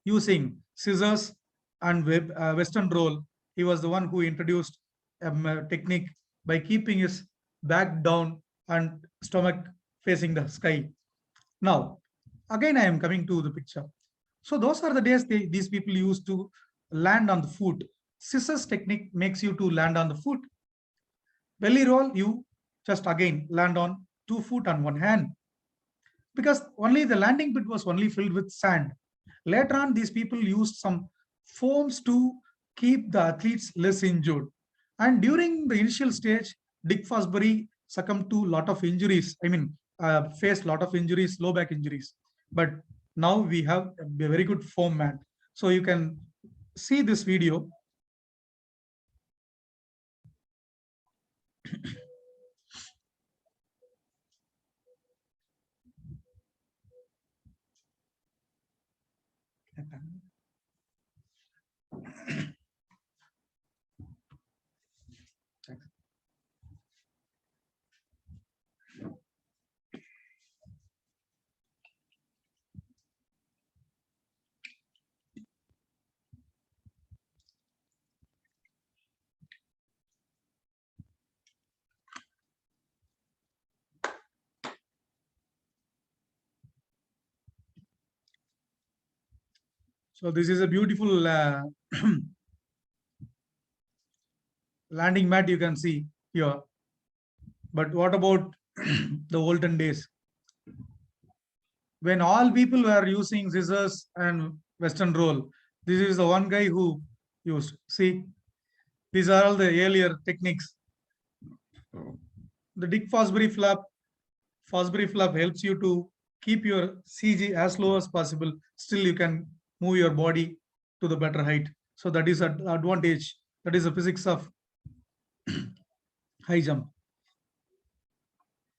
I: using scissors and Western roll, he was the one who introduced a technique by keeping his back down and stomach facing the sky. Now, again, I am coming to the picture. So those are the days these people used to land on the foot. Scissors technique makes you to land on the foot. Belly roll, you just again land on 2 feet and 1 hand, because only the landing pit was only filled with sand. Later on, these people used some foams to keep the athletes less injured. And during the initial stage, Dick Fosbury succumbed to a lot of injuries. I mean, faced a lot of injuries, low back injuries. But now we have a very good foam mat. So you can see this video. So this is a beautiful landing mat you can see here. But what about the olden days? When all people were using scissors and Western roll, this is the one guy who used. See, these are all the earlier techniques. The Dick Fosbury flap helps you to keep your CG as low as possible. Still, you can move your body to the better height. So that is an advantage. That is the physics of high jump.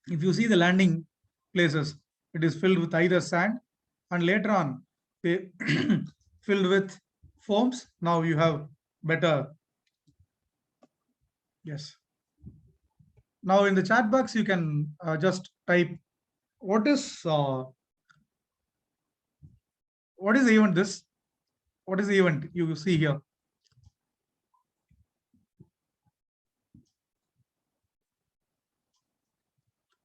I: If you see the landing places, it is filled with either sand, and later on they filled with foams. Now you have better. Yes. Now in the chat box, you can just type what is the event this? What is the event you see here?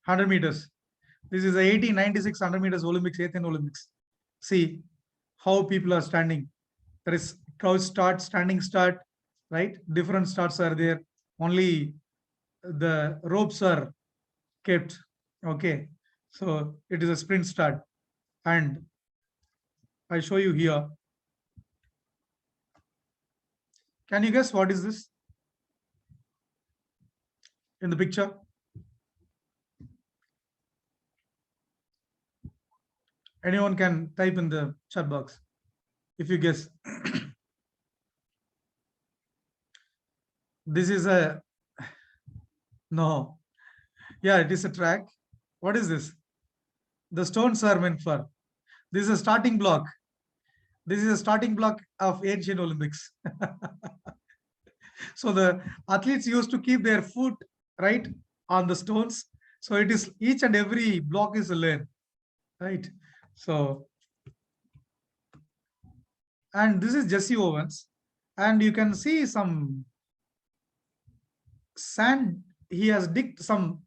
I: 100 meters. This is the 1896 100 meters Olympics, Athens Olympics. See how people are standing. There is crouch start, standing start, right? Different starts are there. Only the ropes are kept. Okay. So it is a sprint start. And I show you here. Can you guess what is this in the picture? Anyone can type in the chat box if you guess. This is a, no. Yeah, it is a track. What is this? The stones are meant for. This is a starting block. This is a starting block of ancient Olympics. So the athletes used to keep their foot right on the stones. So it is each and every block is a lane, right? So, and this is Jesse Owens, and you can see some sand. He has digged some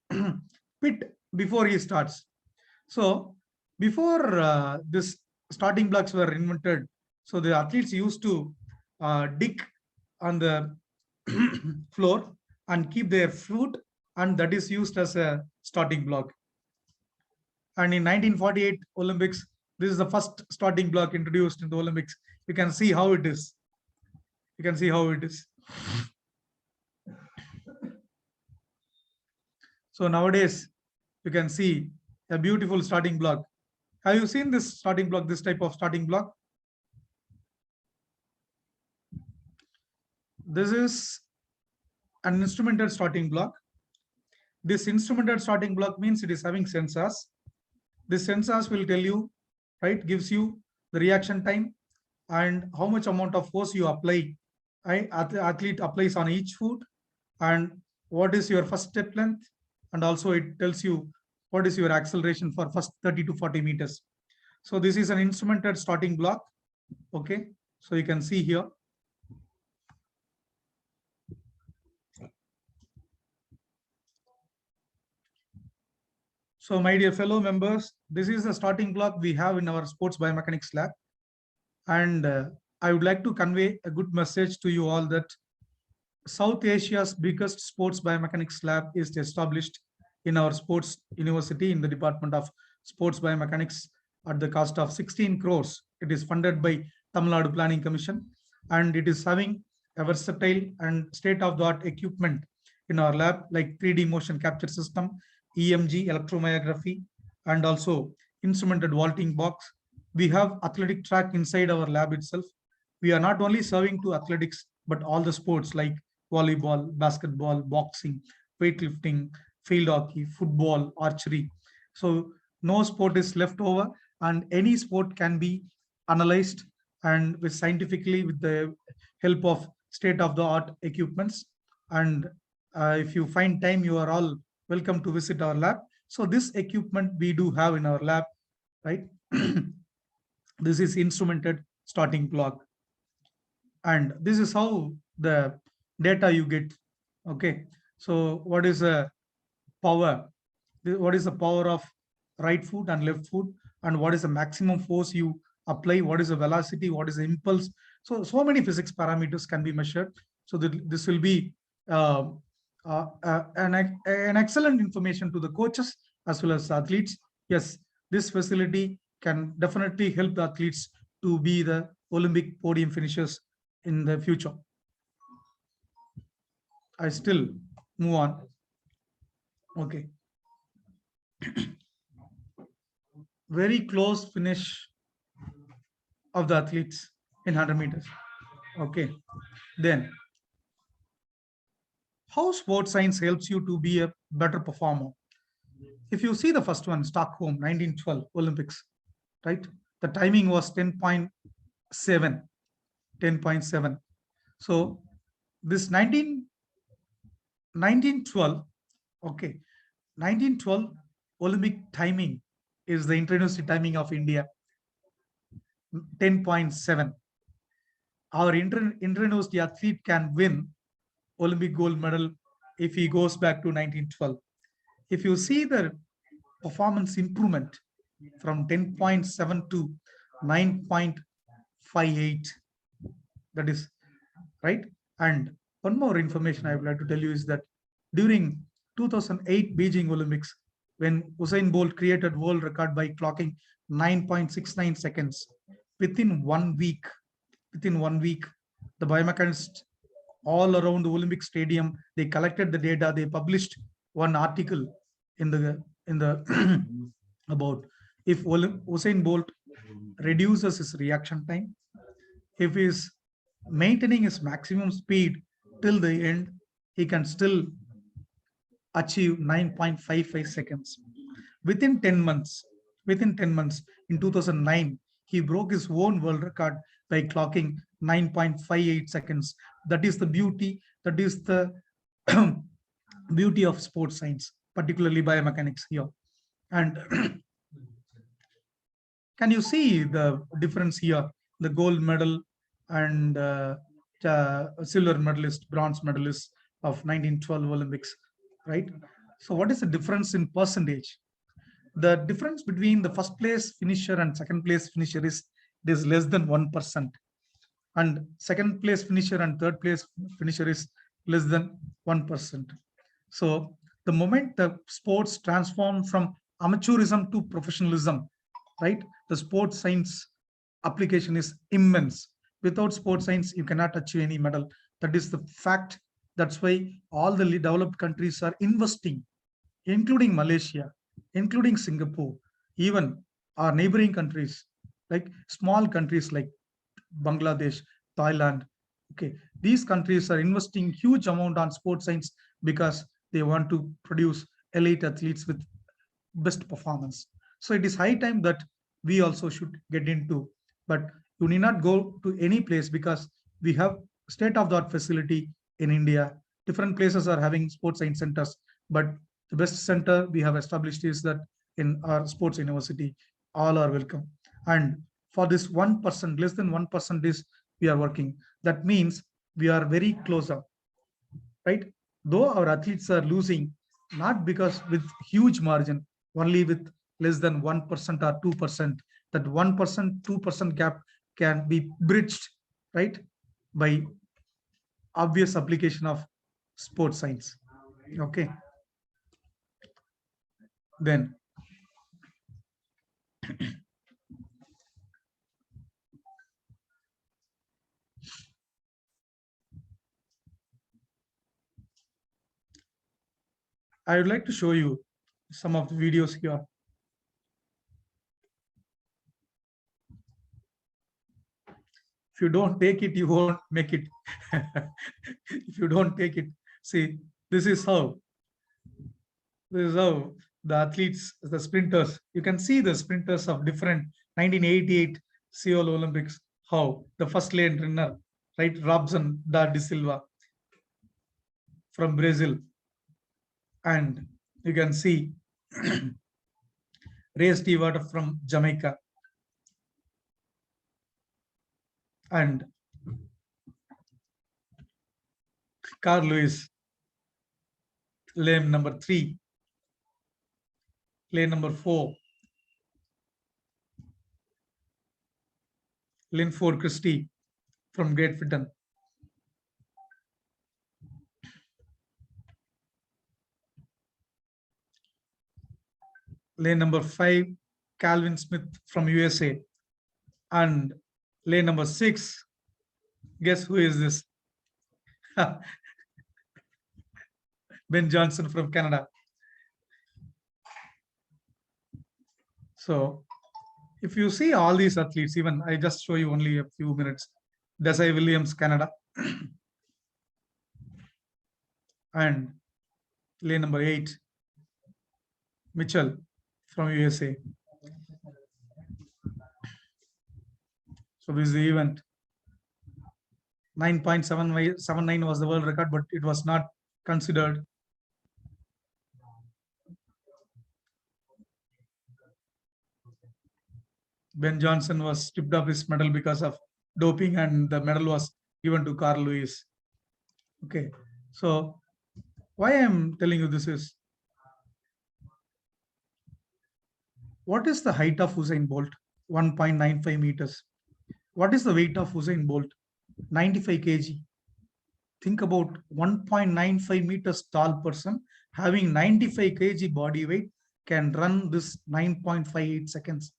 I: pit before he starts. So before this starting blocks were invented, so the athletes used to dig on the floor and keep their foot, and that is used as a starting block. And in 1948 Olympics, this is the first starting block introduced in the Olympics. You can see how it is. You can see how it is. So nowadays, you can see a beautiful starting block. Have you seen this starting block, this type of starting block? This is an instrumented starting block. This instrumented starting block means it is having sensors. This sensors will tell you, right, gives you the reaction time and how much amount of force you apply. Right? Athlete applies on each foot, and what is your first step length, and also it tells you what is your acceleration for first 30 to 40 meters. So this is an instrumented starting block. Okay, so you can see here. So my dear fellow members, this is the starting block we have in our sports biomechanics lab. And I would like to convey a good message to you all that South Asia's biggest sports biomechanics lab is established in our sports university in the Department of Sports Biomechanics at the cost of 16 crores. It is funded by Tamil Nadu Planning Commission, and it is having a versatile and state-of-the-art equipment in our lab like 3D motion capture system, EMG, electromyography, and also instrumented vaulting box. We have athletic track inside our lab itself. We are not only serving to athletics, but all the sports like volleyball, basketball, boxing, weightlifting, field hockey, football, archery. So no sport is left over, and any sport can be analyzed and with scientifically with the help of state-of-the-art equipments. And if you find time, you are all welcome to visit our lab. So this equipment we do have in our lab, right? This is instrumented starting block. And this is how the data you get. Okay. So what is the power? What is the power of right foot and left foot? And what is the maximum force you apply? What is the velocity? What is the impulse? So many physics parameters can be measured. So that this will be an excellent information to the coaches as well as athletes. Yes, this facility can definitely help the athletes to be the Olympic podium finishers in the future. I still move on. Okay. Very close finish of the athletes in 100 meters. Okay. Then, how sports science helps you to be a better performer? If you see the first one, Stockholm, 1912 Olympics, right? The timing was 10.7. So this 1912, okay, 1912 Olympic timing is the inter-university timing of India, 10.7. Our inter-university athlete can win Olympic gold medal if he goes back to 1912. If you see the performance improvement from 10.7 to 9.58. That is right. And one more information I would like to tell you is that during 2008 Beijing Olympics, when Usain Bolt created world record by clocking 9.69 seconds, within 1 week, the biomechanists all around the Olympic stadium, they collected the data, they published one article in the about if Usain Bolt reduces his reaction time, if he is maintaining his maximum speed till the end, he can still achieve 9.55 seconds. Within 10 months, in 2009, he broke his own world record by clocking 9.58 seconds. That is the beauty, that is the beauty of sports science, particularly biomechanics here. And can you see the difference here? The gold medal and silver medalist, bronze medalist of 1912 Olympics, right? So what is the difference in percentage? The difference between the first place finisher and second place finisher is less than 1%. And second place finisher and third place finisher is less than 1%. So the moment the sports transform from amateurism to professionalism, right? The sports science application is immense. Without sports science, you cannot achieve any medal. That is the fact. That's why all the developed countries are investing, including Malaysia, including Singapore, even our neighboring countries, like small countries like Bangladesh, Thailand. Okay, these countries are investing huge amount on sports science because they want to produce elite athletes with best performance. So it is high time that we also should get into, but you need not go to any place because we have state-of-the-art facility in India. Different places are having sports science centers, but the best center we have established is that in our sports university. All are welcome. And for this 1%, less than 1% is we are working. That means we are very close up, right? Though our athletes are losing, not because with huge margin, only with less than 1% or 2%, that 1%, 2% gap can be bridged, right? By obvious application of sports science. Okay. Then I would like to show you some of the videos here. If you don't take it, you won't make it. If you don't take it, see, this is how the athletes, the sprinters, you can see the sprinters of different 1988 Seoul Olympics, how the first lane runner, right, Robson da Silva from Brazil. And you can see Ray Stewart from Jamaica. And Carl Lewis, lane number 3, lane number 4, Linford Christie from Great Britain. Lane number 5, Calvin Smith from USA. And lane number 6, guess who is this? Ben Johnson from Canada. So if you see all these athletes, even I just show you only a few minutes. Desai Williams, Canada. And lane number 8, Mitchell from USA. So this is the event. 9.79 was the world record, but it was not considered. Ben Johnson was stripped of his medal because of doping, and the medal was given to Carl Lewis. Okay, so why I'm telling you this is, What is the height of Usain Bolt? 1.95 meters. What is the weight of Usain Bolt? 95 kg. Think about 1.95 meters tall person having 95 kg body weight can run this 9.58 seconds.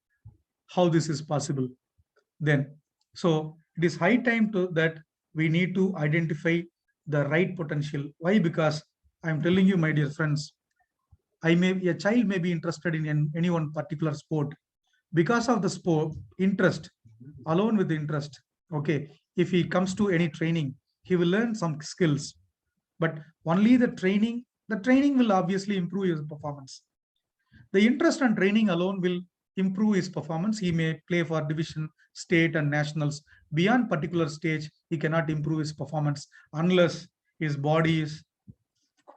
I: How this is possible? Then, so it is high time to that we need to identify the right potential. Why? Because I'm telling you, my dear friends, a child may be interested in any one particular sport. Because of the sport interest, alone with the interest, okay, if he comes to any training, he will learn some skills, but only the training will obviously improve his performance. The interest and training alone will improve his performance. He may play for division, state and nationals. Beyond particular stage, he cannot improve his performance unless his body is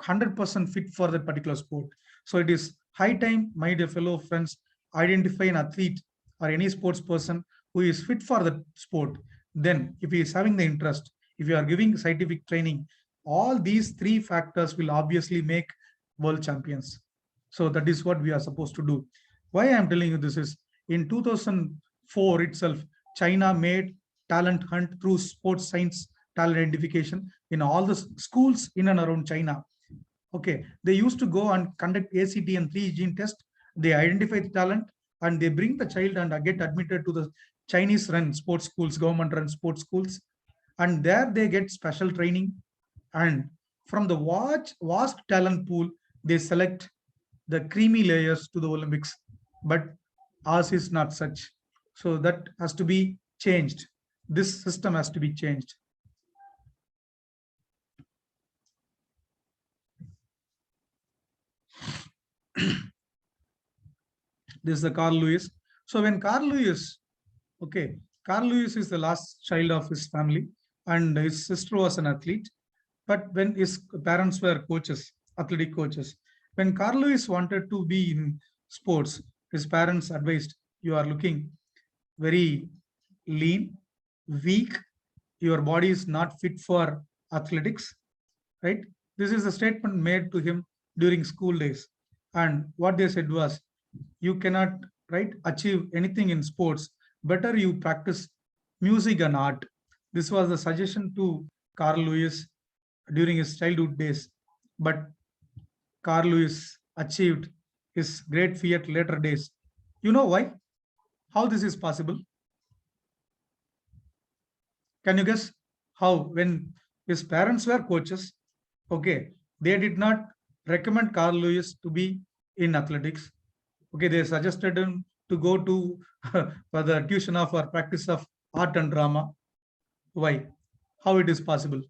I: 100% fit for that particular sport. So it is high time, my dear fellow friends, identify an athlete or any sports person who is fit for the sport. Then if he is having the interest, if you are giving scientific training, all these three factors will obviously make world champions. So that is what we are supposed to do. Why I am telling you this is, in 2004 itself, China made talent hunt through sports science talent identification in all the schools in and around China. Okay, they used to go and conduct ACT and 3 gene test. They identify the talent and they bring the child and get admitted to the Chinese run sports schools, government run sports schools. And there they get special training. And from the vast talent pool, they select the creamy layers to the Olympics. But ours is not such. So that has to be changed. This system has to be changed. This is the Carl Lewis. So when Carl Lewis, okay, Carl Lewis is the last child of his family and his sister was an athlete. But when his parents were coaches, athletic coaches, when Carl Lewis wanted to be in sports, his parents advised, you are looking very lean, weak, your body is not fit for athletics, right? This is a statement made to him during school days. And what they said was, you cannot, right, achieve anything in sports. Better you practice music and art. This was the suggestion to Carl Lewis during his childhood days. But Carl Lewis achieved his great feat later days. You know why? How this is possible? Can you guess how? When his parents were coaches, okay, they did not recommend Carl Lewis to be in athletics. Okay, they suggested him to go to for the tuition of or practice of art and drama. Why? How it is possible?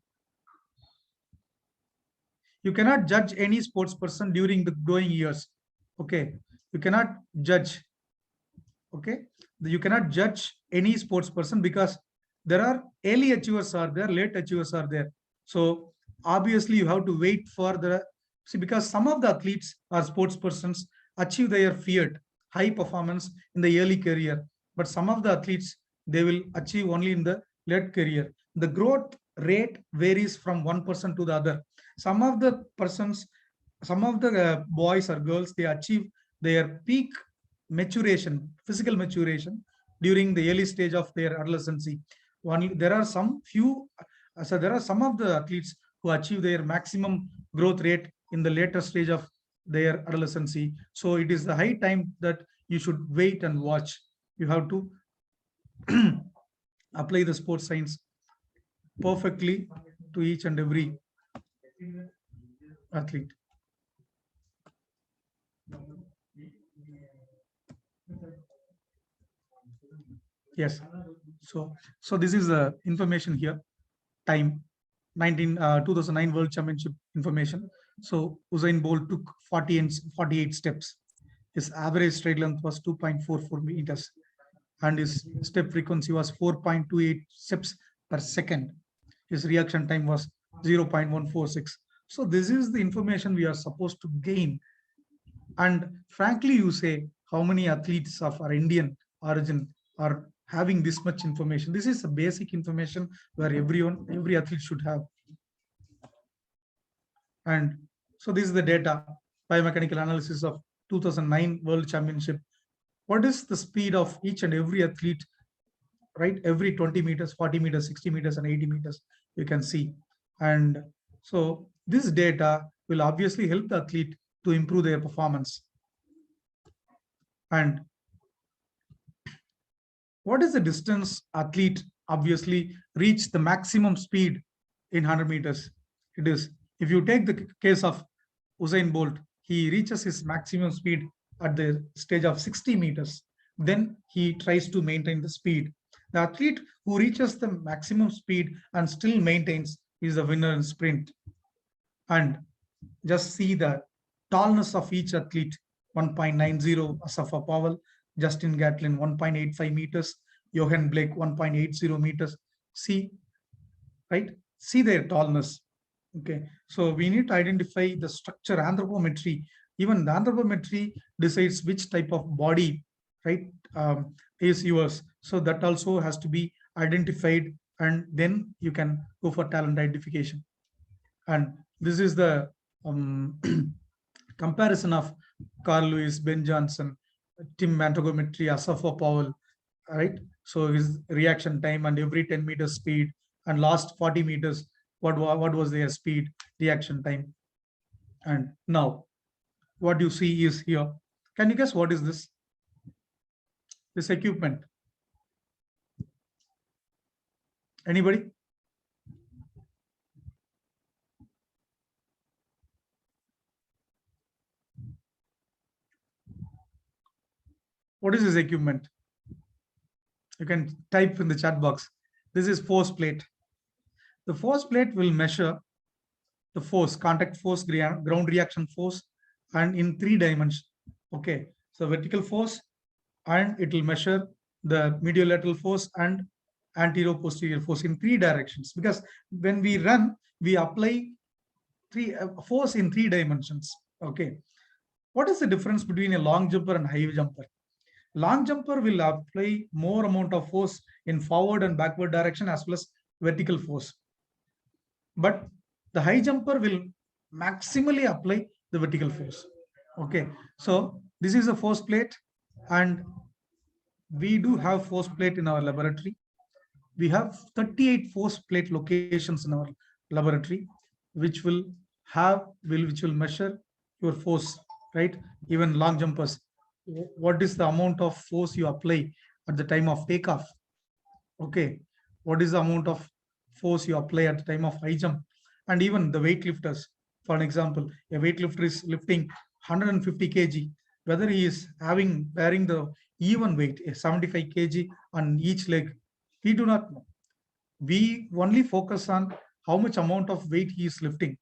I: You cannot judge any sports person during the growing years. Okay, you cannot judge. Okay, you cannot judge any sports person because there are early achievers are there, late achievers are there. So obviously you have to wait for the, see, because some of the athletes or sports persons achieve their fiat, high performance in the early career, but some of the athletes, they will achieve only in the late career. The growth rate varies from one person to the other. Some of the persons, some of the boys or girls, they achieve their peak maturation, physical maturation during the early stage of their adolescency. There are some few, so there are some of the athletes who achieve their maximum growth rate in the later stage of their adolescency. So it is the high time that you should wait and watch. You have to apply the sports science perfectly to each and every athlete. Yes. So this is the information here. Time 2009 World Championship information. So Usain Bolt took 48 steps. His average stride length was 2.44 meters, and his step frequency was 4.28 steps per second. His reaction time was 0.146. So this is the information we are supposed to gain. And frankly, you say how many athletes of our Indian origin are having this much information. This is a basic information where every athlete should have. And so this is the data, biomechanical analysis of 2009 World Championship what is the speed of each and every athlete, right? Every 20 meters, 40 meters, 60 meters, and 80 meters, you can see. And so this data will obviously help the athlete to improve their performance. And what is the distance athlete obviously reach the maximum speed in 100 meters? It is, if you take the case of Usain Bolt, he reaches his maximum speed at the stage of 60 meters. Then he tries to maintain the speed. The athlete who reaches the maximum speed and still maintains is the winner in sprint. And just see the tallness of each athlete: 1.90 Asafa Powell, Justin Gatlin 1.85 meters, Johan Blake 1.80 meters. See, right? See their tallness. Okay, so we need to identify the structure, anthropometry. Even the anthropometry decides which type of body, right, is yours. So that also has to be identified, and then you can go for talent identification. And this is the comparison of Carl Lewis, Ben Johnson, Tim Anthropometry, Asafa Powell, right? So his reaction time and every 10 meters speed, and last 40 meters, what was their speed, reaction time. And now what you see is here. Can you guess what is this? This equipment. Anybody? What is this equipment? You can type in the chat box. This is force plate. The force plate will measure the force, contact force, ground reaction force, and in 3 dimensions. Okay, so vertical force, and it will measure the medial lateral force and anterior posterior force in 3 directions. Because when we run, we apply force in 3 dimensions. Okay, what is the difference between a long jumper and high jumper? Long jumper will apply more amount of force in forward and backward direction as well as vertical force. But the high jumper will maximally apply the vertical force. Okay, so this is a force plate, and we do have force plate in our laboratory. We have 38 force plate locations in our laboratory, which will measure your force, right? Even long jumpers, what is the amount of force you apply at the time of takeoff? Okay, what is the amount of force you apply at the time of high jump? And even the weightlifters, for an example, a weightlifter is lifting 150 kg, whether he is bearing the even weight, 75 kg on each leg, we do not know. We only focus on how much amount of weight he is lifting,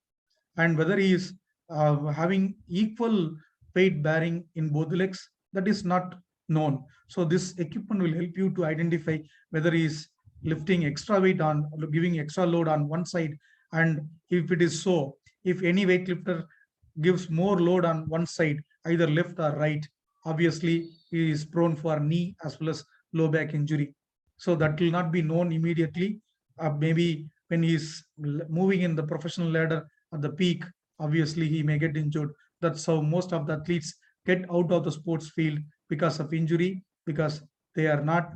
I: and whether he is having equal weight bearing in both the legs, that is not known. So this equipment will help you to identify whether he is lifting extra weight on, giving extra load on one side. And if it is so, if any weightlifter gives more load on one side, either left or right, obviously he is prone for knee as well as low back injury. So that will not be known immediately. Maybe when he is moving in the professional ladder at the peak, obviously he may get injured. That's how most of the athletes get out of the sports field, because of injury, because they are not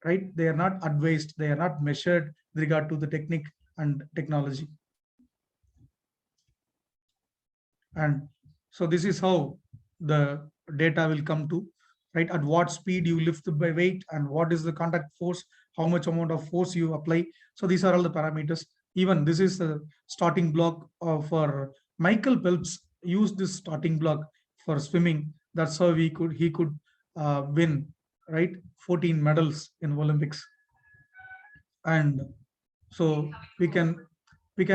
I: right, they are not advised, they are not measured with regard to the technique and technology. And so this is how the data will come to, right? At what speed you lift by weight, and what is the contact force, how much amount of force you apply. So these are all the parameters. Even this is the starting block for Michael Phelps. Used this starting block for swimming. That's how he could win, right, 14 medals in Olympics. And so we can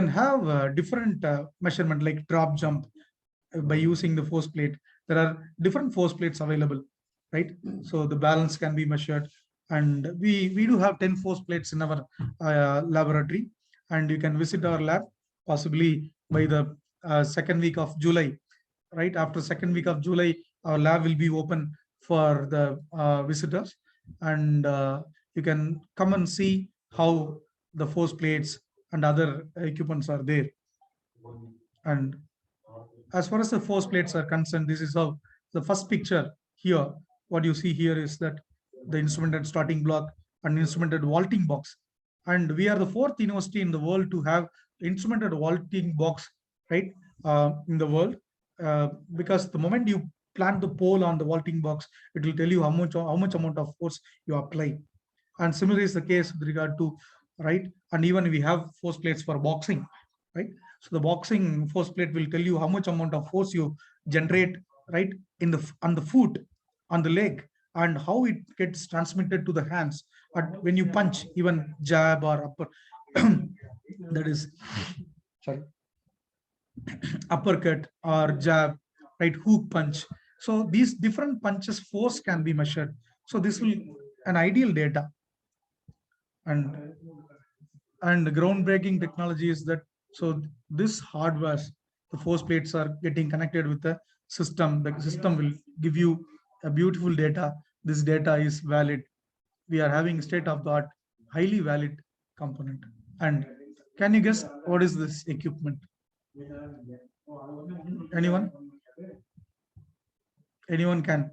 I: have different measurement, like drop jump, by using the force plate. There are different force plates available, right? So the balance can be measured, and we do have 10 force plates in our laboratory, and you can visit our lab possibly by the second week of July. Right after second week of July, our lab will be open for the visitors, and you can come and see how the force plates and other equipments are there. And as far as the force plates are concerned, this is how the first picture here. what you see here is that the instrumented starting block and instrumented vaulting box. And we are the 4th university in the world to have instrumented vaulting box, right, in the world, because the moment you plant the pole on the vaulting box, it will tell you how much amount of force you apply. And similar is the case with regard to, right, and even we have force plates for boxing, right? So the boxing force plate will tell you how much amount of force you generate, right, on the foot, on the leg, and how it gets transmitted to the hands. But when you punch, even jab or upper, that is, sorry, uppercut or jab, right, hook punch. So these different punches force can be measured. So this will an ideal data. And the groundbreaking technology is that, so this hardware, the force plates are getting connected with the system. The system will give you a beautiful data. This data is valid. We are having state-of-the-art, highly valid component. And can you guess what is this equipment? Anyone? Anyone can?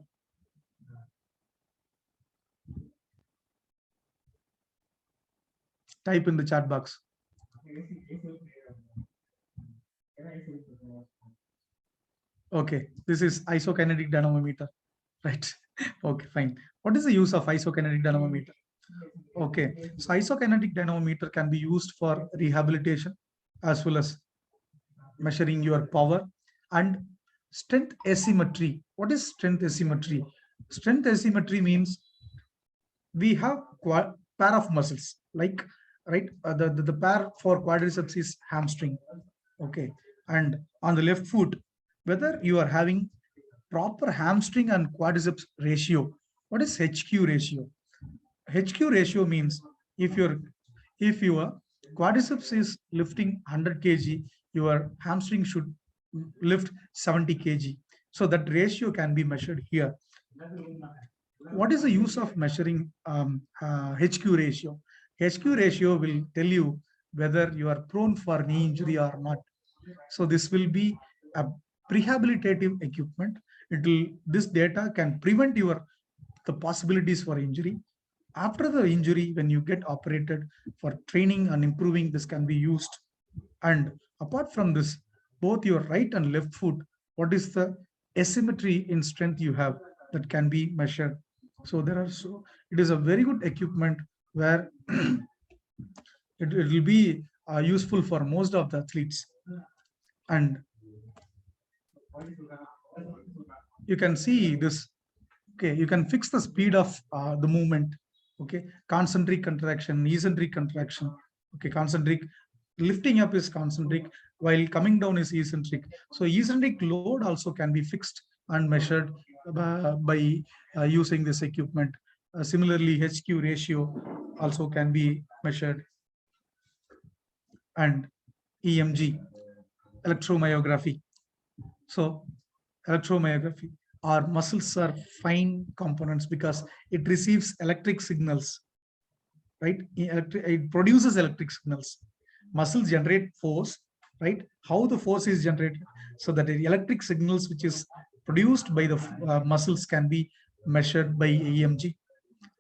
I: Type in the chat box. Okay, this is isokinetic dynamometer, right? Okay, fine. What is the use of isokinetic dynamometer? Okay, so isokinetic dynamometer can be used for rehabilitation as well as measuring your power and strength asymmetry. What is strength asymmetry? Strength asymmetry means we have pair of muscles, like, right, the pair for quadriceps is hamstring. Okay, and on the left foot, whether you are having proper hamstring and quadriceps ratio. What is HQ ratio? HQ ratio means if your quadriceps is lifting 100 kg, your hamstring should lift 70 kg. So that ratio can be measured here. What is the use of measuring HQ ratio? HQ ratio will tell you whether you are prone for knee injury or not. So this will be a rehabilitative equipment. This data can prevent the possibilities for injury. After the injury, when you get operated, for training and improving, this can be used. And apart from this, both your right and left foot, what is the asymmetry in strength you have, that can be measured. So it is a very good equipment where it will be useful for most of the athletes. And you can see this. Okay, you can fix the speed of the movement. Okay, concentric contraction, eccentric contraction. Okay, concentric lifting up is concentric, while coming down is eccentric. So eccentric load also can be fixed and measured by using this equipment. Similarly, HQ ratio also can be measured. And EMG, electromyography. So electromyography, our muscles are fine components because it receives electric signals, right? It produces electric signals. Muscles generate force, right? How the force is generated, so that the electric signals which is produced by the muscles can be measured by EMG.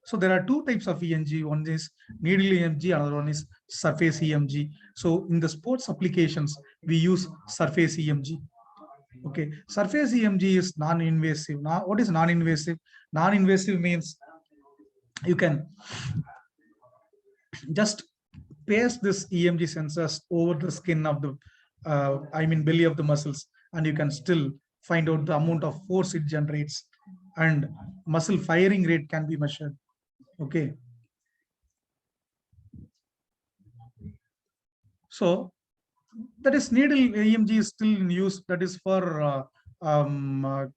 I: So there are two types of EMG. One is needle EMG, another one is surface EMG. So in the sports applications, we use surface EMG. Okay, surface EMG is non-invasive. Now, what is non-invasive? Non-invasive means you can just paste this EMG sensors over the skin of the, belly of the muscles, and you can still find out the amount of force it generates, and muscle firing rate can be measured. Okay. So that is needle EMG is still in use. That is for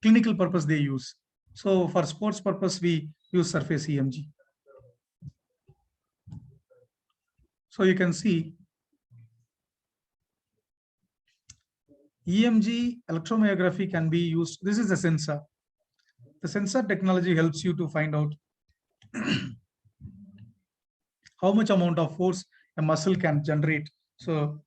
I: clinical purpose they use. So for sports purpose, we use surface EMG. So you can see EMG electromyography can be used. This is a sensor. The sensor technology helps you to find out how much amount of force a muscle can generate. So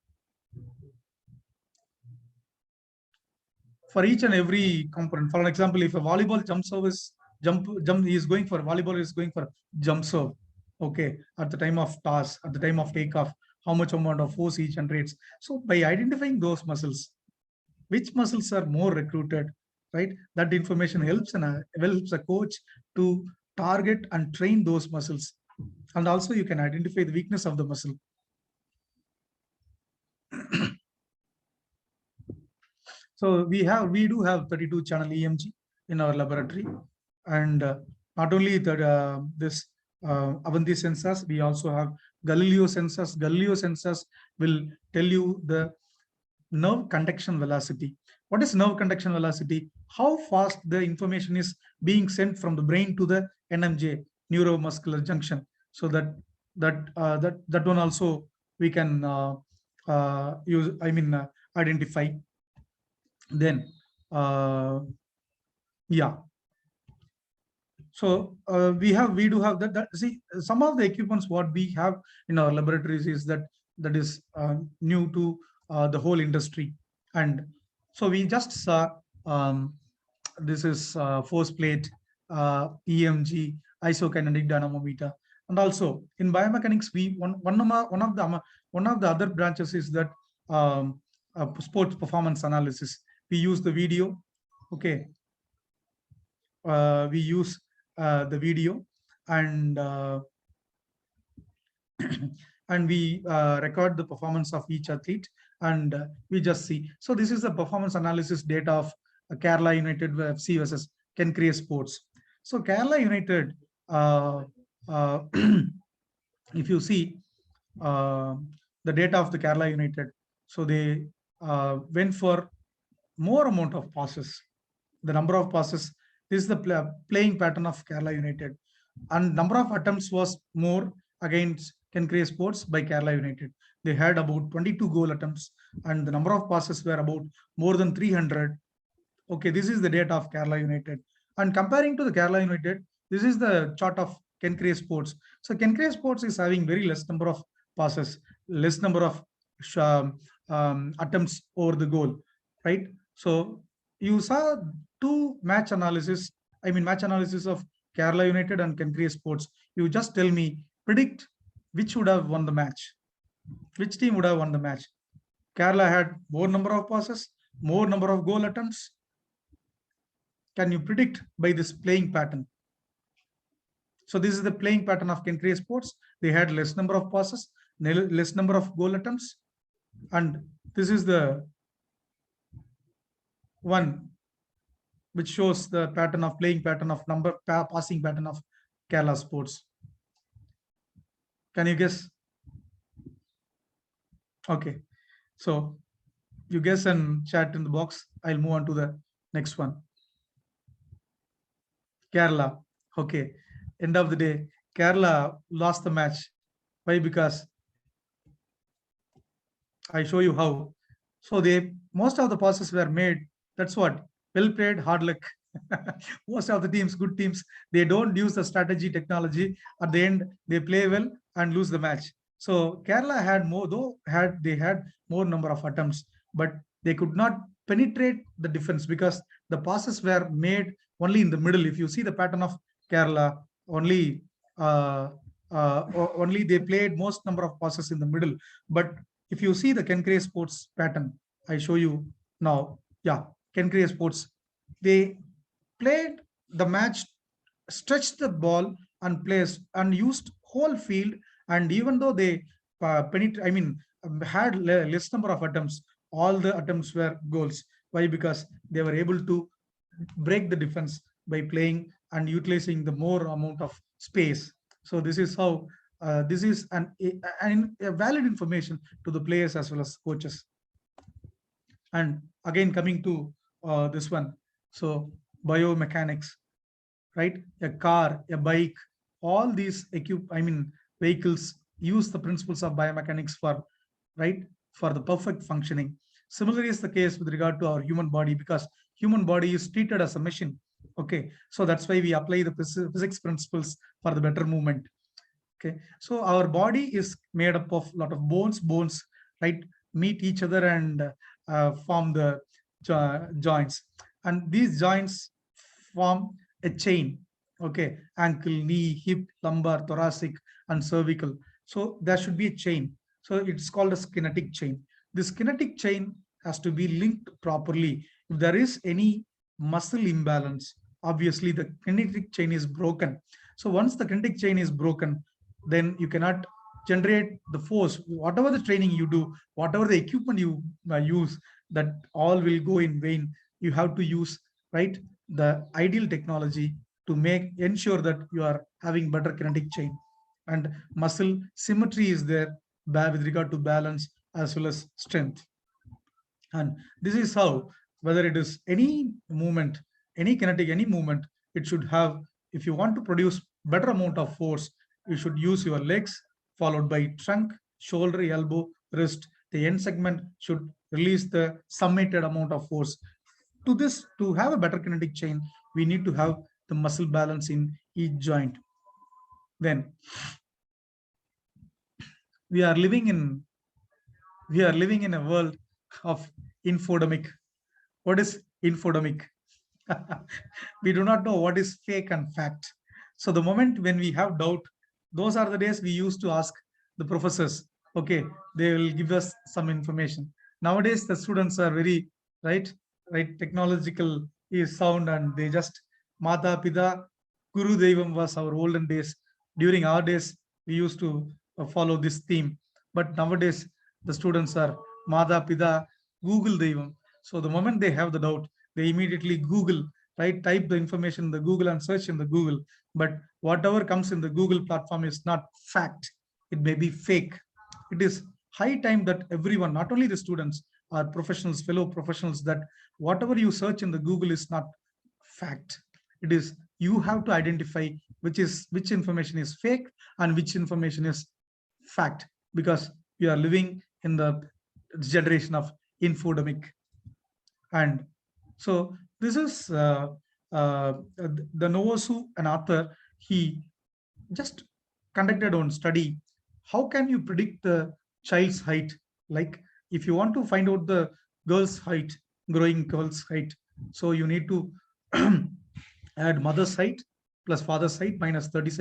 I: for each and every component, for example, if a volleyball jump service He is going for volleyball, is going for jump serve. Okay, at the time of toss, at the time of takeoff, how much amount of force he generates. So by identifying those muscles, which muscles are more recruited, right? That information helps and helps a coach to target and train those muscles. And also you can identify the weakness of the muscle. So we do have 32 channel EMG in our laboratory, and not only that this Avanti sensors, we also have Galileo sensors. Galileo sensors will tell you the nerve conduction velocity. What is nerve conduction velocity? How fast the information is being sent from the brain to the NMJ, neuromuscular junction. So that one also we can use. Identify. Then yeah. So we do have that. See, some of the equipments what we have in our laboratories is that is new to the whole industry. And so we just saw this is force plate, EMG, isokinetic dynamometer, and also in biomechanics, one of the other branches is that sports performance analysis. We use the video. Okay, we use the video, and and we record the performance of each athlete, and we just see. So this is the performance analysis data of Kerala United FC versus Kencrea Sports. So Kerala United, if you see the data of the Kerala United, so they went for more amount of passes. The number of passes, this is the playing pattern of Kerala United, and number of attempts was more against Kencrea Sports by Kerala United. They had about 22 goal attempts, and the number of passes were about more than 300. Okay, this is the data of Kerala United. And comparing to the Kerala United, this is the chart of Kencrea Sports. So Kencrea Sports is having very less number of passes, less number of attempts over the goal, right? So you saw two match analysis of Kerala United and Kencrea Sports. You just tell me, predict which would have won the match. Which team would have won the match? Kerala had more number of passes, more number of goal attempts. Can you predict by this playing pattern? So this is the playing pattern of Kencrea Sports. They had less number of passes, less number of goal attempts, and this is the one which shows the pattern of playing pattern of passing pattern of Kerala Sports. Can you guess? Okay, so you guess and chat in the box. I'll move on to the next one. Kerala. Okay, end of the day, Kerala lost the match. Why? Because I show you how. So most of the passes were made. That's what. Well played, hard luck. Most of the teams, good teams, they don't use the strategy technology. At the end, they play well and lose the match. So Kerala had more, they had more number of attempts, but they could not penetrate the defense because the passes were made only in the middle. If you see the pattern of Kerala, only they played most number of passes in the middle. But if you see the Kencrea Sports pattern, I show you now. Yeah, Kencrea Sports, they played the match, stretched the ball and placed and used whole field. And even though they had less number of attempts, all the attempts were goals. Why? Because they were able to break the defense by playing and utilizing the more amount of space. So this is how this is a valid information to the players as well as coaches. And again, coming to this one, so biomechanics, right? A car, a bike, all these vehicles use the principles of biomechanics for the perfect functioning. Similarly is the case with regard to our human body, because human body is treated as a machine. Okay, so that's why we apply the physics principles for the better movement. Okay, so our body is made up of a lot of bones, right, meet each other and form the joints, and these joints form a chain. Okay, ankle, knee, hip, lumbar, thoracic, and cervical. So there should be a chain. So it's called a kinetic chain. This kinetic chain has to be linked properly. If there is any muscle imbalance, obviously the kinetic chain is broken. So once the kinetic chain is broken, then you cannot generate the force. Whatever the training you do, whatever the equipment you use, that all will go in vain. You have to use, right, the ideal technology to ensure that you are having better kinetic chain, and muscle symmetry is there with regard to balance as well as strength. And this is how, whether it is any movement, any kinetic, any movement, it should have, if you want to produce better amount of force, you should use your legs followed by trunk, shoulder, elbow, wrist. The end segment should release the summated amount of force. To have a better kinetic chain, we need to have the muscle balance in each joint. Then we are living in a world of infodemic. What is infodemic? We do not know what is fake and fact. So the moment when we have doubt, those are the days we used to ask the professors. Okay, they will give us some information. Nowadays the students are very right technological is sound, and they just Mata Pita Guru Devam was our olden days. During our days we used to follow this theme, but nowadays the students are Mata Pita Google Devam. So the moment they have the doubt, they immediately Google, right, type the information in the Google and search in the Google. But whatever comes in the Google platform is not fact. It may be fake. It is high time that everyone, not only the students, our professionals, fellow professionals, that whatever you search in the Google is not fact. It is, you have to identify which information is fake and which information is fact, because we are living in the generation of infodemic. And so this is the Novosu, an author, he just conducted on study. How can you predict the child's height? Like if you want to find out the girl's height, growing girl's height, so you need to add mother's height plus father's height minus 13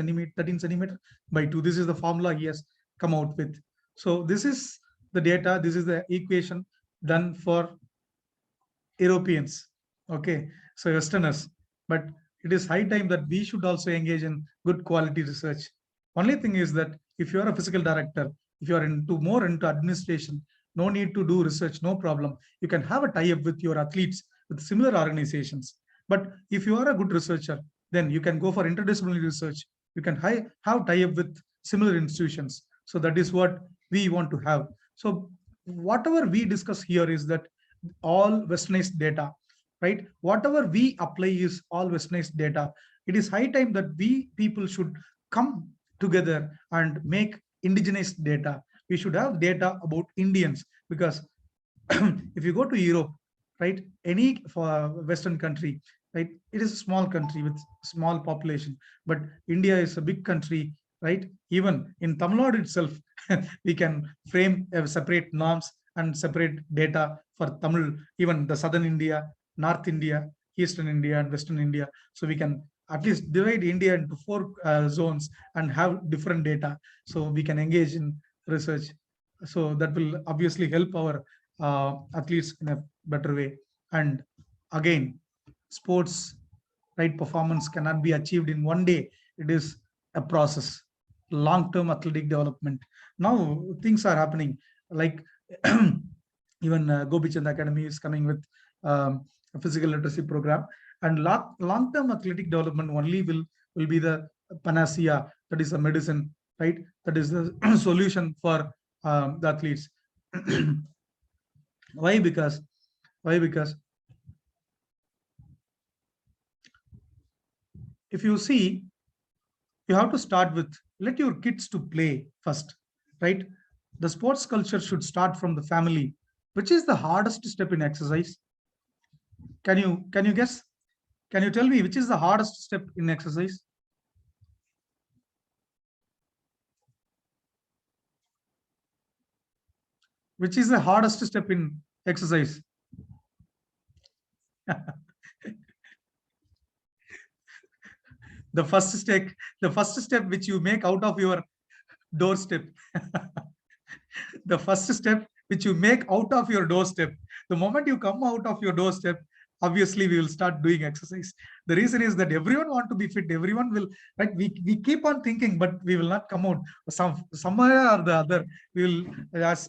I: centimeter by 2. This is the formula he has come out with. So this is the data, this is the equation done for Europeans, okay, so Westerners. But it is high time that we should also engage in good quality research. Only thing is that if you are a physical director, if you are more into administration, no need to do research, no problem. You can have a tie-up with your athletes with similar organizations. But if you are a good researcher, then you can go for interdisciplinary research. You can have tie-up with similar institutions. So that is what we want to have. So whatever we discuss here is that all westernized data, right? Whatever we apply is all westernized data. It is high time that we people should come together and make indigenous data. We should have data about Indians, because if you go to Europe, right, any Western country, right, it is a small country with small population, but India is a big country, right? Even in Tamil Nadu itself, we can frame separate norms and separate data for Tamil, even the southern India, North India, Eastern India, and Western India. So we can at least divide India into 4 zones and have different data, so we can engage in research. So that will obviously help our athletes in a better way. And again, sports, right, performance cannot be achieved in one day. It is a process, long-term athletic development. Now things are happening, like even Gopi Chand Academy is coming with a physical literacy program, and long-term athletic development only will be the panacea, that is a medicine, right? That is the solution for the athletes. Why? Because if you see, you have to start with, let your kids to play first, right? The sports culture should start from the family. Which is the hardest step in exercise? Can you guess? Can you tell me which is the hardest step in exercise? Which is the hardest step in exercise? the first step which you make out of your doorstep. The first step which you make out of your doorstep. The moment you come out of your doorstep, obviously we will start doing exercise. The reason is that everyone want to be fit. Everyone will, right? We keep on thinking, but we will not come out. Somewhere or the other, we will, as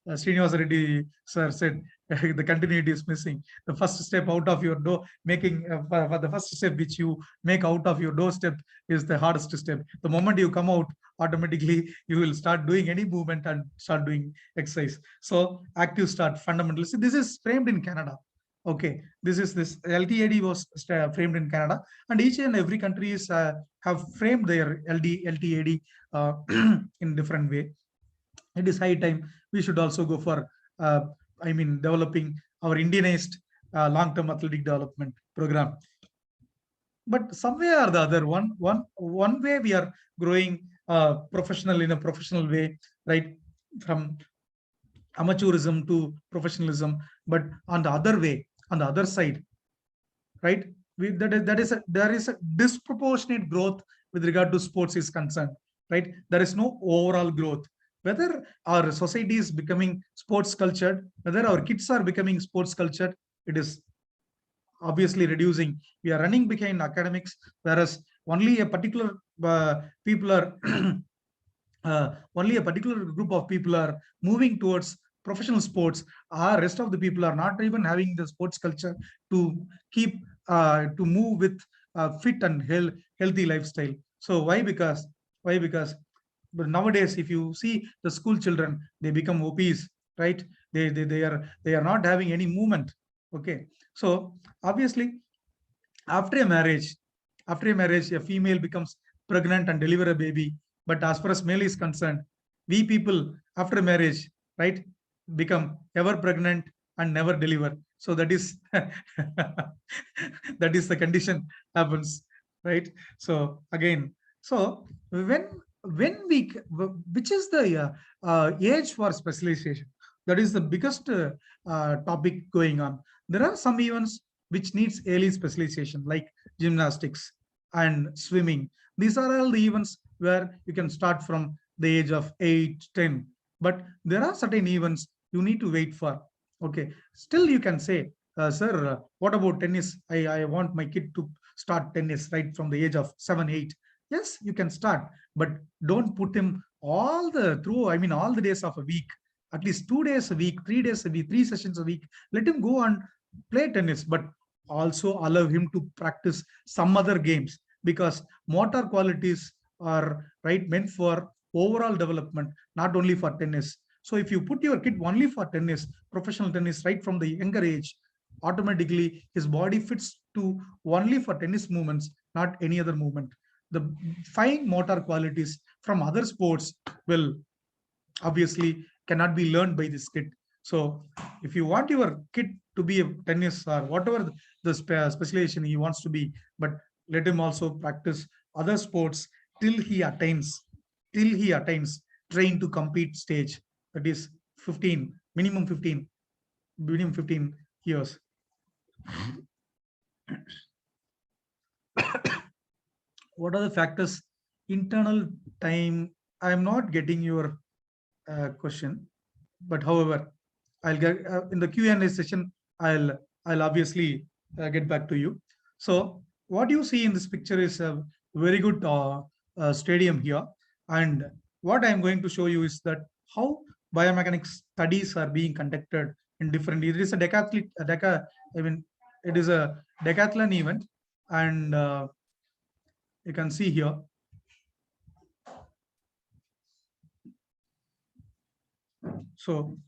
I: Srinivas Reddy sir said, the continuity is missing. The first step out of your door, making the first step which you make out of your doorstep is the hardest step. The moment you come out, automatically you will start doing any movement and start doing exercise. So active start fundamentally. So this is framed in Canada. Okay, this LTAD was framed in Canada, and each and every country is have framed their LTAD in different way. It is high time we should also go for developing our Indianized long-term athletic development program. But some way or the other, one way we are growing professional in a professional way, right? From amateurism to professionalism, but on the other way, on the other side, right? There is a disproportionate growth with regard to sports is concerned, right? There is no overall growth. Whether our society is becoming sports cultured, whether our kids are becoming sports cultured, it is obviously reducing. We are running behind academics, whereas only a particular people are only a particular group of people are moving towards professional sports. Rest of the people are not even having the sports culture to keep to move with fit and healthy lifestyle. So why? Because but nowadays, if you see the school children, they become obese, right? They are not having any movement. Okay, so obviously, after a marriage, a female becomes pregnant and deliver a baby. But as far as male is concerned, we people after marriage, right, become ever pregnant and never deliver. So that is that is the condition happens, right? So again, so which is the age for specialization? That is the biggest topic going on. There are some events which needs early specialization, like gymnastics and swimming. These are all the events where you can start from the age of 8, 10. But there are certain events you need to wait for. Okay, still you can say, sir, what about tennis? I want my kid to start tennis right from the age of 7, 8. Yes, you can start, but don't put him all the days of a week, at least 2 days a week, 3 days a week, 3 sessions a week. Let him go and play tennis, but also allow him to practice some other games, because motor qualities are meant for overall development, not only for tennis. So if you put your kid only for tennis, professional tennis, right from the younger age, automatically his body fits to only for tennis movements, not any other movement. The fine motor qualities from other sports will obviously cannot be learned by this kid. So if you want your kid to be a tennis or whatever the specialization he wants to be, but let him also practice other sports till he attains train to compete stage. That is minimum 15 years. What are the factors? Internal time. I am not getting your question, but however, I'll get in the Q&A session. I'll obviously get back to you. So what you see in this picture is a very good stadium here, and what I'm going to show you is that how biomechanics studies are being conducted in different. It is a it is a decathlon event, and you can see here. So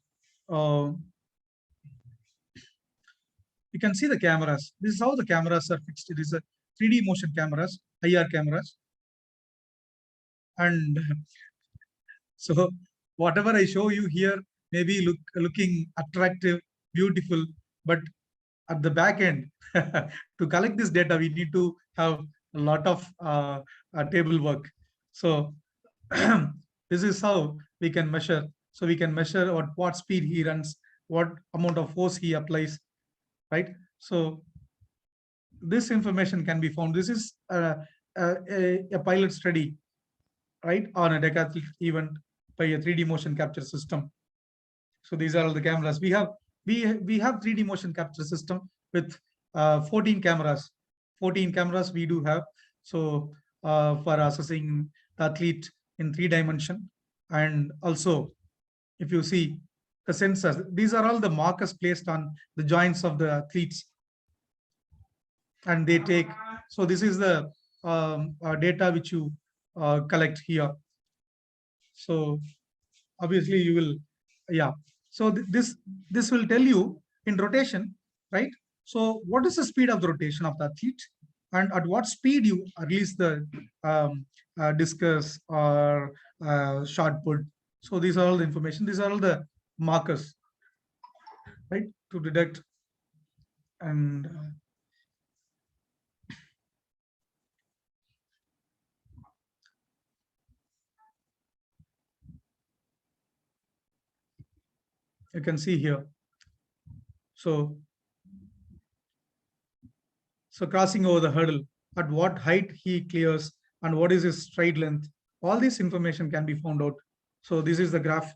I: you can see the cameras. This is how the cameras are fixed. It is a 3D motion cameras, IR cameras. And so whatever I show you here may be looking attractive, beautiful, but at the back end, to collect this data, we need to have a lot of table work. So this is how we can measure. So we can measure what speed he runs, what amount of force he applies, right? So this information can be found. This is a pilot study, right, on a decathlete event by a 3D motion capture system. So these are all the cameras. We have 3D motion capture system with 14 cameras. 14 cameras we do have. So for assessing the athlete in 3D, and also if you see the sensors, these are all the markers placed on the joints of the athletes, and they take. So this is the data which you collect here. So obviously you will, yeah. So this will tell you in rotation, right? So what is the speed of the rotation of the athlete, and at what speed you release the discus or shot put. So these are all the information. These are all the markers, right, to detect. And you can see here. So crossing over the hurdle, at what height he clears, and what is his stride length. All this information can be found out. So this is the graph.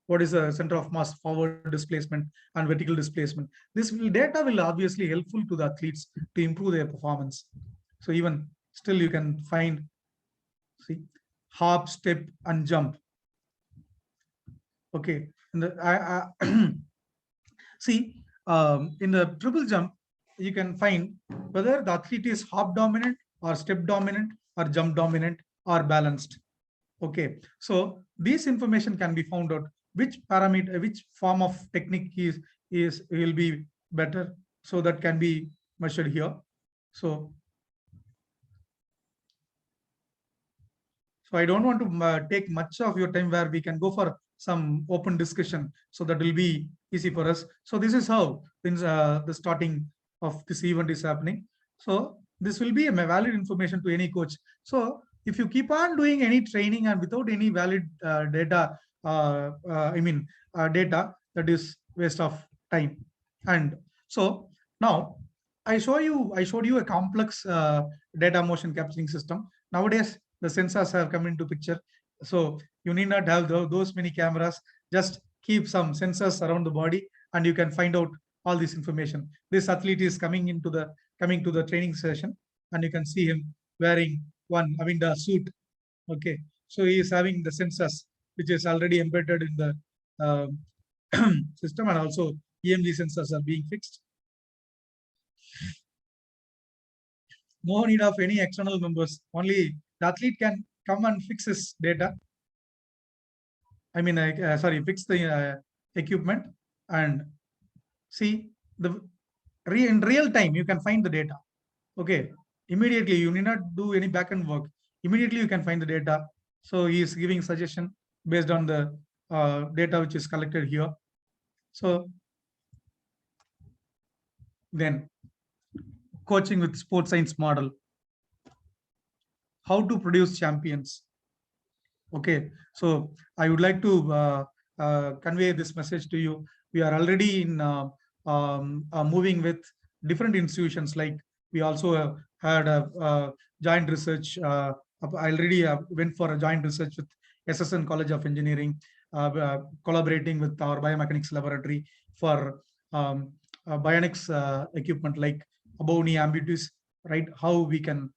I: What is the center of mass, forward displacement, and vertical displacement. This data will obviously helpful to the athletes to improve their performance. So even still you can find, see, hop, step, and jump. Okay. In the see, in the triple jump, you can find whether the athlete is hop dominant or step dominant or jump dominant or balanced. Okay, so this information can be found out, which parameter, which form of technique will be better. So that can be measured here. So I don't want to take much of your time, where we can go for some open discussion. So that will be easy for us. So this is how the starting of this event is happening. So this will be a valid information to any coach. So if you keep on doing any training and without any valid data, data, that is waste of time. And so now I showed you a complex data motion capturing system. Nowadays, the sensors have come into picture. So you need not have those many cameras. Just keep some sensors around the body, and you can find out all this information. This athlete is coming to the training session, and you can see him wearing one Avinda suit. Okay, so he is having the sensors which is already embedded in the system, and also EMG sensors are being fixed. No need of any external members. Only the athlete can come and fix his data. Fix the equipment, and see in real time you can find the data. Okay, immediately you need not do any backend work. Immediately you can find the data. So he is giving suggestion based on the data which is collected here. So then coaching with sports science model. How to produce champions. Okay, so I would like to convey this message to you. We are already in moving with different institutions. Like we also had a joint research. I already went for a joint research with SSN College of Engineering, collaborating with our biomechanics laboratory for bionics equipment like above knee amputees, right? How we can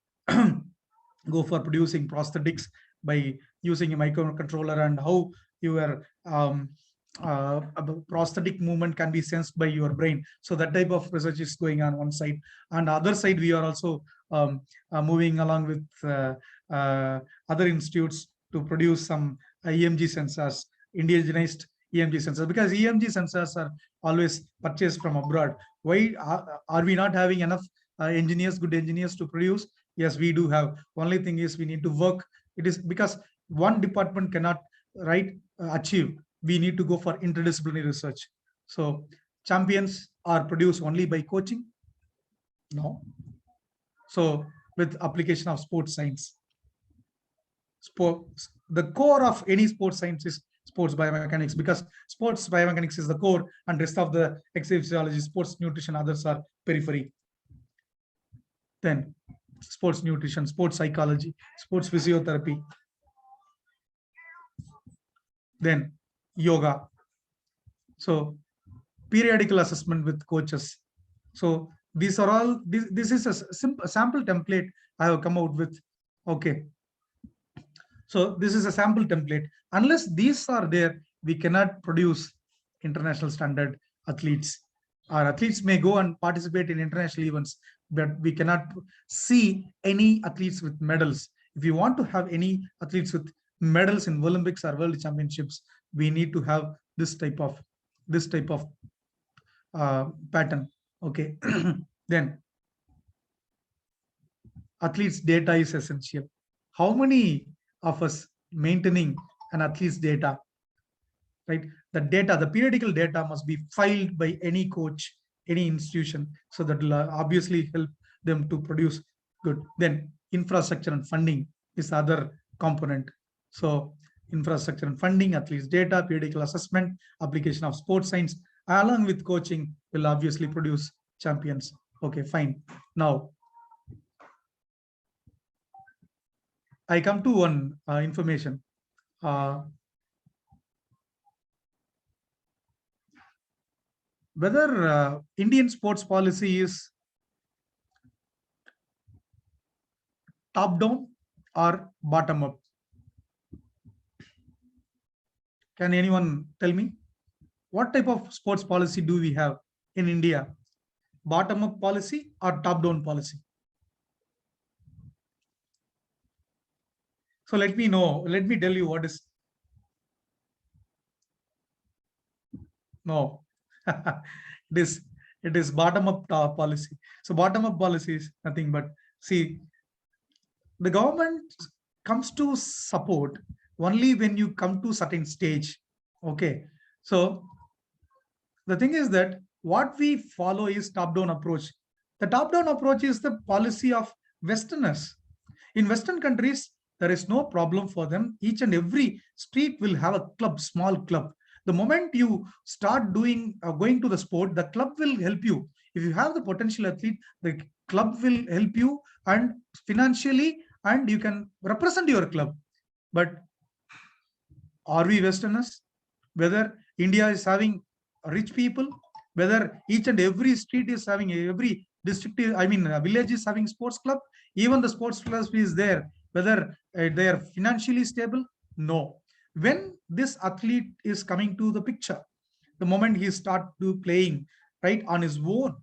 I: go for producing prosthetics by using a microcontroller, and how your prosthetic movement can be sensed by your brain. So that type of research is going on one side. And the other side, we are also moving along with other institutes to produce some EMG sensors, indigenized EMG sensors, because EMG sensors are always purchased from abroad. Why are we not having enough engineers, good engineers to produce? Yes, we do have. Only thing is we need to work. It is because one department cannot achieve. We need to go for interdisciplinary research. So champions are produced only by coaching? No. So with application of sports science. The core of any sports science is sports biomechanics, because sports biomechanics is the core, and rest of the exercise physiology, sports nutrition, others are periphery. then sports nutrition, sports psychology, sports physiotherapy, then yoga. So periodical assessment with coaches. So these are all, this is a simple sample template I have come out with. Okay. So this is a sample template. Unless these are there, we cannot produce international standard athletes. Our athletes may go and participate in international events, but we cannot see any athletes with medals. If you want to have any athletes with medals in Olympics or World Championships, we need to have this type of pattern. Okay. Then athletes data is essential. How many of us maintaining an athlete's data, right? The data, the periodical data must be filed by any coach, any institution, so that will obviously help them to produce good. Then infrastructure and funding is the other component. So infrastructure and funding, athletes data, periodical assessment, application of sports science, along with coaching will obviously produce champions. Okay, fine. Now, I come to one information. Whether Indian sports policy is top down or bottom up. Can anyone tell me what type of sports policy do we have in India? Bottom up policy or top down policy? So let me know, let me tell you what is. No, it is bottom up policy. So bottom up policy is nothing but, see, the government comes to support only when you come to certain stage. Okay, so the thing is that what we follow is top-down approach. The top-down approach is the policy of Westerners. In Western countries, there is no problem for them. Each and every street will have a club, small club. The moment you start doing going to the sport, the club will help you. If you have the potential athlete, the club will help you and financially, and you can represent your club. But are we Westerners? Whether India is having rich people, whether each and every street is having, every district, village is having sports club, even the sports club is there, whether they are financially stable? No. When this athlete is coming to the picture, the moment he start to playing right on his own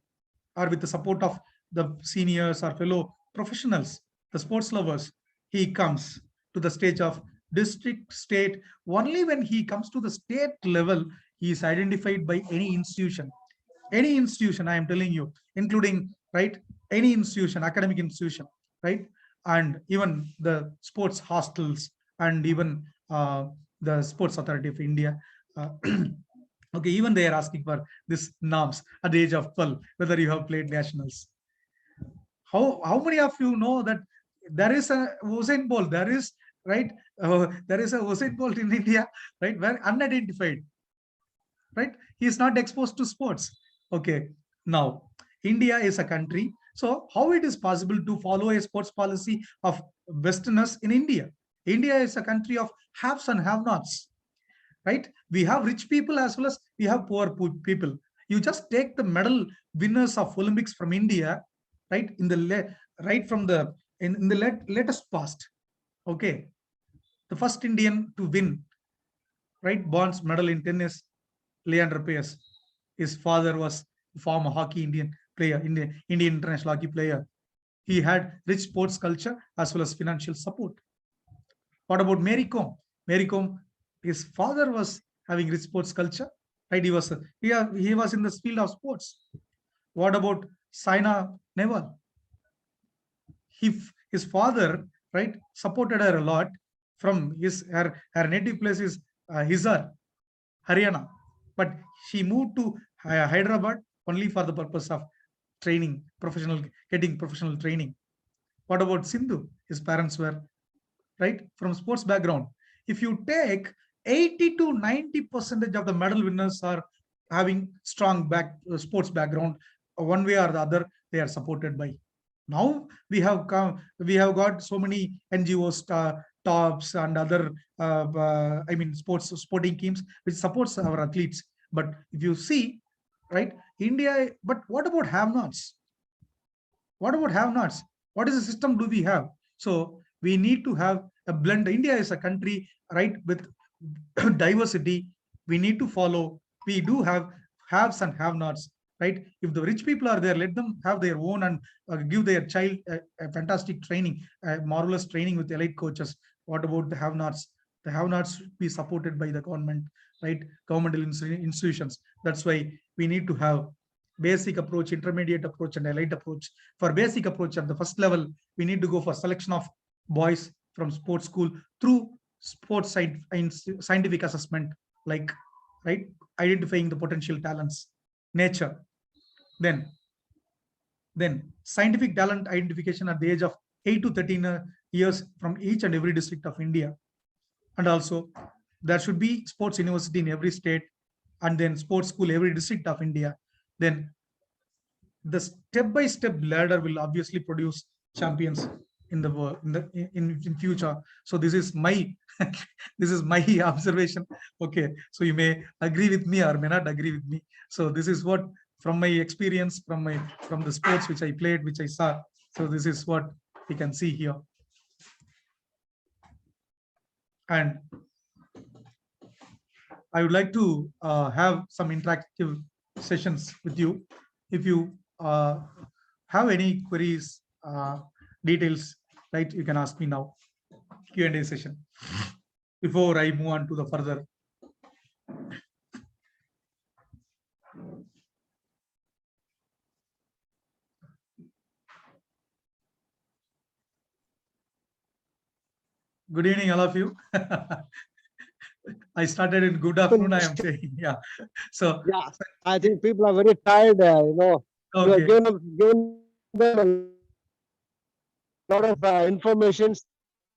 I: or with the support of the seniors or fellow professionals, the sports lovers, he comes to the stage of district, state. Only when he comes to the state level, he is identified by any institution, I am telling you, including, right, any institution, academic institution, right, and even the sports hostels and even the Sports Authority of India. Okay, even they are asking for this norms at the age of 12, whether you have played nationals. How many of you know that there is a Usain Bolt? There is, right, there is a Usain Bolt in India, right, where unidentified, right? He is not exposed to sports. Okay, now India is a country. So how it is possible to follow a sports policy of Westerners in India? India is a country of haves and have-nots, right? We have rich people as well as we have poor people. You just take the medal winners of Olympics from India, right? In the latest past, okay, the first Indian to win, right, bronze medal in tennis, Leander Paes. His father was former hockey Indian player, Indian international hockey player. He had rich sports culture as well as financial support. What about Mary Kom? Mary Kom, his father was having rich sports culture, right? He was in the field of sports. What about Saina Nehwal? His father, right, supported her a lot. From her native place is Hisar, Haryana, but she moved to Hyderabad only for the purpose of training, getting professional training. What about Sindhu? His parents were, right, from sports background. If you take 80 to 90% of the medal winners are having strong sports background, one way or the other, they are supported by Now we have got so many NGOs, tops and other sporting teams which supports our athletes. But if you see, right, India, but what about have-nots? What about have-nots? What is the system do we have? So we need to have a blend. India is a country, right, with diversity. We need to follow. We do have haves and have-nots, right? If the rich people are there, let them have their own and give their child a fantastic training, marvelous training with elite coaches. What about the have-nots? The have-nots should be supported by the government, right? Governmental institutions. That's why we need to have basic approach, intermediate approach, and elite approach. For basic approach at the first level, we need to go for selection of boys from sports school through sports side scientific assessment, like, right, identifying the potential talents, nature. Then scientific talent identification at the age of 8 to 13 years from each and every district of India. And also there should be sports university in every state, and then sports school every district of India. Then the step-by-step ladder will obviously produce champions in the world in future. So this is my this is my observation. Okay, so you may agree with me or may not agree with me. So this is what from my experience, from the sports which I played, which I saw. So this is what we can see here. And I would like to have some interactive sessions with you. If you have any queries, details, right, you can ask me now. Q&A session before I move on to the further. Good evening, all of you. I started in good afternoon, I am saying. Yeah. So
A: yeah, I think people are very tired, you
I: okay.
A: have given them a lot of informations.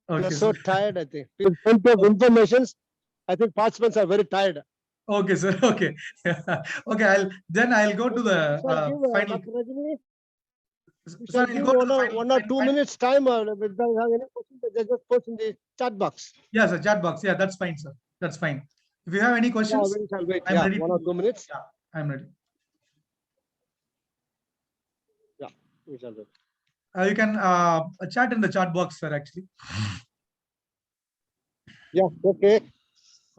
I: Okay,
A: They're so
I: sir.
A: tired, I think. Plenty of informations. I think participants are very tired.
I: Okay, sir. Okay. Okay, I'll go to the final.
A: Dr. Rajini, we
I: Sir,
A: shall
I: I'll
A: give
I: go to the final,
A: 1 or 2 minutes time. If they have any questions, they just post in the chat box.
I: Yeah, sir, chat box. Yeah, that's fine, sir. That's fine. If you have any questions,
A: we shall wait.
I: I'm ready.
A: 1 or 2 minutes.
I: Yeah, I'm ready.
A: Yeah, we shall wait.
I: You can chat in the chat box, sir, actually.
A: Yeah, okay.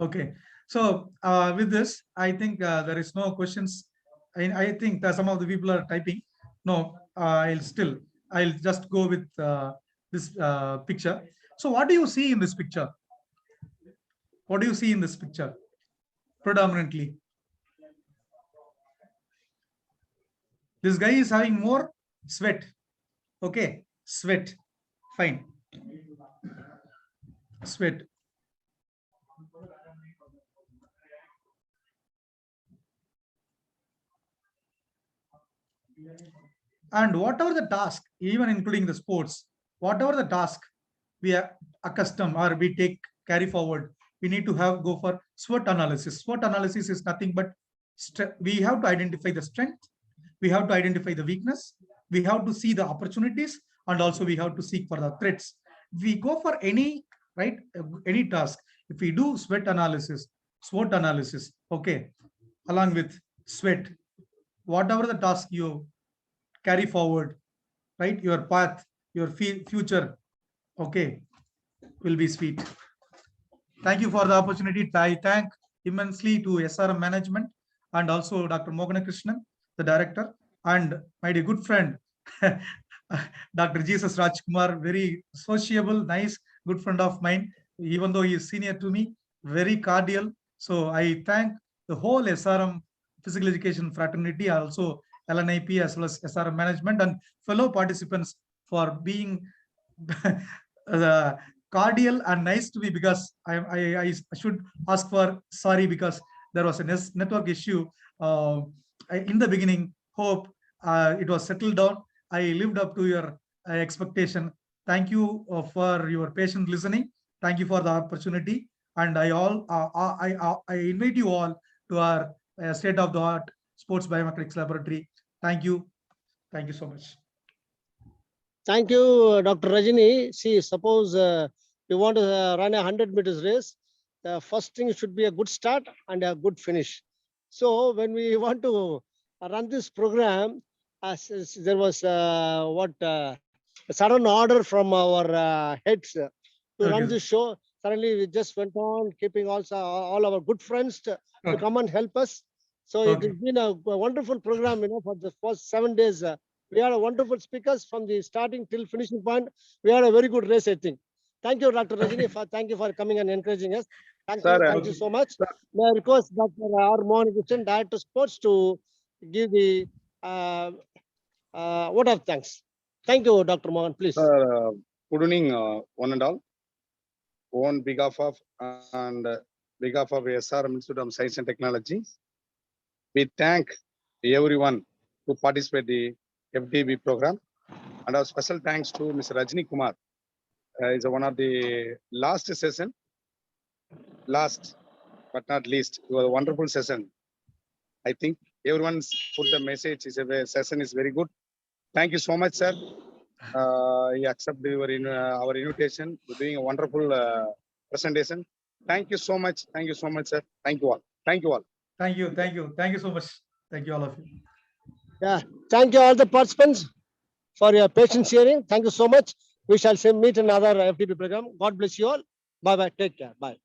I: Okay. So with this, I think there is no questions. I think that some of the people are typing. No, I'll just go with this picture. So what do you see in this picture? What do you see in this picture? Predominantly, this guy is having more sweat. Okay, sweat. Fine. Sweat. And whatever the task, even including the sports, whatever the task we are accustomed or we carry forward, we need to go for SWOT analysis. SWOT analysis is nothing but we have to identify the strength, we have to identify the weakness, we have to see the opportunities, and also we have to seek for the threats. We go for any task. If we do SWOT analysis, okay, along with sweat, whatever the task you carry forward, right, your path, your future, okay, will be sweet. Thank you for the opportunity. I thank immensely to SRM management and also Dr. Mogana Krishnan, the director, and my dear good friend, Dr. Jesus Rajkumar, very sociable, nice, good friend of mine, even though he is senior to me, very cordial. So I thank the whole SRM physical education fraternity, also LNIP as well as SRM management and fellow participants for being cordial and nice to me, because I should ask for sorry because there was a network issue in the beginning. Hope it was settled down. I lived up to your expectation. Thank you for your patient listening. Thank you for the opportunity. And I invite you all to our state-of-the-art sports biomechanics laboratory. Thank you. Thank you so much.
A: Thank you, Dr. Rajini. See, suppose you want to run a 100 meters race, the first thing should be a good start and a good finish. So when we want to run this program, there was a sudden order from our heads to run
I: Okay.
A: this show. Suddenly we just went on keeping also all our good friends to
I: Okay.
A: come and help us. So it
I: Okay.
A: has been a wonderful program, for the first 7 days. We had a wonderful speakers from the starting till finishing point. We had a very good race, I think. Thank you, Dr. Rajini. Thank you for coming and encouraging us. Thank you so much. May I request Dr. R. Mohan Krishnan, Director Sports, to give the vote of thanks. Thank you, Dr. Mohan, please.
E: Sir, good evening, one and all. On behalf of SRM Institute of Science and Technology, we thank everyone who participate the FDB program, and our special thanks to Mr. Rajini Kumar. Is one of the last session, last but not least. It was a wonderful session. I think everyone's put the message. The session is very good. Thank you so much, sir. You accept our invitation. You're doing a wonderful presentation. Thank you so much. Thank you so much, sir. Thank you all. Thank you all.
I: Thank you. Thank you. Thank you so much. Thank you, all of you.
A: Yeah. Thank you all the participants for your patience hearing. Thank you so much. We shall meet in another FDB program. God bless you all. Bye-bye. Take care. Bye.